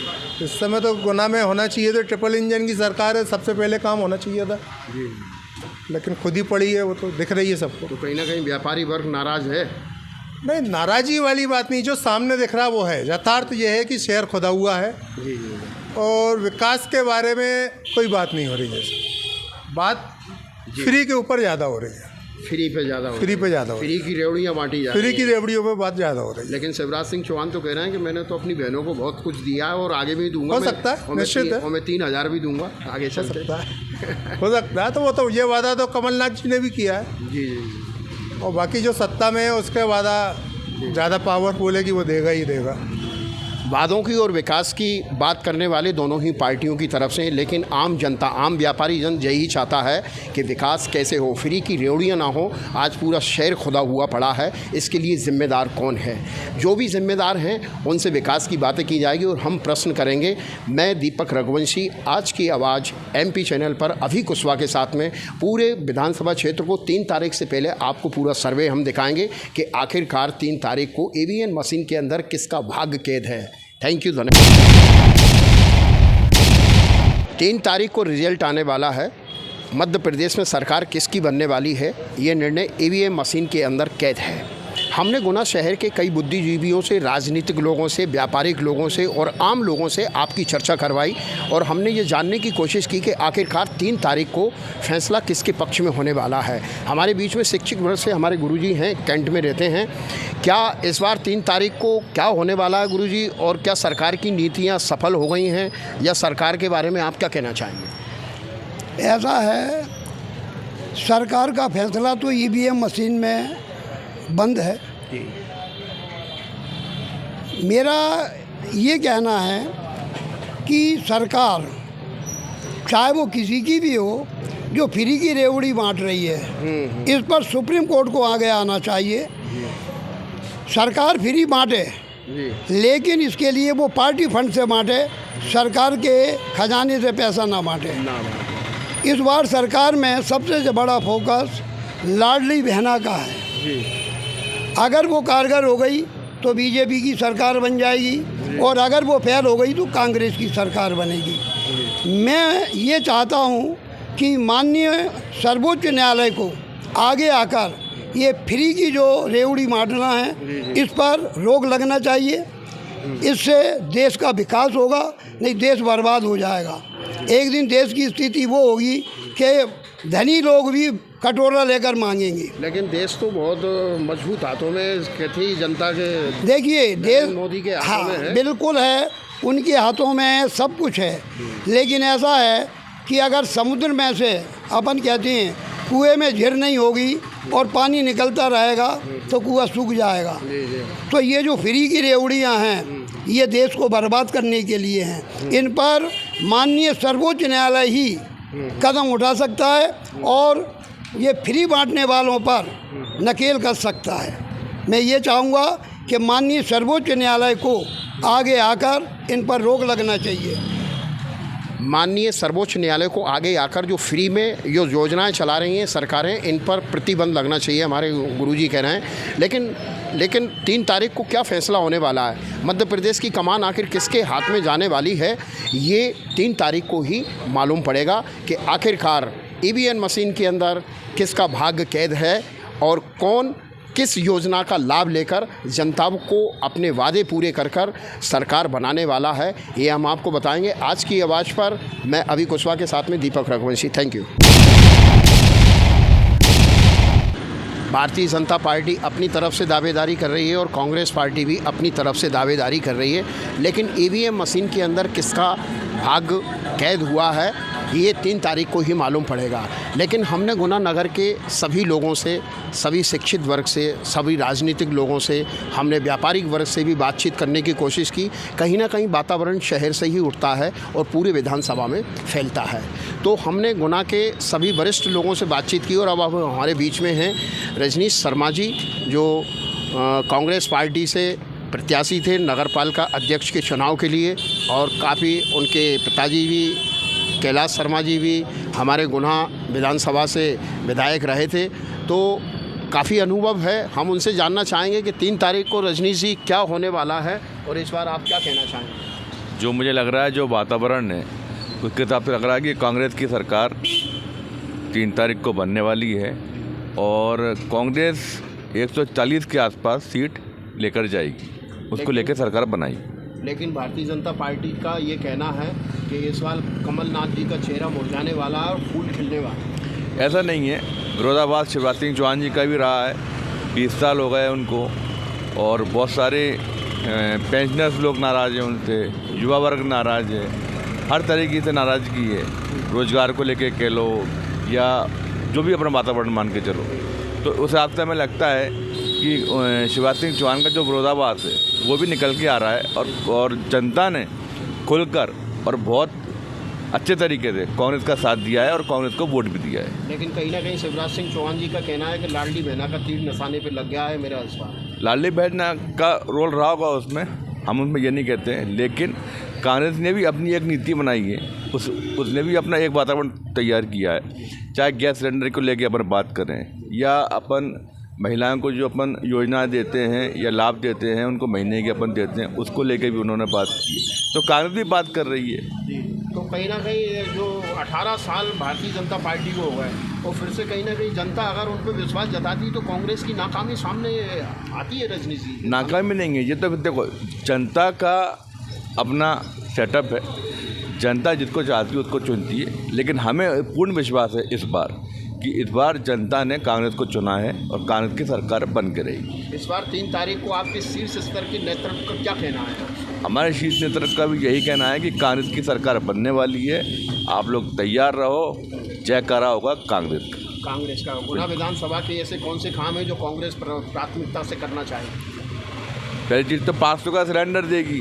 इस समय तो गुना में होना चाहिए, तो ट्रिपल इंजन की सरकार है, सबसे पहले काम होना चाहिए था जी, लेकिन खुद ही पड़ी है, वो तो दिख रही है सबको। तो कहीं ना कहीं व्यापारी वर्ग नाराज है। नहीं, नाराज़गी वाली बात नहीं, जो सामने दिख रहा वो है। यथार्थ ये है कि शहर खुदा हुआ है जी, और विकास के बारे में कोई बात नहीं हो रही है। बात फ्री के ऊपर ज़्यादा हो रही है, फ्री पे ज़्यादा फ्री की रेवड़ियाँ बांटी जा रही फ्री की रेवड़ियों पे बात ज़्यादा हो रही है। लेकिन शिवराज सिंह चौहान तो कह रहे हैं कि मैंने तो अपनी बहनों को बहुत कुछ दिया है और आगे भी दूंगा। हो सकता है, निश्चित है। और मैं 3000 भी दूंगा आगे चल सकता है। हो सकता है, तो वो तो ये वादा तो कमलनाथ जी ने भी किया है जी जी। और बाकी जो सत्ता में है उसके वादा ज़्यादा पावरफुल है कि वो देगा ही देगा। वादों की और विकास की बात करने वाले दोनों ही पार्टियों की तरफ से, लेकिन आम जनता, आम व्यापारी जन यही चाहता है कि विकास कैसे हो, फ्री की रेवड़ियाँ ना हो। आज पूरा शहर खुदा हुआ पड़ा है, इसके लिए ज़िम्मेदार कौन है? जो भी ज़िम्मेदार हैं उनसे विकास की बातें की जाएगी और हम प्रश्न करेंगे। मैं दीपक रघुवंशी, आज की आवाज़ MP चैनल पर अभी कुशवाहा के साथ में पूरे विधानसभा क्षेत्र को 3 तारीख से पहले आपको पूरा सर्वे हम दिखाएंगे कि आखिरकार 3 तारीख को EVM मशीन के अंदर किसका भाग्य कैद है। थैंक यू, धन्यवाद। 3 तारीख को रिजल्ट आने वाला है। मध्य प्रदेश में सरकार किसकी बनने वाली है, ये निर्णय EVM मशीन के अंदर कैद है। हमने गुना शहर के कई बुद्धिजीवियों से, राजनीतिक लोगों से, व्यापारिक लोगों से और आम लोगों से आपकी चर्चा करवाई और हमने ये जानने की कोशिश की कि आखिरकार 3 तारीख को फैसला किसके पक्ष में होने वाला है। हमारे बीच में शिक्षक वर्ग से हमारे गुरुजी हैं, कैंट में रहते हैं। क्या इस बार 3 तारीख को क्या होने वाला है गुरुजी, और क्या सरकार की नीतियाँ सफल हो गई हैं या सरकार के बारे में आप क्या कहना चाहेंगे? ऐसा है, सरकार का फैसला तो EVM मशीन में बंद है। मेरा ये कहना है कि सरकार, चाहे वो किसी की भी हो, जो फ्री की रेवड़ी बांट रही है, इस पर सुप्रीम कोर्ट को आगे आना चाहिए। सरकार फ्री बांटे, लेकिन इसके लिए वो पार्टी फंड से बांटे, सरकार के खजाने से पैसा ना बांटे। इस बार सरकार में सबसे बड़ा फोकस लाडली बहना का है। अगर वो कारगर हो गई तो बीजेपी की सरकार बन जाएगी, और अगर वो फेल हो गई तो कांग्रेस की सरकार बनेगी। मैं ये चाहता हूँ कि माननीय सर्वोच्च न्यायालय को आगे आकर ये फ्री की जो रेवड़ी मारना है इस पर रोक लगना चाहिए। इससे देश का विकास होगा, नहीं देश बर्बाद हो जाएगा। एक दिन देश की स्थिति वो होगी कि धनी लोग भी कटोरा लेकर मांगेंगे। लेकिन देश तो बहुत मजबूत हाथों में थी जनता के। देखिए देश मोदी के हाथों में है। बिल्कुल है, उनके हाथों में है, सब कुछ है। लेकिन ऐसा है कि अगर समुद्र में से अपन कहते हैं कुएं में झीर नहीं होगी और पानी निकलता रहेगा तो कुआं सूख जाएगा। तो ये जो फ्री की रेवड़ियाँ हैं ये देश को बर्बाद करने के लिए हैं। इन पर माननीय सर्वोच्च न्यायालय ही कदम उठा सकता है और ये फ्री बांटने वालों पर नकेल कस सकता है। मैं ये चाहूँगा कि माननीय सर्वोच्च न्यायालय को आगे आकर इन पर रोक लगना चाहिए। माननीय सर्वोच्च न्यायालय को आगे आकर जो फ्री में जो योजनाएं चला रही हैं सरकारें, इन पर प्रतिबंध लगना चाहिए, हमारे गुरुजी कह रहे हैं। लेकिन 3 तारीख को क्या फैसला होने वाला है, मध्य प्रदेश की कमान आखिर किसके हाथ में जाने वाली है, ये 3 तारीख को ही मालूम पड़ेगा कि आखिरकार ईवीएम मशीन के अंदर किसका भाग्य कैद है और कौन किस योजना का लाभ लेकर जनता को अपने वादे पूरे कर सरकार बनाने वाला है, ये हम आपको बताएंगे। आज की आवाज़ पर मैं अभी कुशवाहा के साथ में दीपक Raghuvanshi. Thank you. Bharatiya Janata party अपनी तरफ से दावेदारी कर रही है और कांग्रेस पार्टी भी अपनी तरफ से दावेदारी कर रही है, लेकिन ईवीएम मशीन के अंदर किसका भाग्य कैद हुआ है ये 3 तारीख को ही मालूम पड़ेगा। लेकिन हमने गुना नगर के सभी लोगों से, सभी शिक्षित वर्ग से, सभी राजनीतिक लोगों से, हमने व्यापारिक वर्ग से भी बातचीत करने की कोशिश की। कहीं ना कहीं वातावरण शहर से ही उठता है और पूरे विधानसभा में फैलता है। तो हमने गुना के सभी वरिष्ठ लोगों से बातचीत की और अब हमारे बीच में हैं रजनीश शर्मा जी, जो कांग्रेस पार्टी से प्रत्याशी थे नगरपालिका अध्यक्ष के चुनाव के लिए, और काफ़ी उनके पिताजी भी कैलाश शर्मा जी भी हमारे गुना विधानसभा से विधायक रहे थे, तो काफ़ी अनुभव है। हम उनसे जानना चाहेंगे कि 3 तारीख को रजनीश जी क्या होने वाला है और इस बार आप क्या कहना चाहेंगे। जो मुझे लग रहा है, जो वातावरण है उसके हिसाब से लग रहा है कि कांग्रेस की सरकार 3 तारीख को बनने वाली है और कांग्रेस 140 के आसपास सीट लेकर जाएगी, उसको लेकर सरकार बनाएगी। लेकिन भारतीय जनता पार्टी का ये कहना है कि इस बार कमलनाथ जी का चेहरा मुरझाने वाला है और फूल खिलने वाला। ऐसा नहीं है, विरोधाभास शिवराज सिंह चौहान जी का भी रहा है, 20 साल हो गए उनको, और बहुत सारे पेंशनर्स लोग नाराज़ हैं उनसे, युवा वर्ग नाराज़ है, हर तरीके से नाराज़गी है, रोज़गार को लेके कह लो या जो भी अपना वातावरण मान के चलो। तो उस हिसाब से हमें लगता है कि शिवराज सिंह चौहान का जो विरोधाभास है वो भी निकल के आ रहा है और जनता ने खुलकर और बहुत अच्छे तरीके से कांग्रेस का साथ दिया है और कांग्रेस को वोट भी दिया है। लेकिन कहीं ना कहीं शिवराज सिंह चौहान जी का कहना है कि लाडली बहना का तीर निशाने पे लग गया है मेरा इस बार। लाडली बहना का रोल रहा होगा उसमें, हम उसमें ये नहीं कहते हैं, लेकिन कांग्रेस ने भी अपनी एक नीति बनाई है, उसने भी अपना एक वातावरण तैयार किया है। चाहे गैस सिलेंडर को लेके अपन बात करें या अपन महिलाओं को जो अपन योजना देते हैं या लाभ देते हैं उनको महीने के अपन देते हैं, उसको लेके भी उन्होंने बात की है। तो कांग्रेस भी बात कर रही है। तो कहीं ना कहीं जो 18 साल भारतीय जनता पार्टी को हो गए और फिर से कहीं ना कहीं जनता अगर उन पर विश्वास जताती तो कांग्रेस की नाकामी सामने आती है। रजनीश जी, नाकामी नहीं है ये, तो देखो जनता का अपना सेटअप है, जनता जिसको चाहती है उसको चुनती है, लेकिन हमें पूर्ण विश्वास है इस बार कि इस बार जनता ने कांग्रेस को चुना है और कांग्रेस की सरकार बन के रहेगी। इस बार 3 तारीख को आपके शीर्ष स्तर के नेतृत्व का क्या कहना है? हमारे शीर्ष नेतृत्व का भी यही कहना है कि कांग्रेस की सरकार बनने वाली है, आप लोग तैयार रहो, जयकारा होगा कांग्रेस का। गुना विधानसभा के ऐसे कौन से काम है जो कांग्रेस प्राथमिकता से करना चाहेगी? पहली चीज़ तो 500 का सिलेंडर देगी,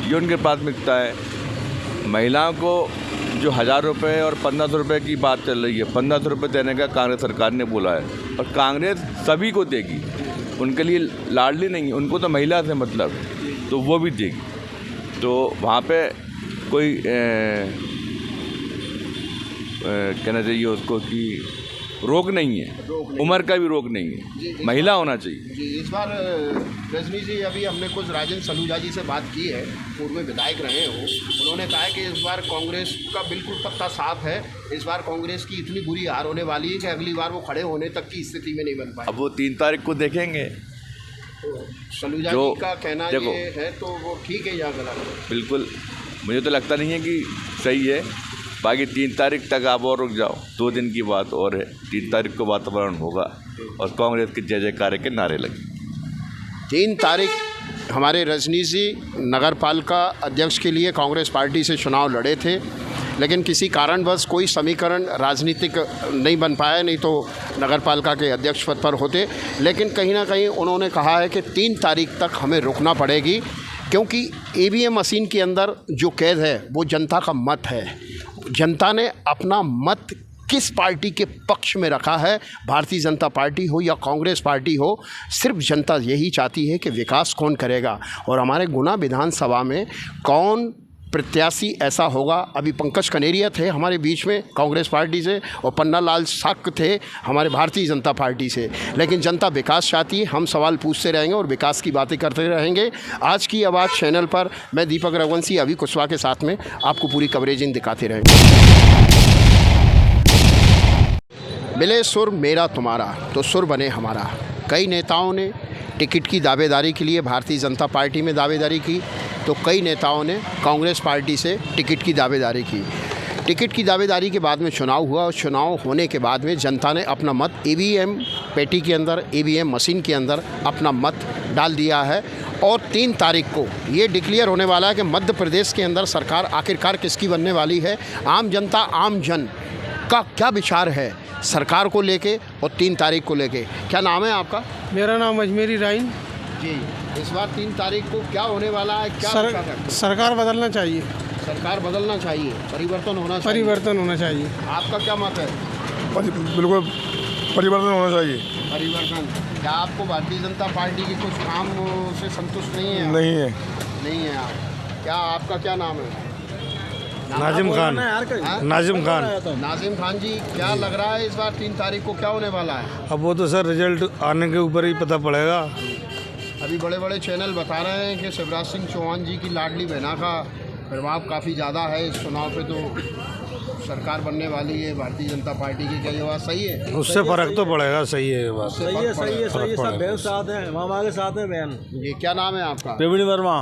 ये उनकी प्राथमिकता है। महिलाओं को जो 1000 रुपये और 1500 रुपये की बात चल रही है, 1500 रुपये देने का कांग्रेस सरकार ने बोला है और कांग्रेस सभी को देगी, उनके लिए लाडली नहीं है, उनको तो महिला से मतलब, तो वो भी देगी। तो वहाँ पे कोई कहना चाहिए उसको कि रोक नहीं है, उम्र का भी रोक नहीं है, महिला होना चाहिए। जी, इस बार रजनी जी, अभी हमने कुछ राजेंद्र सलूजा जी से बात की है, पूर्व में विधायक रहे हो, उन्होंने कहा है कि इस बार कांग्रेस का बिल्कुल पत्ता साफ है, इस बार कांग्रेस की इतनी बुरी हार होने वाली है कि अगली बार वो खड़े होने तक की स्थिति में नहीं बन पाए। अब वो 3 तारीख को देखेंगे। तो सलूजा जी का कहना ये है, तो वो ठीक है या गलत है? बिल्कुल, मुझे तो लगता नहीं है कि सही है। बाकी 3 तारीख तक आप और रुक जाओ, 2 दिन की बात और है। 3 तारीख को वातावरण होगा और कांग्रेस के जय जयकार के नारे लगे। 3 तारीख हमारे रजनी जी नगर पालिका अध्यक्ष के लिए कांग्रेस पार्टी से चुनाव लड़े थे, लेकिन किसी कारणवश कोई समीकरण राजनीतिक नहीं बन पाया, नहीं तो नगर पालिका के अध्यक्ष पद पर होते। लेकिन कहीं ना कहीं उन्होंने कहा है कि 3 तारीख तक हमें रुकना पड़ेगी, क्योंकि ईवीएम मशीन के अंदर जो कैद है वो जनता का मत है। जनता ने अपना मत किस पार्टी के पक्ष में रखा है, भारतीय जनता पार्टी हो या कांग्रेस पार्टी हो, सिर्फ जनता यही चाहती है कि विकास कौन करेगा। और हमारे गुना विधानसभा में कौन प्रत्याशी ऐसा होगा? अभी पंकज कनेरिया थे हमारे बीच में कांग्रेस पार्टी से, और पन्ना लाल साक थे हमारे भारतीय जनता पार्टी से। लेकिन जनता विकास चाहती है, हम सवाल पूछते रहेंगे और विकास की बातें करते रहेंगे। आज की आवाज़ चैनल पर मैं दीपक रघुवंशी अभी कुशवाहा के साथ में आपको पूरी कवरेज दिखाते रहेंगे। मिले सुर मेरा तुम्हारा तो सुर बने हमारा। कई नेताओं ने टिकट की दावेदारी के लिए भारतीय जनता पार्टी में दावेदारी की, तो कई नेताओं ने कांग्रेस पार्टी से टिकट की दावेदारी की। टिकट की दावेदारी के बाद में चुनाव हुआ, और चुनाव होने के बाद में जनता ने अपना मत ईवीएम पेटी के अंदर, ईवीएम मशीन के अंदर अपना मत डाल दिया है। और 3 तारीख को ये डिक्लेयर होने वाला है कि मध्य प्रदेश के अंदर सरकार आखिरकार किसकी बनने वाली है। आम जनता, आम जन का क्या विचार है सरकार को लेके और 3 तारीख को लेके। क्या नाम है आपका? मेरा नाम अजमेरी राइन जी। इस बार 3 तारीख को क्या होने वाला है? क्या सरकार बदलना चाहिए। सरकार बदलना चाहिए, परिवर्तन होना चाहिए। परिवर्तन होना चाहिए। आपका क्या मत है? बिल्कुल परिवर्तन होना चाहिए। परिवर्तन। क्या आपको भारतीय जनता पार्टी के कुछ काम से संतुष्ट नहीं है? नहीं है। नहीं है आप। क्या आपका क्या नाम है? नाजिम खान। नाजिम खान। नाजिम खान जी, क्या लग रहा है इस बार 3 तारीख को क्या होने वाला है? अब वो तो सर रिजल्ट आने के ऊपर ही पता पड़ेगा। अभी बड़े बड़े चैनल बता रहे हैं कि शिवराज सिंह चौहान जी की लाडली बहना का प्रभाव काफ़ी ज़्यादा है इस चुनाव पे, तो सरकार बनने वाली है भारतीय जनता पार्टी की। क्या ये बात सही है? उससे फ़र्क तो पड़ेगा। सही है ये बात। सही है, सही है, सही है। सब बहन साथ हैं, मामा के साथ है बहन। ये क्या नाम है आपका? प्रवीण वर्मा।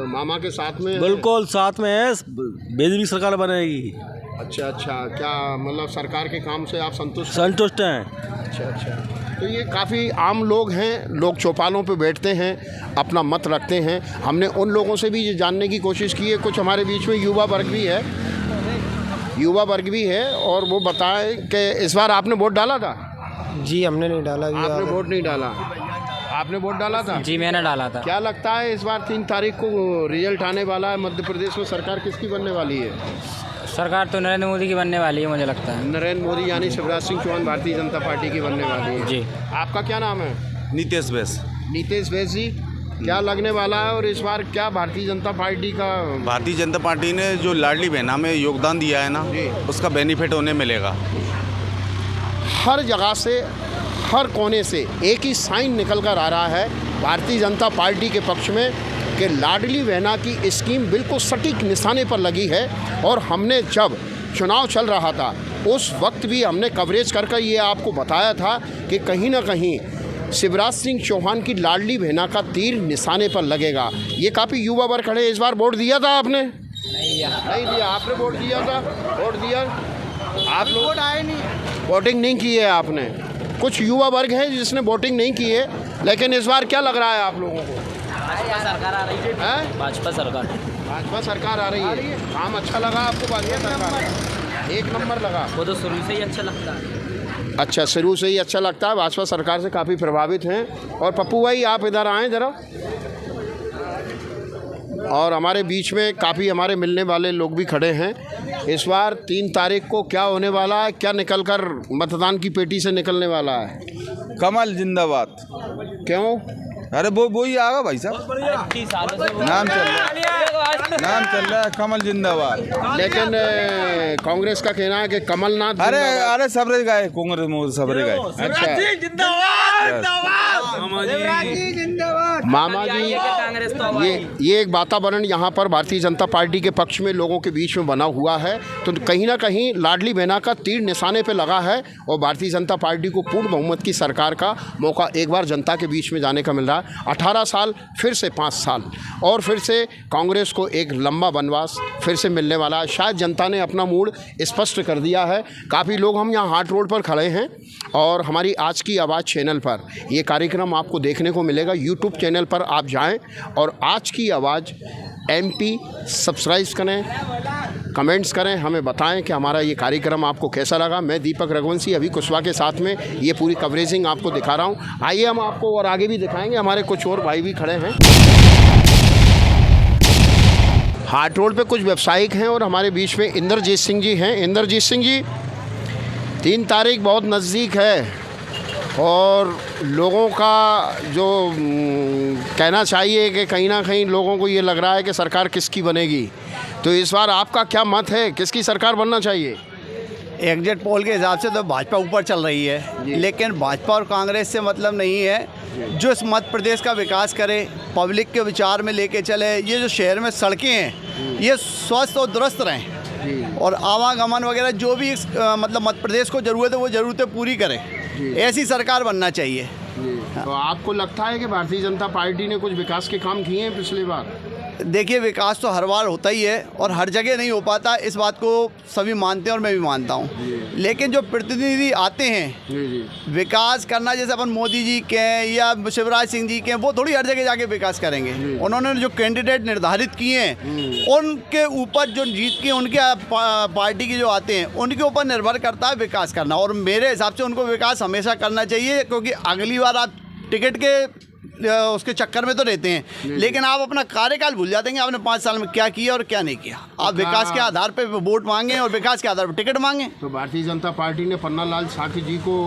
मामा के साथ में? बिल्कुल साथ में है, बीजेपी सरकार बनेगी। अच्छा अच्छा, क्या मतलब सरकार के काम से आप संतुष्ट हैं? अच्छा अच्छा। तो ये काफ़ी आम लोग हैं, लोग चौपालों पे बैठते हैं, अपना मत रखते हैं। हमने उन लोगों से भी ये जानने की कोशिश की है, कुछ हमारे बीच में युवा वर्ग भी है, और वो बताएं कि इस बार आपने वोट डाला था? जी हमने नहीं डाला। आपने वोट नहीं डाला? आपने वोट डाला था? जी मैंने डाला था। क्या लगता है इस बार 3 तारीख को रिजल्ट आने वाला है, मध्य प्रदेश में सरकार किसकी बनने वाली है? सरकार तो नरेंद्र मोदी की बनने वाली है, मुझे लगता है। नरेंद्र मोदी यानी शिवराज सिंह चौहान भारतीय जनता पार्टी की बनने वाली है। जी। आपका क्या नाम है? नीतीश बैस। नीतीश बैस जी, क्या लगने वाला है और इस बार क्या भारतीय जनता पार्टी का? भारतीय जनता पार्टी ने जो लाडली बहना में योगदान दिया है ना, उसका बेनिफिट उन्हें मिलेगा। हर जगह से, हर कोने से एक ही साइन निकल कर आ रहा है भारतीय जनता पार्टी के पक्ष में कि लाडली बहना की स्कीम बिल्कुल सटीक निशाने पर लगी है। और हमने जब चुनाव चल रहा था उस वक्त भी हमने कवरेज कर ये आपको बताया था कि कहीं ना कहीं शिवराज सिंह चौहान की लाडली बहना का तीर निशाने पर लगेगा। ये काफ़ी युवा वर्ग खड़े। इस बार वोट दिया था आपने? नहीं दिया। आपने वोट दिया था? वोट दिया आप लोग? वोट आए नहीं, वोटिंग नहीं की है आपने। कुछ युवा वर्ग है जिसने वोटिंग नहीं की है, लेकिन इस बार क्या लग रहा है आप लोगों को? भाजपा सरकार आ रही है। भाजपा सरकार आ रही है। काम अच्छा लगा आपको? भाजपा सरकार 1 नंबर लगा। वो तो शुरू से ही अच्छा लगता है। अच्छा, शुरू से ही अच्छा लगता है। भाजपा सरकार से काफ़ी प्रभावित हैं। और पप्पू भाई आप इधर आएँ ज़रा। और हमारे बीच में काफ़ी हमारे मिलने वाले लोग भी खड़े हैं। इस बार 3 तारीख को क्या होने वाला है? क्या निकलकर मतदान की पेटी से निकलने वाला है? कमल जिंदाबाद। क्यों? अरे वो ही आएगा भाई साहब, नाम चल रहा है कमल जिंदाबाद। लेकिन कांग्रेस का कहना है कि कमलनाथ अरे सबरे गए कांग्रेस मोदी सबरे गए। अच्छा मामा जी, ये एक वातावरण यहाँ पर भारतीय जनता पार्टी के पक्ष में लोगों के बीच में बना हुआ है, तो कहीं ना कहीं लाडली बहना का तीर निशाने पे लगा है और भारतीय जनता पार्टी को पूर्ण बहुमत की सरकार का मौका एक बार जनता के बीच में जाने का मिल रहा है। 18 साल फिर से 5 साल और फिर से कांग्रेस को एक लंबा वनवास फिर से मिलने वाला है। शायद जनता ने अपना मूड स्पष्ट कर दिया है। काफ़ी लोग हम यहाँ हाट रोड पर खड़े हैं और हमारी आज की आवाज़ चैनल पर ये कार्यक्रम आपको देखने को मिलेगा। यूट्यूब चैनल पर आप जाएं और आज की आवाज़ MP सब्सक्राइब करें, कमेंट्स करें, हमें बताएं कि हमारा ये कार्यक्रम आपको कैसा लगा। मैं दीपक रघुवंशी अभी कुशवाहा के साथ में ये पूरी कवरेजिंग आपको दिखा रहा हूँ। आइए हम आपको और आगे भी दिखाएंगे, हमारे कुछ और भाई भी खड़े हैं। हाट रोड पे कुछ व्यावसायिक हैं और हमारे बीच में इंद्रजीत सिंह जी हैं। इंद्रजीत सिंह जी, 3 तारीख बहुत नज़दीक है और लोगों का जो कहना चाहिए कि कहीं ना कहीं लोगों को ये लग रहा है कि सरकार किसकी बनेगी, तो इस बार आपका क्या मत है, किसकी सरकार बनना चाहिए? एग्जिट पोल के हिसाब से तो भाजपा ऊपर चल रही है, लेकिन भाजपा और कांग्रेस से मतलब नहीं है। जो इस मध्य प्रदेश का विकास करे, पब्लिक के विचार में लेके चले, ये जो शहर में सड़कें हैं ये स्वस्थ और दुरुस्त रहें और आवागमन वगैरह जो भी मतलब मध्य प्रदेश को ज़रूरत है वो ज़रूरतें पूरी करें, ऐसी सरकार बनना चाहिए। तो आपको लगता है कि भारतीय जनता पार्टी ने कुछ विकास के काम किए हैं पिछले बार? देखिए, विकास तो हर बार होता ही है और हर जगह नहीं हो पाता, इस बात को सभी मानते हैं और मैं भी मानता हूँ। लेकिन जो प्रतिनिधि आते हैं विकास करना, जैसे अपन मोदी जी के या शिवराज सिंह जी के, वो थोड़ी हर जगह जाके विकास करेंगे। उन्होंने जो कैंडिडेट निर्धारित किए हैं उनके ऊपर जो जीत के उनके पार्टी के जो आते हैं उनके ऊपर निर्भर करता है विकास करना, और मेरे हिसाब से उनको विकास हमेशा करना चाहिए, क्योंकि अगली बार आप टिकट के उसके चक्कर में तो रहते हैं, लेकिन आप अपना कार्यकाल भूल जाते हैं आपने 5 साल में क्या किया और क्या नहीं किया। आप विकास के आधार पर वोट मांगे और विकास के आधार पर टिकट मांगे। तो भारतीय जनता पार्टी ने पन्नालाल साकी जी को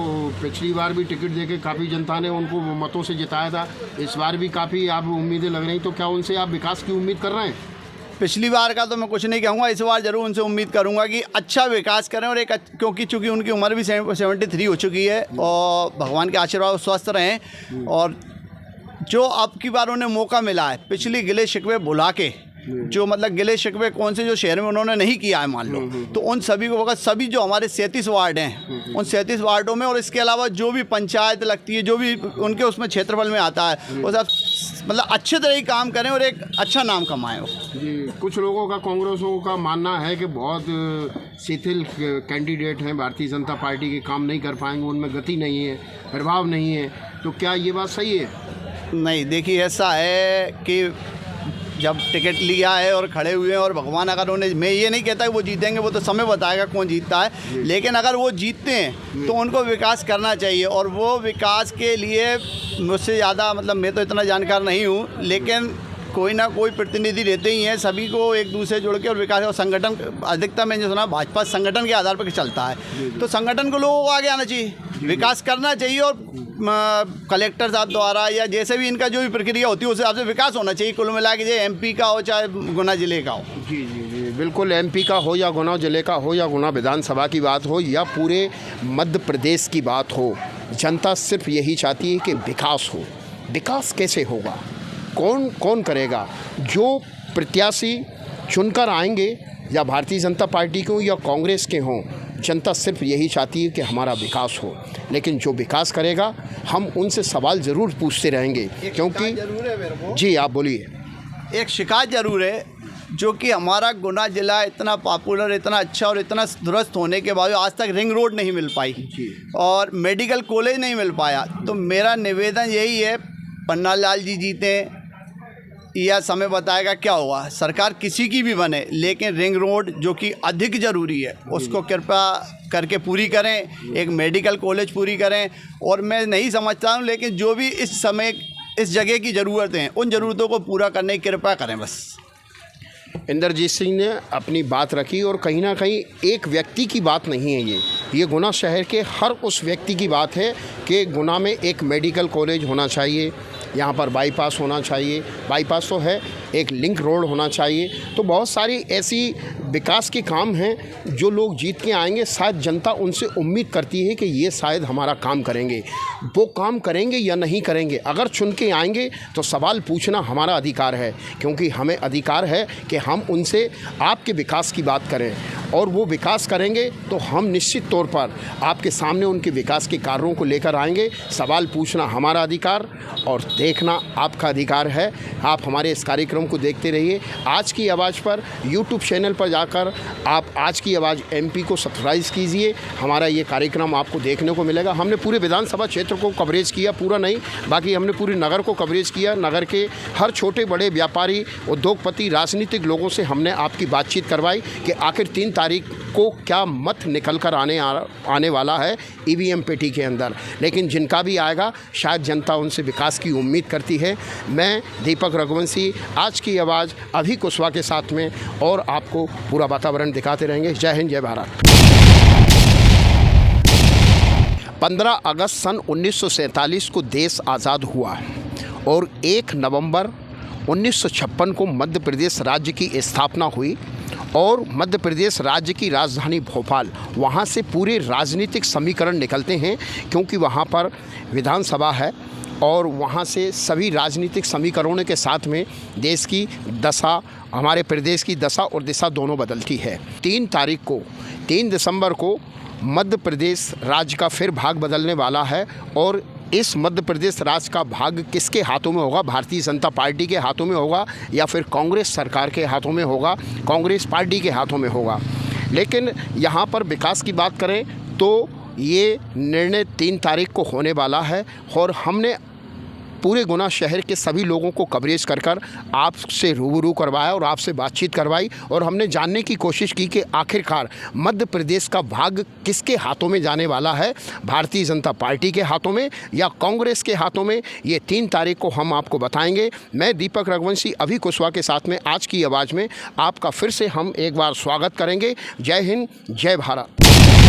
पिछली बार भी टिकट देके काफ़ी जनता ने उनको मतों से जिताया था, इस बार भी काफ़ी आप उम्मीदें लग रही, तो क्या उनसे आप विकास की उम्मीद कर रहे हैं? पिछली बार का तो मैं कुछ नहीं कहूँगा, इस बार ज़रूर उनसे उम्मीद करूँगा कि अच्छा विकास करें और एक क्योंकि चूँकि उनकी उम्र भी 73 हो चुकी है और भगवान के आशीर्वाद स्वस्थ रहें। और जो अब की बार उन्हें मौका मिला है पिछली गिले शिकवे भुला के, जो मतलब गिले शिकवे कौन से जो शहर में उन्होंने नहीं किया है मान लो, तो उन सभी को वक्त सभी जो हमारे 37 वार्ड हैं उन 37 वार्डों में और इसके अलावा जो भी पंचायत लगती है, जो भी उनके उसमें क्षेत्रफल में आता है, वो सब मतलब अच्छे तरह ही काम करें और एक अच्छा नाम कमाएं। जी, कुछ लोगों का, कांग्रेसों का मानना है कि बहुत शिथिल कैंडिडेट हैं, भारतीय जनता पार्टी के काम नहीं कर पाएंगे, उनमें गति नहीं है, प्रभाव नहीं है, तो क्या ये बात सही है? नहीं, देखिए ऐसा है कि जब टिकट लिया है और खड़े हुए हैं और भगवान अगर उन्हें, मैं ये नहीं कहता कि वो जीतेंगे, वो तो समय बताएगा कौन जीतता है, लेकिन अगर वो जीतते हैं तो उनको विकास करना चाहिए। और वो विकास के लिए मुझसे ज़्यादा मतलब मैं तो इतना जानकार नहीं हूँ, लेकिन कोई ना कोई प्रतिनिधि रहते ही हैं, सभी को एक दूसरे जोड़ के और विकास और संगठन, अधिकतर मैंने सुना भाजपा संगठन के आधार पर चलता है, तो संगठन को लोगों को आगे आना चाहिए, विकास करना चाहिए और कलेक्टर साहब द्वारा या जैसे भी इनका जो भी प्रक्रिया होती है उस हिसाब से विकास होना चाहिए। कुल मिला के चाहे MP का हो चाहे गुना जिले का हो। जी जी जी, बिल्कुल, MP का हो या गुना जिले का हो या गुना विधानसभा की बात हो या पूरे मध्य प्रदेश की बात हो, जनता सिर्फ यही चाहती है कि विकास हो। विकास कैसे होगा, कौन कौन करेगा? जो प्रत्याशी चुनकर आएंगे या भारतीय जनता पार्टी के हों या कांग्रेस के हों, जनता सिर्फ यही चाहती है कि हमारा विकास हो। लेकिन जो विकास करेगा हम उनसे सवाल ज़रूर पूछते रहेंगे, क्योंकि जी आप बोलिए। एक शिकायत ज़रूर है, जो कि हमारा गुना ज़िला इतना पॉपुलर, इतना अच्छा और इतना दुरुस्त होने के बावजूद आज तक रिंग रोड नहीं मिल पाई और मेडिकल कॉलेज नहीं मिल पाया। तो मेरा निवेदन यही है, पन्नालाल जी जीते या समय बताएगा क्या होगा, सरकार किसी की भी बने, लेकिन रिंग रोड जो कि अधिक ज़रूरी है उसको कृपया करके पूरी करें, एक मेडिकल कॉलेज पूरी करें। और मैं नहीं समझता हूँ, लेकिन जो भी इस समय इस जगह की ज़रूरतें हैं उन ज़रूरतों को पूरा करने की कृपया करें बस। इंद्रजीत सिंह ने अपनी बात रखी और कहीं ना कहीं एक व्यक्ति की बात नहीं है, ये गुना शहर के हर उस व्यक्ति की बात है कि गुना में एक मेडिकल कॉलेज होना चाहिए, यहाँ पर बाईपास होना चाहिए, बाईपास तो है, एक लिंक रोड होना चाहिए। तो बहुत सारी ऐसी विकास के काम हैं जो लोग जीत के आएंगे, शायद जनता उनसे उम्मीद करती है कि ये शायद हमारा काम करेंगे। वो काम करेंगे या नहीं करेंगे, अगर चुन के आएंगे तो सवाल पूछना हमारा अधिकार है, क्योंकि हमें अधिकार है कि हम उनसे आपके विकास की बात करें, और वो विकास करेंगे तो हम निश्चित तौर पर आपके सामने उनके विकास के कार्यों को लेकर आएंगे। सवाल पूछना हमारा अधिकार और देखना आपका अधिकार है। आप हमारे इस कार्यक्रम को देखते रहिए। आज की आवाज़ पर यूट्यूब चैनल पर जाकर आप आज की आवाज़ MP को सब्सक्राइब कीजिए। हमारा ये कार्यक्रम आपको देखने को मिलेगा। हमने पूरे विधानसभा क्षेत्र को कवरेज किया, पूरा नहीं, बाकी हमने पूरे नगर को कवरेज किया। नगर के हर छोटे बड़े व्यापारी, उद्योगपति, राजनीतिक लोगों से हमने आपकी बातचीत करवाई कि आखिर 3 तारीख को क्या मत निकल कर आने वाला है EVM पेटी के अंदर। लेकिन जिनका भी आएगा, शायद जनता उनसे विकास की उम्मीद करती है। मैं दीपक रघुवंशी, आज की आवाज़ अभी कुशवाहा के साथ में, और आपको पूरा वातावरण दिखाते रहेंगे। जय हिंद, जय भारत। 15 अगस्त सन 1947 को देश आज़ाद हुआ और 1 नवंबर 1956 को मध्य प्रदेश राज्य की स्थापना हुई, और मध्य प्रदेश राज्य की राजधानी भोपाल, वहाँ से पूरे राजनीतिक समीकरण निकलते हैं, क्योंकि वहाँ पर विधानसभा है, और वहाँ से सभी राजनीतिक समीकरणों के साथ में देश की दशा, हमारे प्रदेश की दशा और दिशा दोनों बदलती है। 3 दिसंबर को मध्य प्रदेश राज्य का फिर भाग बदलने वाला है, और इस मध्य प्रदेश राज्य का भाग किसके हाथों में होगा? भारतीय जनता पार्टी के हाथों में होगा या फिर कांग्रेस सरकार के हाथों में होगा, कांग्रेस पार्टी के हाथों में होगा। लेकिन यहाँ पर विकास की बात करें तो ये निर्णय 3 तारीख को होने वाला है, और हमने पूरे गुना शहर के सभी लोगों को कवरेज कर आपसे रूबरू करवाया और आपसे बातचीत करवाई, और हमने जानने की कोशिश की कि आखिरकार मध्य प्रदेश का भाग किसके हाथों में जाने वाला है, भारतीय जनता पार्टी के हाथों में या कांग्रेस के हाथों में। ये 3 तारीख को हम आपको बताएंगे। मैं दीपक रघुवंशी अभी कुशवाहा के साथ में आज की आवाज़ में आपका फिर से हम एक बार स्वागत करेंगे। जय हिंद, जय भारत।